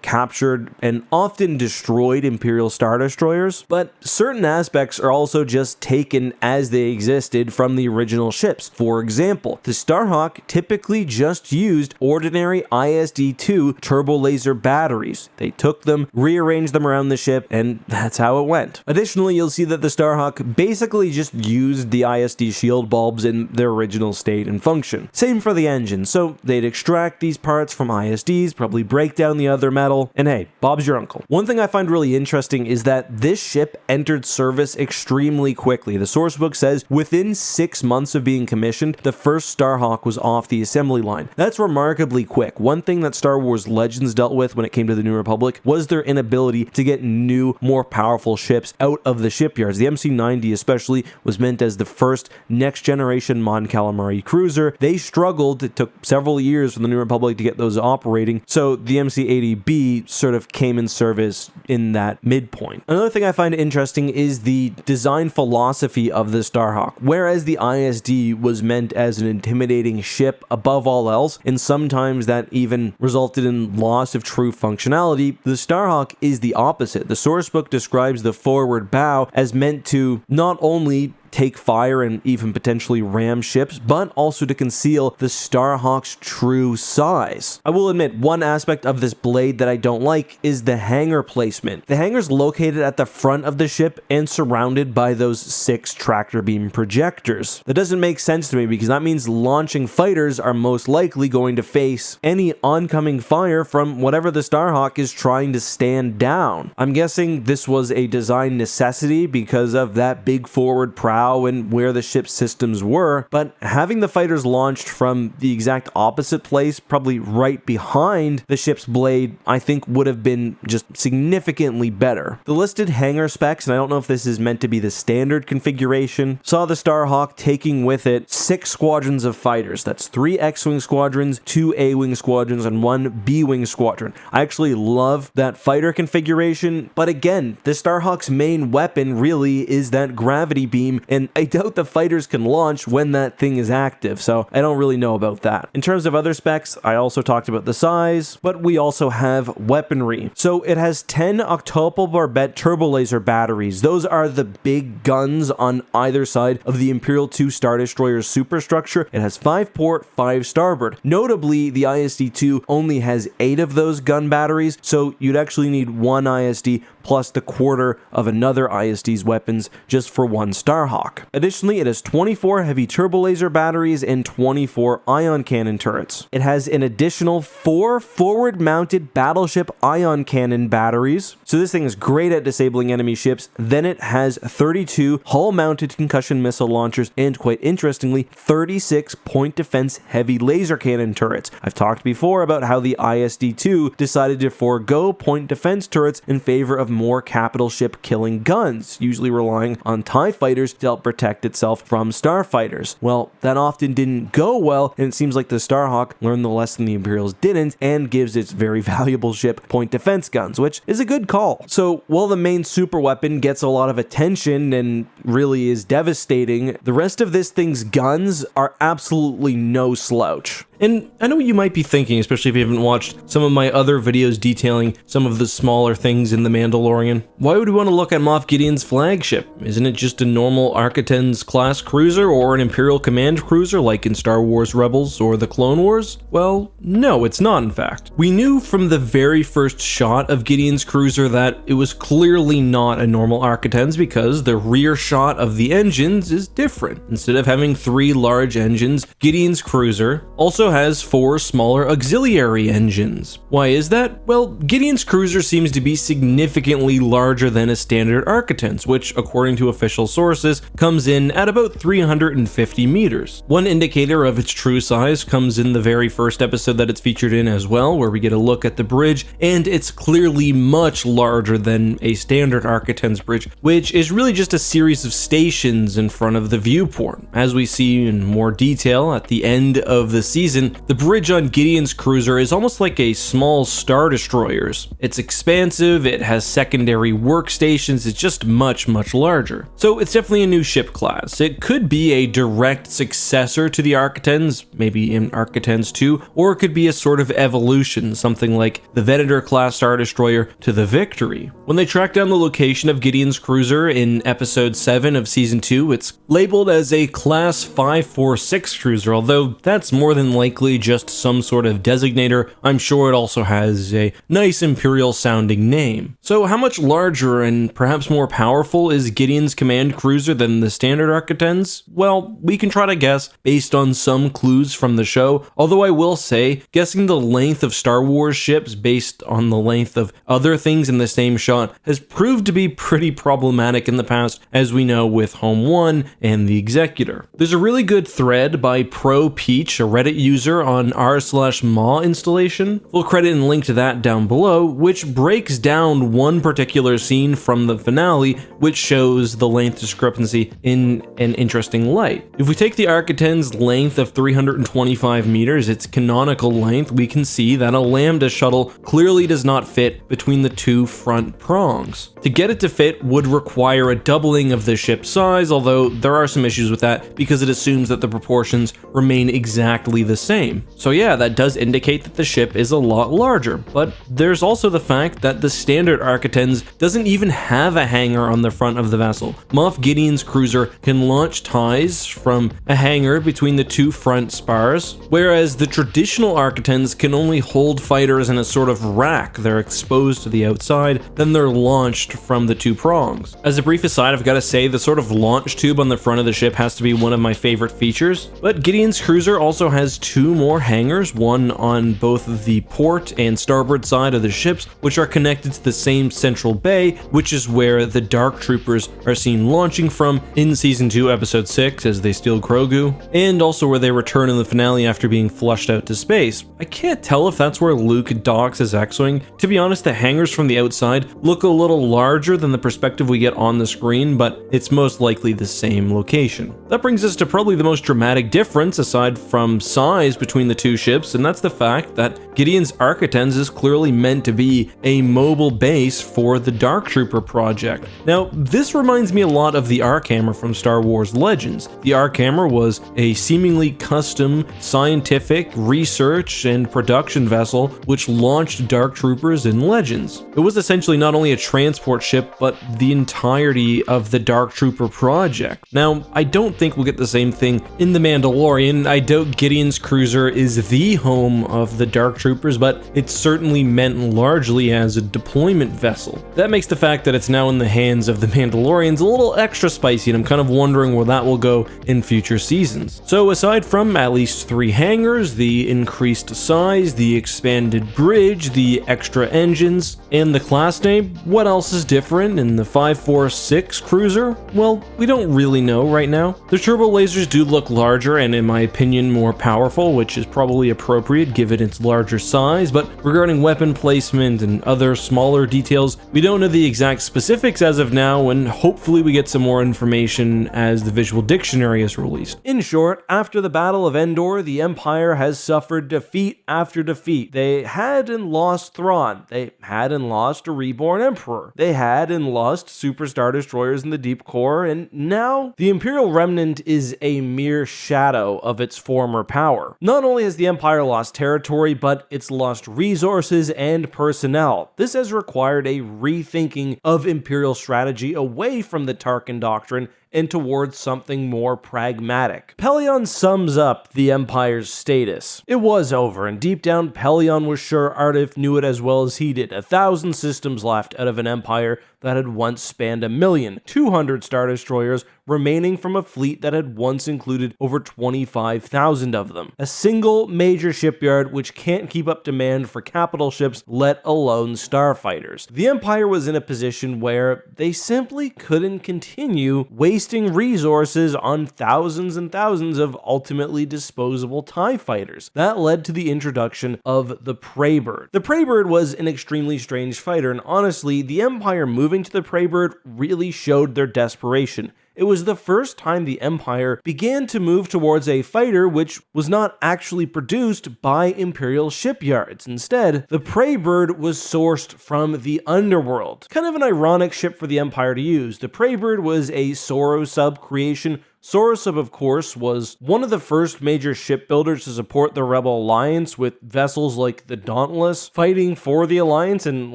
captured and often destroyed Imperial Star Destroyers, but certain aspects are also just taken as they existed from the original ships. For example, the Starhawk typically just used ordinary ISD-2 turbo laser batteries. They took them, rearranged them around the ship, and that's how it went. Additionally, you'll see that the Starhawk basically just used the ISD shield bulbs in their original state and function. Same for the engine, so they'd extract these parts from ISDs, probably break down the other metal, and hey, Bob's your uncle. One thing I find really interesting is that this ship entered service extremely quickly. The sourcebook says within 6 months of being commissioned, the first Starhawk was off the assembly line. That's remarkably quick. One thing that Star Wars Legends dealt with when it came to the New Republic was their inability to get new, more powerful ships out of the shipyards. The MC-90 especially was meant as the first next-generation Mon Calamari cruiser. They struggled. It took several years for the New Republic to get those operating, so the MC-80B sort of came in service in that midpoint. Another thing I find interesting is the design philosophy of the Starhawk. Whereas the ISD was meant as an intimidating ship above all else, and sometimes that even resulted in loss of true functionality, the Starhawk is the opposite. The sourcebook describes the forward bow as meant to not only take fire and even potentially ram ships, but also to conceal the Starhawk's true size. I will admit, one aspect of this blade that I don't like is the hangar placement. The hangar's located at the front of the ship and surrounded by those 6 tractor beam projectors. That doesn't make sense to me because that means launching fighters are most likely going to face any oncoming fire from whatever the Starhawk is trying to stand down. I'm guessing this was a design necessity because of that big forward prow how and where the ship's systems were, but having the fighters launched from the exact opposite place, probably right behind the ship's blade, I think would have been just significantly better. The listed hangar specs, and I don't know if this is meant to be the standard configuration, saw the Starhawk taking with it 6 squadrons of fighters. That's 3 X-Wing squadrons, 2 A-Wing squadrons, and 1 B-Wing squadron. I actually love that fighter configuration, but again, the Starhawk's main weapon really is that gravity beam, and I doubt the fighters can launch when that thing is active, so I don't really know about that. In terms of other specs, I also talked about the size, but we also have weaponry. So it has 10 octuple barbette turbo laser batteries. Those are the big guns on either side of the Imperial 2 Star Destroyer's superstructure. It has 5 port, 5 starboard. Notably, the ISD-2 only has 8 of those gun batteries, so you'd actually need 1 ISD plus the quarter of another ISD's weapons just for 1 Starhawk. Additionally, it has 24 heavy turbo laser batteries and 24 ion cannon turrets. It has an additional 4 forward-mounted battleship ion cannon batteries, so this thing is great at disabling enemy ships. Then it has 32 hull-mounted concussion missile launchers and, quite interestingly, 36 point defense heavy laser cannon turrets. I've talked before about how the ISD-2 decided to forego point defense turrets in favor of more capital ship killing guns, usually relying on TIE fighters to help protect itself from starfighters. Well, that often didn't go well, and it seems like the Starhawk learned the lesson the Imperials didn't and gives its very valuable ship point defense guns, which is a good call. So while the main super weapon gets a lot of attention and really is devastating, the rest of this thing's guns are absolutely no slouch. And I know what you might be thinking, especially if you haven't watched some of my other videos detailing some of the smaller things in the Mandalorian. Why would we want to look at Moff Gideon's flagship? Isn't it just a normal Architens class cruiser or an Imperial command cruiser like in Star Wars Rebels or the Clone Wars? Well, no, it's not in fact. We knew from the very first shot of Gideon's cruiser that it was clearly not a normal Architens because the rear shot of the engines is different. Instead of having 3 large engines, Gideon's cruiser also has 4 smaller auxiliary engines. Why is that? Well, Gideon's cruiser seems to be significantly larger than a standard Architens, which, according to official sources, comes in at about 350 meters. One indicator of its true size comes in the very first episode that it's featured in as well, where we get a look at the bridge, and it's clearly much larger than a standard Architens bridge, which is really just a series of stations in front of the viewport. As we see in more detail at the end of the season, the bridge on Gideon's cruiser is almost like a small Star Destroyer's. It's expansive, it has secondary workstations, it's just much larger. So it's definitely a new ship class. It could be a direct successor to the Architens, maybe in Architens 2, or it could be a sort of evolution, something like the Venator class Star Destroyer to the Victory. When they track down the location of Gideon's cruiser in episode 7 of season 2, it's labeled as a class 546 cruiser, although that's more than likely just some sort of designator. I'm sure it also has a nice Imperial sounding name. So how much larger and perhaps more powerful is Gideon's command cruiser than the standard Architens? Well, we can try to guess based on some clues from the show, although I will say, guessing the length of Star Wars ships based on the length of other things in the same shot has proved to be pretty problematic in the past, as we know with Home 1 and the Executor. There's a really good thread by Pro Peach, a Reddit user, on r/maw installation. We'll credit and link to that down below, which breaks down one particular scene from the finale, which shows the length discrepancy in an interesting light. If we take the Architens' length of 325 meters, its canonical length, we can see that a Lambda shuttle clearly does not fit between the 2 front prongs. To get it to fit would require a doubling of the ship's size, although there are some issues with that because it assumes that the proportions remain exactly the same. So yeah, that does indicate that the ship is a lot larger, but there's also the fact that the standard Architens doesn't even have a hangar on the front of the vessel. Moff Gideon's cruiser can launch ties from a hangar between the 2 front spars, whereas the traditional Architens can only hold fighters in a sort of rack. They're exposed to the outside, then they're launched from the 2 prongs. As a brief aside, I've got to say the sort of launch tube on the front of the ship has to be one of my favorite features, but Gideon's cruiser also has 2 2 more hangars, one on both the port and starboard side of the ships, which are connected to the same central bay, which is where the Dark Troopers are seen launching from in Season 2, Episode 6, as they steal Grogu, and also where they return in the finale after being flushed out to space. I can't tell if that's where Luke docks his X-Wing. To be honest, the hangars from the outside look a little larger than the perspective we get on the screen, but it's most likely the same location. That brings us to probably the most dramatic difference, aside from size, between the two ships, and that's the fact that Gideon's Architens is clearly meant to be a mobile base for the Dark Trooper project. Now, this reminds me a lot of the Arc Hammer from Star Wars Legends. The Arc Hammer was a seemingly custom scientific research and production vessel which launched Dark Troopers in Legends. It was essentially not only a transport ship, but the entirety of the Dark Trooper project. Now, I don't think we'll get the same thing in The Mandalorian. I doubt Gideon's cruiser is the home of the Dark Troopers, but it's certainly meant largely as a deployment vessel. That makes the fact that it's now in the hands of the Mandalorians a little extra spicy, and I'm kind of wondering where that will go in future seasons. So aside from at least 3 hangars, the increased size, the expanded bridge, the extra engines, and the class name, what else is different in the 546 cruiser? Well, we don't really know right now. The turbo lasers do look larger and, in my opinion, more powerful, which is probably appropriate given its larger size, but regarding weapon placement and other smaller details, we don't know the exact specifics as of now, and hopefully we get some more information as the visual dictionary is released. In short, after the Battle of Endor, the Empire has suffered defeat after defeat. They had and lost Thrawn. They had and lost a reborn Emperor. They had and lost Super Star Destroyers in the Deep Core, and now the Imperial Remnant is a mere shadow of its former power. Not only has the Empire lost territory, but it's lost resources and personnel. This has required a rethinking of Imperial strategy away from the Tarkin Doctrine and towards something more pragmatic. Pelion sums up the Empire's status. It was over, and deep down, Pelion was sure Artif knew it as well as he did. 1,000 systems left out of an empire that had once spanned 1,200,000 Star Destroyers remaining from a fleet that had once included over 25,000 of them. A single major shipyard which can't keep up demand for capital ships, let alone starfighters. The Empire was in a position where they simply couldn't continue wasting resources on thousands and thousands of ultimately disposable TIE fighters. That led to the introduction of the Prey Bird. The Prey Bird was an extremely strange fighter, and honestly, the Empire moving to the Prey Bird really showed their desperation. It was the first time the Empire began to move towards a fighter which was not actually produced by Imperial shipyards. Instead, the Prey Bird was sourced from the underworld. Kind of an ironic ship for the Empire to use. The Prey Bird was a Sorosub creation. Sorosub, of course, was one of the first major shipbuilders to support the Rebel Alliance, with vessels like the Dauntless fighting for the Alliance and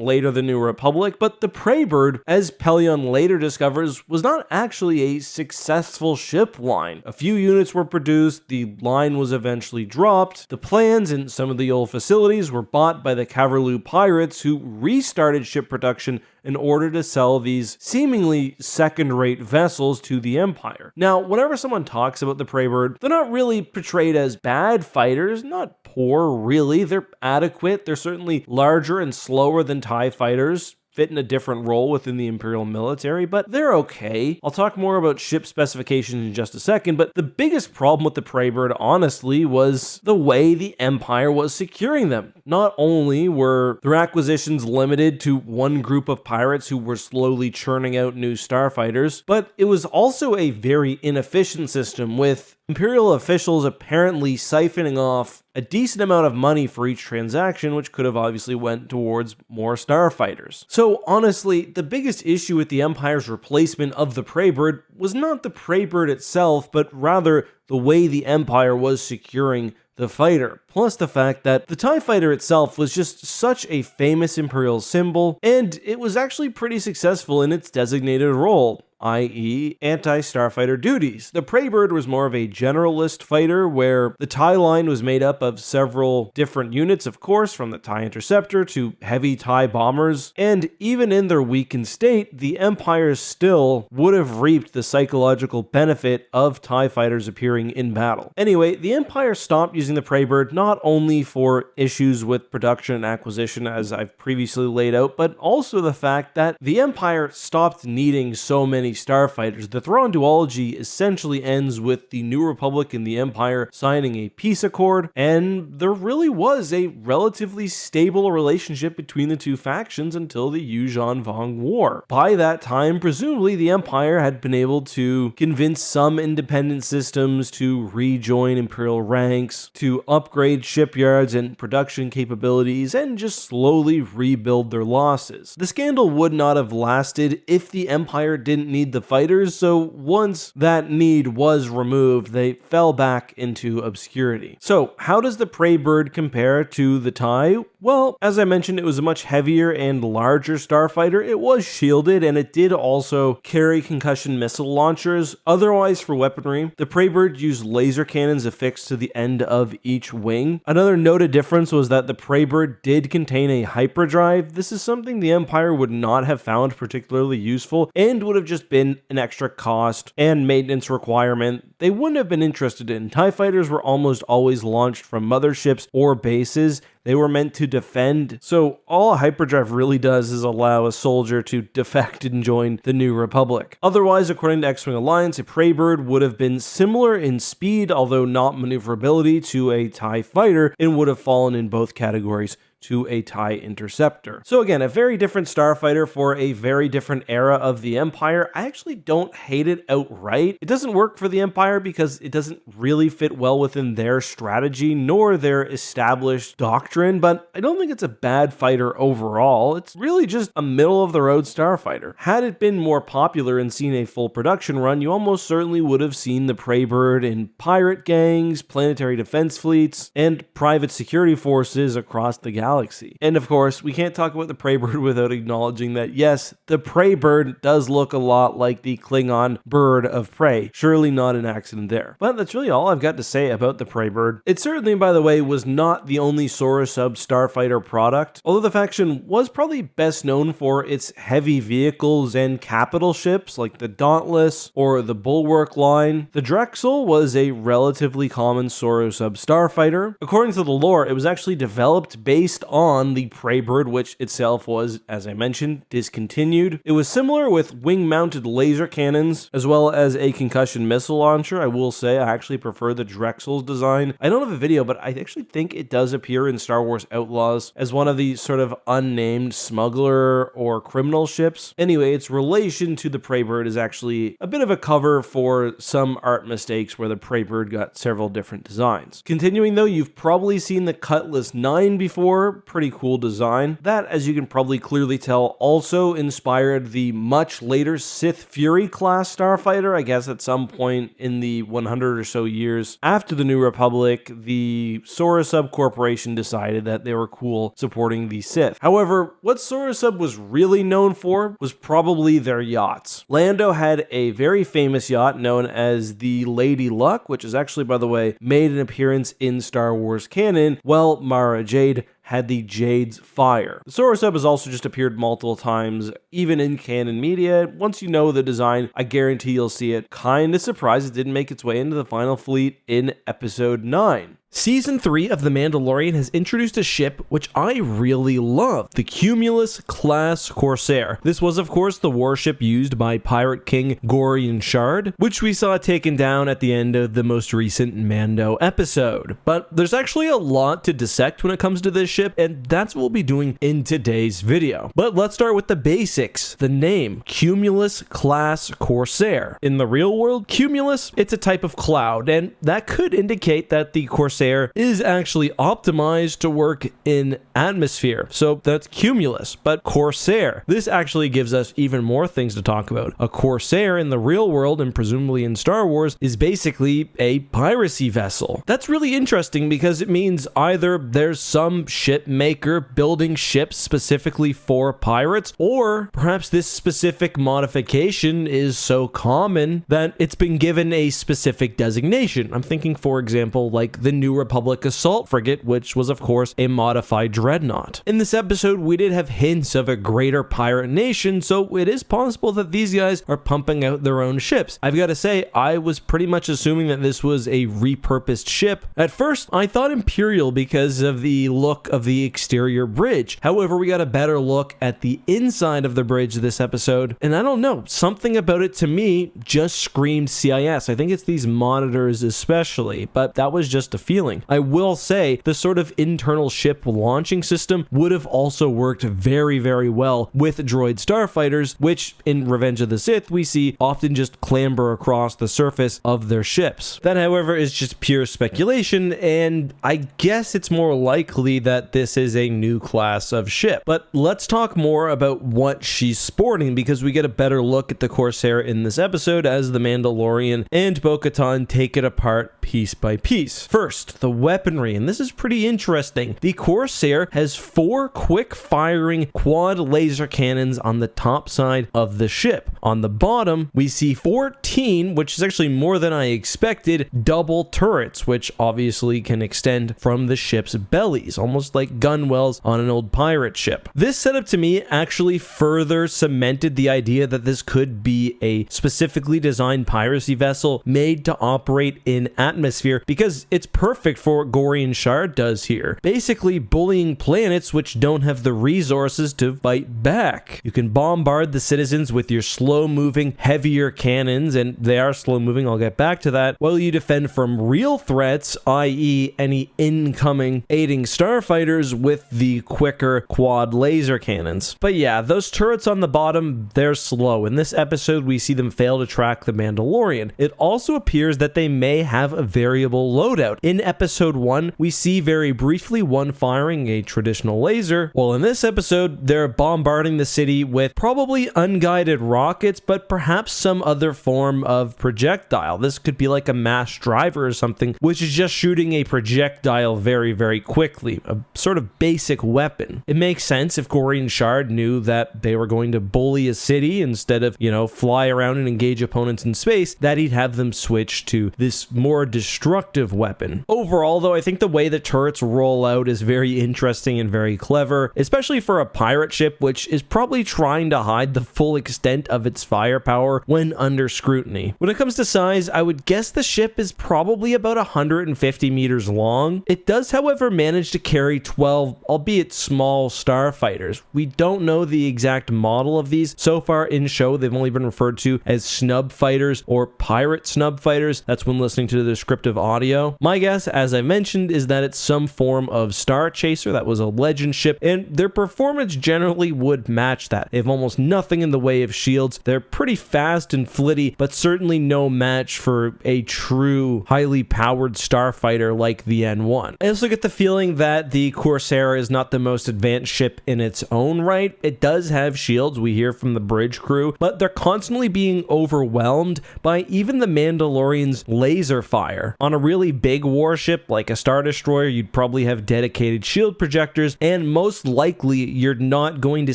later the New Republic, but the Prey Bird, as Pelion later discovers, was not actually a successful ship line. A few units were produced, the line was eventually dropped, the plans and some of the old facilities were bought by the Kaverlu pirates, who restarted ship production in order to sell these seemingly second-rate vessels to the Empire. Now, whenever someone talks about the Prey Bird, they're not really portrayed as bad fighters, not poor really, they're adequate, they're certainly larger and slower than TIE fighters, fit in a different role within the Imperial military, but they're okay. I'll talk more about ship specifications in just a second, but the biggest problem with the Prey Bird, honestly, was the way the Empire was securing them. Not only were their acquisitions limited to one group of pirates who were slowly churning out new starfighters, but it was also a very inefficient system, with Imperial officials apparently siphoning off a decent amount of money for each transaction, which could have obviously went towards more starfighters. So honestly, the biggest issue with the Empire's replacement of the Prey Bird was not the Prey Bird itself, but rather the way the Empire was securing the fighter, plus the fact that the TIE fighter itself was just such a famous Imperial symbol, and it was actually pretty successful in its designated role. i.e. anti-starfighter duties. The Prey Bird was more of a generalist fighter where the TIE line was made up of several different units, of course, from the TIE Interceptor to heavy TIE bombers, and even in their weakened state, the Empire still would have reaped the psychological benefit of TIE fighters appearing in battle. Anyway, the Empire stopped using the Prey Bird not only for issues with production and acquisition, as I've previously laid out, but also the fact that the Empire stopped needing so many starfighters. The Thrawn duology essentially ends with the New Republic and the Empire signing a peace accord, and there really was a relatively stable relationship between the two factions until the Yuuzhan Vong War. By that time, presumably the Empire had been able to convince some independent systems to rejoin Imperial ranks, to upgrade shipyards and production capabilities, and just slowly rebuild their losses. The scandal would not have lasted if the Empire didn't need the fighters, so once that need was removed, they fell back into obscurity. So, how does the Prey Bird compare to the TIE? Well, as I mentioned, it was a much heavier and larger starfighter. It was shielded, and it did also carry concussion missile launchers. Otherwise, for weaponry, the Prey Bird used laser cannons affixed to the end of each wing. Another noted difference was that the Prey Bird did contain a hyperdrive. This is something the Empire would not have found particularly useful and would have just been an extra cost and maintenance requirement they wouldn't have been interested in. TIE fighters were almost always launched from motherships or bases. They were meant to defend, so all a hyperdrive really does is allow a soldier to defect and join the New Republic. Otherwise, according to X-Wing Alliance, a Prey Bird would have been similar in speed, although not maneuverability, to a TIE fighter, and would have fallen in both categories to a TIE Interceptor. So again, a very different starfighter for a very different era of the Empire. I actually don't hate it outright. It doesn't work for the Empire because it doesn't really fit well within their strategy nor their established doctrine, but I don't think it's a bad fighter overall. It's really just a middle-of-the-road starfighter. Had it been more popular and seen a full production run, you almost certainly would have seen the Prey Bird in pirate gangs, planetary defense fleets, and private security forces across the galaxy. And of course, we can't talk about the Prey Bird without acknowledging that, yes, the Prey Bird does look a lot like the Klingon bird of prey. Surely not an accident there. But that's really all I've got to say about the Prey Bird. It certainly, by the way, was not the only Sora Sub starfighter product, although the faction was probably best known for its heavy vehicles and capital ships like the Dauntless or the Bulwark line. The Drexel was a relatively common Sora Sub starfighter. According to the lore, it was actually developed based on the Prey Bird, which itself was, as I mentioned, discontinued. It was similar with wing-mounted laser cannons, as well as a concussion missile launcher. I will say I actually prefer the Drexel's design. I don't have a video, but I actually think it does appear in Star Wars Outlaws as one of the sort of unnamed smuggler or criminal ships. Anyway, its relation to the Prey Bird is actually a bit of a cover for some art mistakes where the Prey Bird got several different designs. Continuing though, you've probably seen the Cutlass 9 before. Pretty cool design. That, as you can probably clearly tell, also inspired the much later Sith Fury class starfighter. I guess at some point in the 100 or so years after the New Republic, the Sora Sub Corporation decided that they were cool supporting the Sith. However, what Sora Sub was really known for was probably their yachts. Lando had a very famous yacht known as the Lady Luck, which is actually, by the way, made an appearance in Star Wars canon, while Mara Jade had the Jade's Fire. The Sora Sub has also just appeared multiple times, even in canon media. Once you know the design, I guarantee you'll see it. Kinda surprised it didn't make its way into the final fleet in Episode 9. Season 3 of The Mandalorian has introduced a ship which I really love, the Cumulus class Corsair. This was of course the warship used by Pirate King Gorian Shard, which we saw taken down at the end of the most recent Mando episode. But there's actually a lot to dissect when it comes to this ship, and that's what we'll be doing in today's video. But let's start with the basics. The name, Cumulus class Corsair. In the real world, Cumulus, it's a type of cloud, and that could indicate that the Corsair Corsair is actually optimized to work in atmosphere. So that's Cumulus, but Corsair. This actually gives us even more things to talk about. A Corsair in the real world and presumably in Star Wars is basically a piracy vessel. That's really interesting because it means either there's some ship maker building ships specifically for pirates, or perhaps this specific modification is so common that it's been given a specific designation. I'm thinking, for example, like the New Republic Assault Frigate, which was of course a modified dreadnought. In this episode, we did have hints of a greater pirate nation, so it is possible that these guys are pumping out their own ships. I've got to say, I was pretty much assuming that this was a repurposed ship. At first, I thought Imperial because of the look of the exterior bridge. However, we got a better look at the inside of the bridge this episode, and I don't know, something about it to me just screamed CIS. I think it's these monitors especially, but that was just a feeling. I will say the sort of internal ship launching system would have also worked very, very well with droid starfighters, which in Revenge of the Sith we see often just clamber across the surface of their ships. That, however, is just pure speculation, and I guess it's more likely that this is a new class of ship. But let's talk more about what she's sporting, because we get a better look at the Corsair in this episode as the Mandalorian and Bo-Katan take it apart piece by piece. First, the weaponry, and this is pretty interesting. The Corsair has 4 quick-firing quad laser cannons on the top side of the ship. On the bottom, we see 14, which is actually more than I expected, double turrets, which obviously can extend from the ship's bellies, almost like gunwells on an old pirate ship. This setup to me actually further cemented the idea that this could be a specifically designed piracy vessel made to operate in atmosphere, because it's perfect for what Gorian Shard does here. Basically bullying planets which don't have the resources to fight back. You can bombard the citizens with your slow-moving, heavier cannons, and they are slow-moving, I'll get back to that, while you defend from real threats, i.e. any incoming aiding starfighters with the quicker quad laser cannons. But yeah, those turrets on the bottom, they're slow. In this episode, we see them fail to track the Mandalorian. It also appears that they may have a variable loadout. In episode 1, we see very briefly one firing a traditional laser, while in this episode, they're bombarding the city with probably unguided rockets, but perhaps some other form of projectile. This could be like a mass driver or something, which is just shooting a projectile very, very quickly, a sort of basic weapon. It makes sense if Gorian Shard knew that they were going to bully a city instead of, fly around and engage opponents in space, that he'd have them switch to this more destructive weapon. Overall, though, I think the way the turrets roll out is very interesting and very clever, especially for a pirate ship, which is probably trying to hide the full extent of its firepower when under scrutiny. When it comes to size, I would guess the ship is probably about 150 meters long. It does, however, manage to carry 12, albeit small, starfighters. We don't know the exact model of these. So far in show, they've only been referred to as snub fighters or pirate snub fighters. That's when listening to the descriptive audio. My guess, as I mentioned, is that it's some form of Star Chaser that was a legend ship, and their performance generally would match that. They have almost nothing in the way of shields. They're pretty fast and flitty, but certainly no match for a true highly powered starfighter like the N1. I also get the feeling that the Corsair is not the most advanced ship in its own right. It does have shields, we hear from the bridge crew, but they're constantly being overwhelmed by even the Mandalorian's laser fire. On a really big warship like a Star Destroyer, you'd probably have dedicated shield projectors, and most likely you're not going to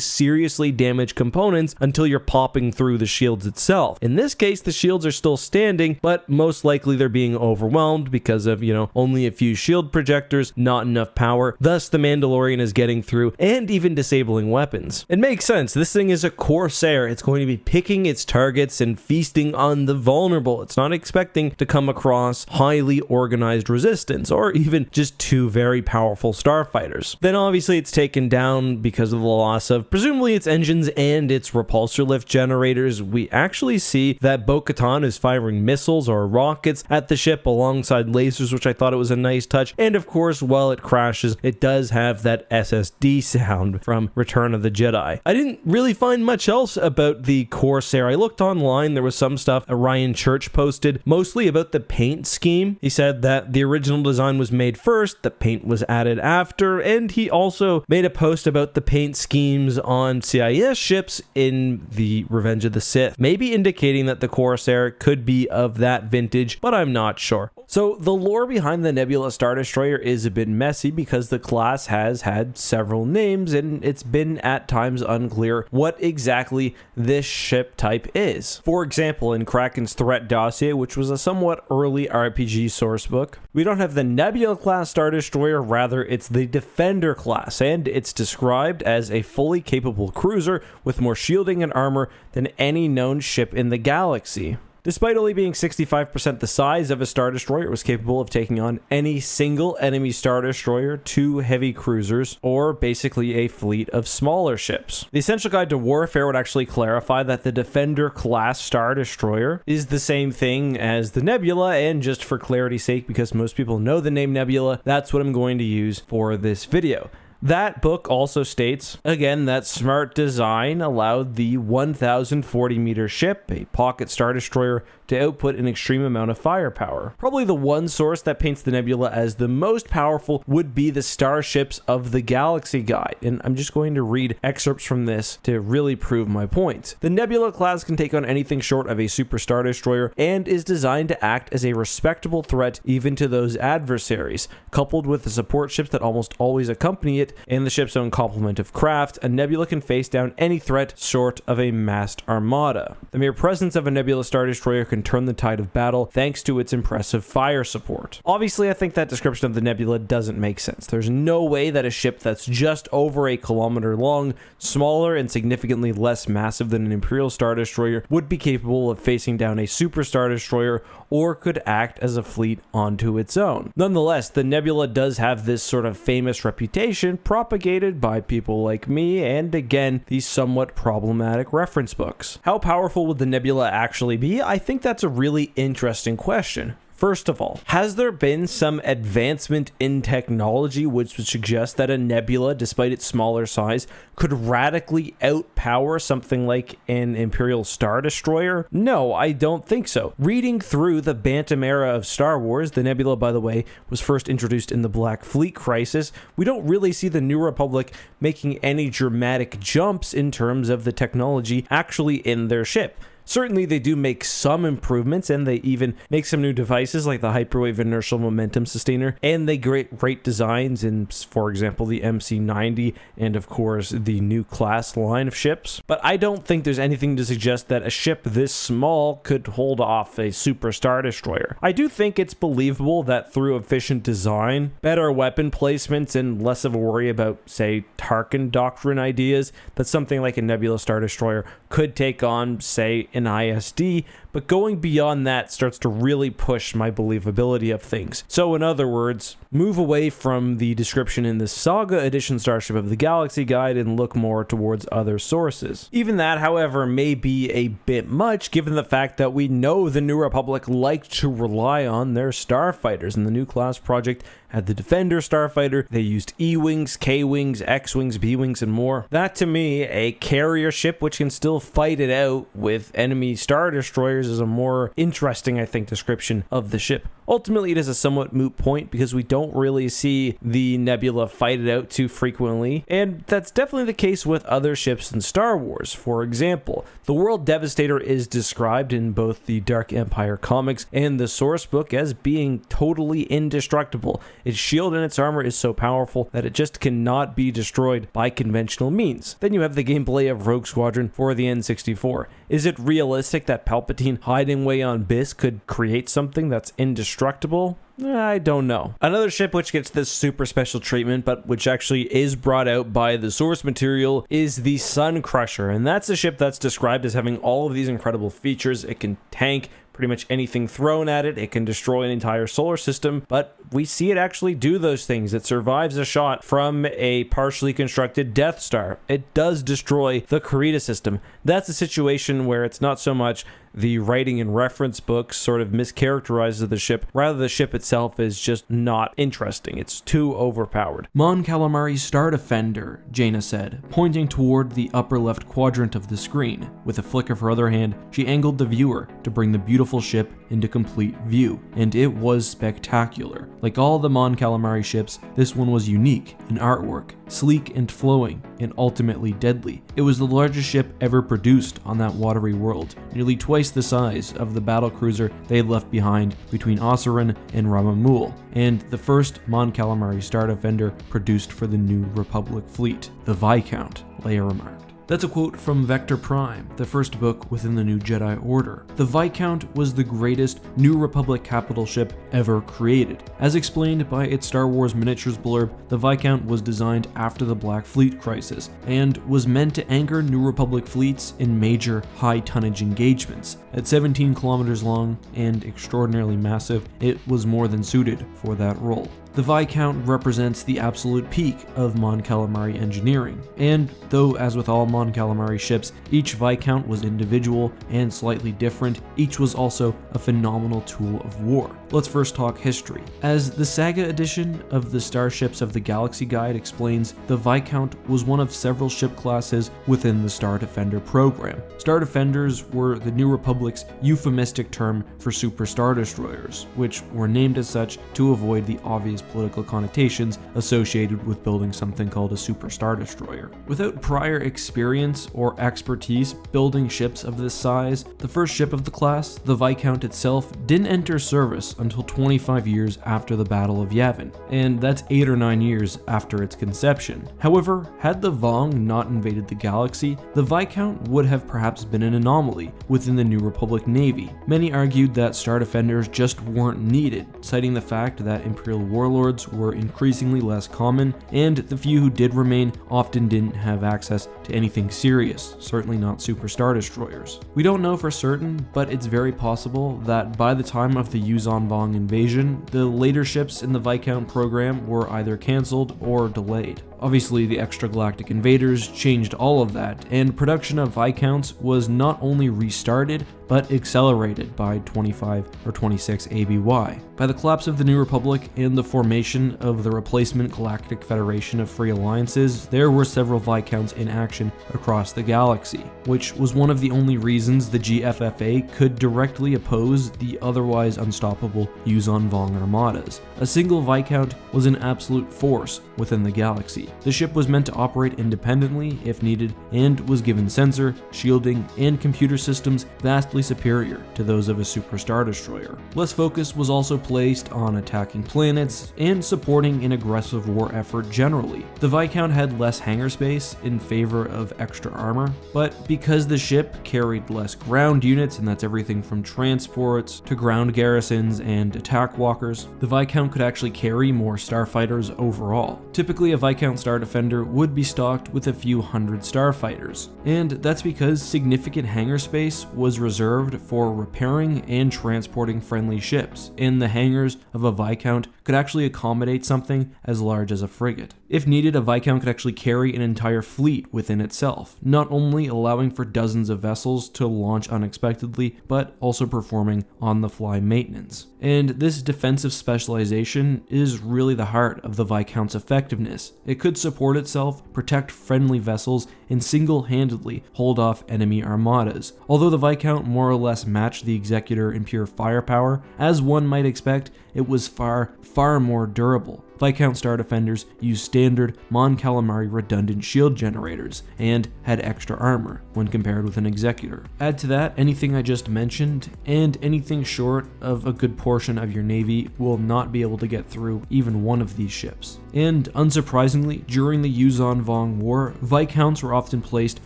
seriously damage components until you're popping through the shields itself. In this case, the shields are still standing, but most likely they're being overwhelmed because of, only a few shield projectors, not enough power. Thus, the Mandalorian is getting through and even disabling weapons. It makes sense. This thing is a Corsair. It's going to be picking its targets and feasting on the vulnerable. It's not expecting to come across highly organized resistance or even just 2 very powerful starfighters. Then obviously it's taken down because of the loss of presumably its engines and its repulsor lift generators. We actually see that Bo-Katan is firing missiles or rockets at the ship alongside lasers, which I thought it was a nice touch. And of course, while it crashes, it does have that SSD sound from Return of the Jedi. I didn't really find much else about the Corsair. I looked online, there was some stuff Ryan Church posted, mostly about the paint scheme. He said that the original design was made first, the paint was added after, and he also made a post about the paint schemes on CIS ships in the Revenge of the Sith, maybe indicating that the Corsair could be of that vintage, but I'm not sure. So the lore behind the Nebula Star Destroyer is a bit messy because the class has had several names and it's been at times unclear what exactly this ship type is. For example, in Kraken's Threat Dossier, which was a somewhat early RPG sourcebook, we don't have the Nebula class Star Destroyer, rather it's the Defender class, and it's described as a fully capable cruiser with more shielding and armor than any known ship in the galaxy. Despite only being 65% the size of a Star Destroyer, it was capable of taking on any single enemy Star Destroyer, 2 heavy cruisers, or basically a fleet of smaller ships. The Essential Guide to Warfare would actually clarify that the Defender class Star Destroyer is the same thing as the Nebula, and just for clarity's sake, because most people know the name Nebula, that's what I'm going to use for this video. That book also states, again, that smart design allowed the 1,040 meter ship, a pocket Star Destroyer, to output an extreme amount of firepower. Probably the one source that paints the Nebula as the most powerful would be the Starships of the Galaxy Guide, and I'm just going to read excerpts from this to really prove my point. The Nebula class can take on anything short of a Super Star Destroyer and is designed to act as a respectable threat even to those adversaries. Coupled with the support ships that almost always accompany it and the ship's own complement of craft, a Nebula can face down any threat short of a massed armada. The mere presence of a Nebula Star Destroyer can turn the tide of battle thanks to its impressive fire support. Obviously, I think that description of the Nebula doesn't make sense. There's no way that a ship that's just over a kilometer long, smaller and significantly less massive than an Imperial Star Destroyer, would be capable of facing down a Super Star Destroyer or could act as a fleet onto its own. Nonetheless, the Nebula does have this sort of famous reputation propagated by people like me and, again, these somewhat problematic reference books. How powerful would the Nebula actually be? I think that's a really interesting question. First of all, has there been some advancement in technology which would suggest that a Nebula, despite its smaller size, could radically outpower something like an Imperial Star Destroyer? No, I don't think so. Reading through the Bantam era of Star Wars, the Nebula, by the way, was first introduced in the Black Fleet Crisis, we don't really see the New Republic making any dramatic jumps in terms of the technology actually in their ship. Certainly, they do make some improvements, and they even make some new devices like the Hyperwave Inertial Momentum Sustainer, and they create great designs in, for example, the MC-90, and of course, the new class line of ships. But I don't think there's anything to suggest that a ship this small could hold off a Super Star Destroyer. I do think it's believable that through efficient design, better weapon placements, and less of a worry about, say, Tarkin Doctrine ideas, that something like a Nebula Star Destroyer could take on, say, an ISD, but going beyond that starts to really push my believability of things. So in other words, move away from the description in the Saga Edition Starship of the Galaxy Guide and look more towards other sources. Even that, however, may be a bit much given the fact that we know the New Republic liked to rely on their starfighters, and the new class project had the Defender Starfighter. They used E-Wings, K-Wings, X-Wings, B-Wings, and more. That, to me, a carrier ship which can still fight it out with enemy Star Destroyers is a more interesting, I think, description of the ship. Ultimately, it is a somewhat moot point because we don't really see the Nebula fight it out too frequently, and that's definitely the case with other ships in Star Wars. For example, the World Devastator is described in both the Dark Empire comics and the source book as being totally indestructible. Its shield and its armor is so powerful that it just cannot be destroyed by conventional means. Then you have the gameplay of Rogue Squadron for the N64. Is it realistic that Palpatine hiding away on Biss could create something that's indestructible? I don't know. Another ship which gets this super special treatment, but which actually is brought out by the source material, is the Sun Crusher, and that's a ship that's described as having all of these incredible features. It can tank pretty much anything thrown at it. It can destroy an entire solar system, but we see it actually do those things. It survives a shot from a partially constructed Death Star. It does destroy the Karita system. That's a situation where it's not so much The writing in reference books sort of mischaracterizes the ship, rather the ship itself is just not interesting. It's too overpowered. Mon Calamari's Star Defender, Jaina said, pointing toward the upper left quadrant of the screen. With a flick of her other hand, she angled the viewer to bring the beautiful ship into complete view, and it was spectacular. Like all the Mon Calamari ships, this one was unique in artwork, sleek and flowing, and ultimately deadly. It was the largest ship ever produced on that watery world, nearly twice the size of the battlecruiser they had left behind between Ossarin and Ramamul, and the first Mon Calamari Star Defender produced for the New Republic fleet, the Viscount, Leia remarked. That's a quote from Vector Prime, the first book within the New Jedi Order. The Viscount was the greatest New Republic capital ship ever created. As explained by its Star Wars miniatures blurb, the Viscount was designed after the Black Fleet crisis, and was meant to anchor New Republic fleets in major high-tonnage engagements. At 17 kilometers long and extraordinarily massive, it was more than suited for that role. The Viscount represents the absolute peak of Mon Calamari engineering, and though as with all Mon Calamari ships, each Viscount was individual and slightly different, each was also a phenomenal tool of war. Let's first talk history. As the Saga edition of the Starships of the Galaxy Guide explains, the Viscount was one of several ship classes within the Star Defender program. Star Defenders were the New Republic's euphemistic term for Super Star Destroyers, which were named as such to avoid the obvious political connotations associated with building something called a Super Star Destroyer. Without prior experience or expertise building ships of this size, the first ship of the class, the Viscount itself, didn't enter service until 25 years after the Battle of Yavin, and that's 8 or 9 years after its conception. However, had the Vong not invaded the galaxy, the Viscount would have perhaps been an anomaly within the New Republic Navy. Many argued that Star Defenders just weren't needed, citing the fact that Imperial warlords were increasingly less common, and the few who did remain often didn't have access to anything serious, certainly not Super Star Destroyers. We don't know for certain, but it's very possible that by the time of the Yuuzhan Vong invasion, the later ships in the Viscount program were either cancelled or delayed. Obviously, the extragalactic invaders changed all of that, and production of Viscounts was not only restarted, but accelerated by 25 or 26 ABY. By the collapse of the New Republic and the formation of the replacement Galactic Federation of Free Alliances, there were several Viscounts in action across the galaxy, which was one of the only reasons the GFFA could directly oppose the otherwise unstoppable Yuuzhan Vong armadas. A single Viscount was an absolute force within the galaxy. The ship was meant to operate independently if needed, and was given sensor, shielding, and computer systems vastly superior to those of a Super Star Destroyer. Less focus was also placed on attacking planets and supporting an aggressive war effort generally. The Viscount had less hangar space in favor of extra armor, but because the ship carried less ground units, and that's everything from transports to ground garrisons and attack walkers, the Viscount could actually carry more starfighters overall. Typically, a Viscount Star Defender would be stocked with a few hundred starfighters, and that's because significant hangar space was reserved for repairing and transporting friendly ships, and the hangars of a Viscount could actually accommodate something as large as a frigate. If needed, a Viscount could actually carry an entire fleet within itself, not only allowing for dozens of vessels to launch unexpectedly, but also performing on-the-fly maintenance. And this defensive specialization is really the heart of the Viscount's effectiveness. It could support itself, protect friendly vessels, and single-handedly hold off enemy armadas. Although the Viscount more or less matched the Executor in pure firepower, as one might expect, it was far more durable. Viscount Star Defenders used standard Mon Calamari redundant shield generators and had extra armor when compared with an Executor. Add to that anything I just mentioned, and anything short of a good portion of your navy will not be able to get through even one of these ships. And unsurprisingly, during the Yuuzhan Vong War, Viscounts were often placed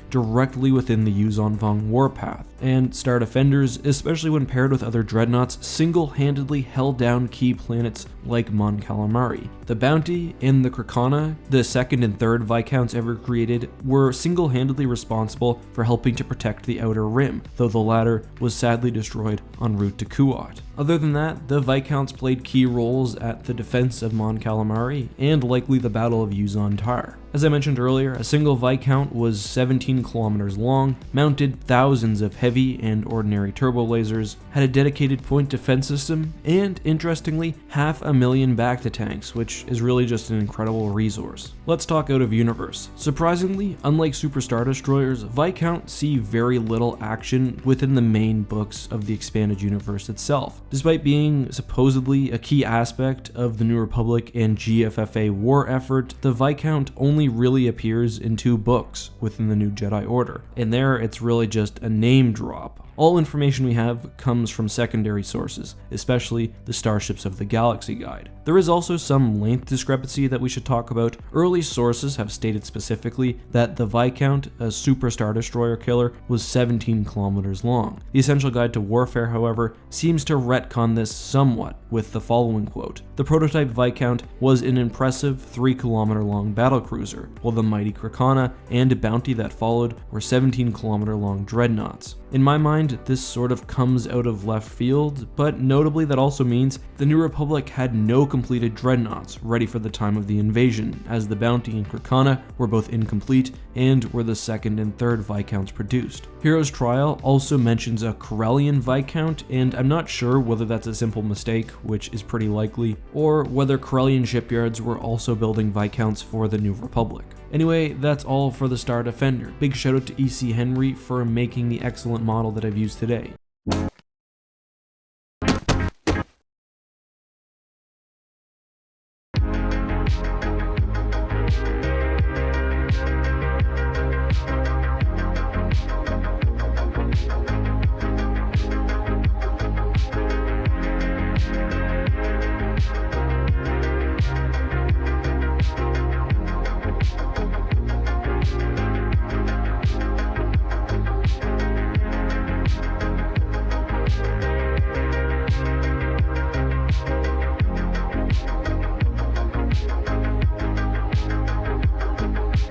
directly within the Yuuzhan Vong warpath, and Star Defenders, especially when paired with other dreadnoughts, single-handedly held down key planets like Mon Calamari. The Bounty and the Krakana, the second and third Viscounts ever created, were single-handedly responsible for helping to protect the Outer Rim, though the latter was sadly destroyed en route to Kuat. Other than that, the Viscounts played key roles at the defense of Mon Calamari and likely the Battle of Yuuzhan Tar. As I mentioned earlier, a single Viscount was 17 kilometers long, mounted thousands of heavy and ordinary turbo lasers, had a dedicated point defense system, and interestingly, 500,000 back-to-tanks, which is really just an incredible resource. Let's talk out of universe. Surprisingly, unlike Super Star Destroyers, Viscount see very little action within the main books of the expanded universe itself. Despite being supposedly a key aspect of the New Republic and GFFA war effort, the Viscount only really appears in 2 books within the New Jedi Order, and there it's really just a name drop. All information we have comes from secondary sources, especially the Starships of the Galaxy Guide. There is also some length discrepancy that we should talk about. Early sources have stated specifically that the Viscount, a Super Star Destroyer killer, was 17 kilometers long. The Essential Guide to Warfare, however, seems to retcon this somewhat with the following quote: "The prototype Viscount was an impressive 3-kilometer long battlecruiser, while the mighty Krakana and a bounty that followed were 17-kilometer long dreadnoughts." In my mind, this sort of comes out of left field, but notably that also means the New Republic had no completed dreadnoughts ready for the time of the invasion, as the bounty and Krakana were both incomplete and were the 2nd and 3rd Viscounts produced. Hero's Trial also mentions a Corellian Viscount, and I'm not sure whether that's a simple mistake, which is pretty likely, or whether Corellian shipyards were also building Viscounts for the New Republic. Anyway, that's all for the Star Defender. Big shout out to EC Henry for making the excellent model that I've used today.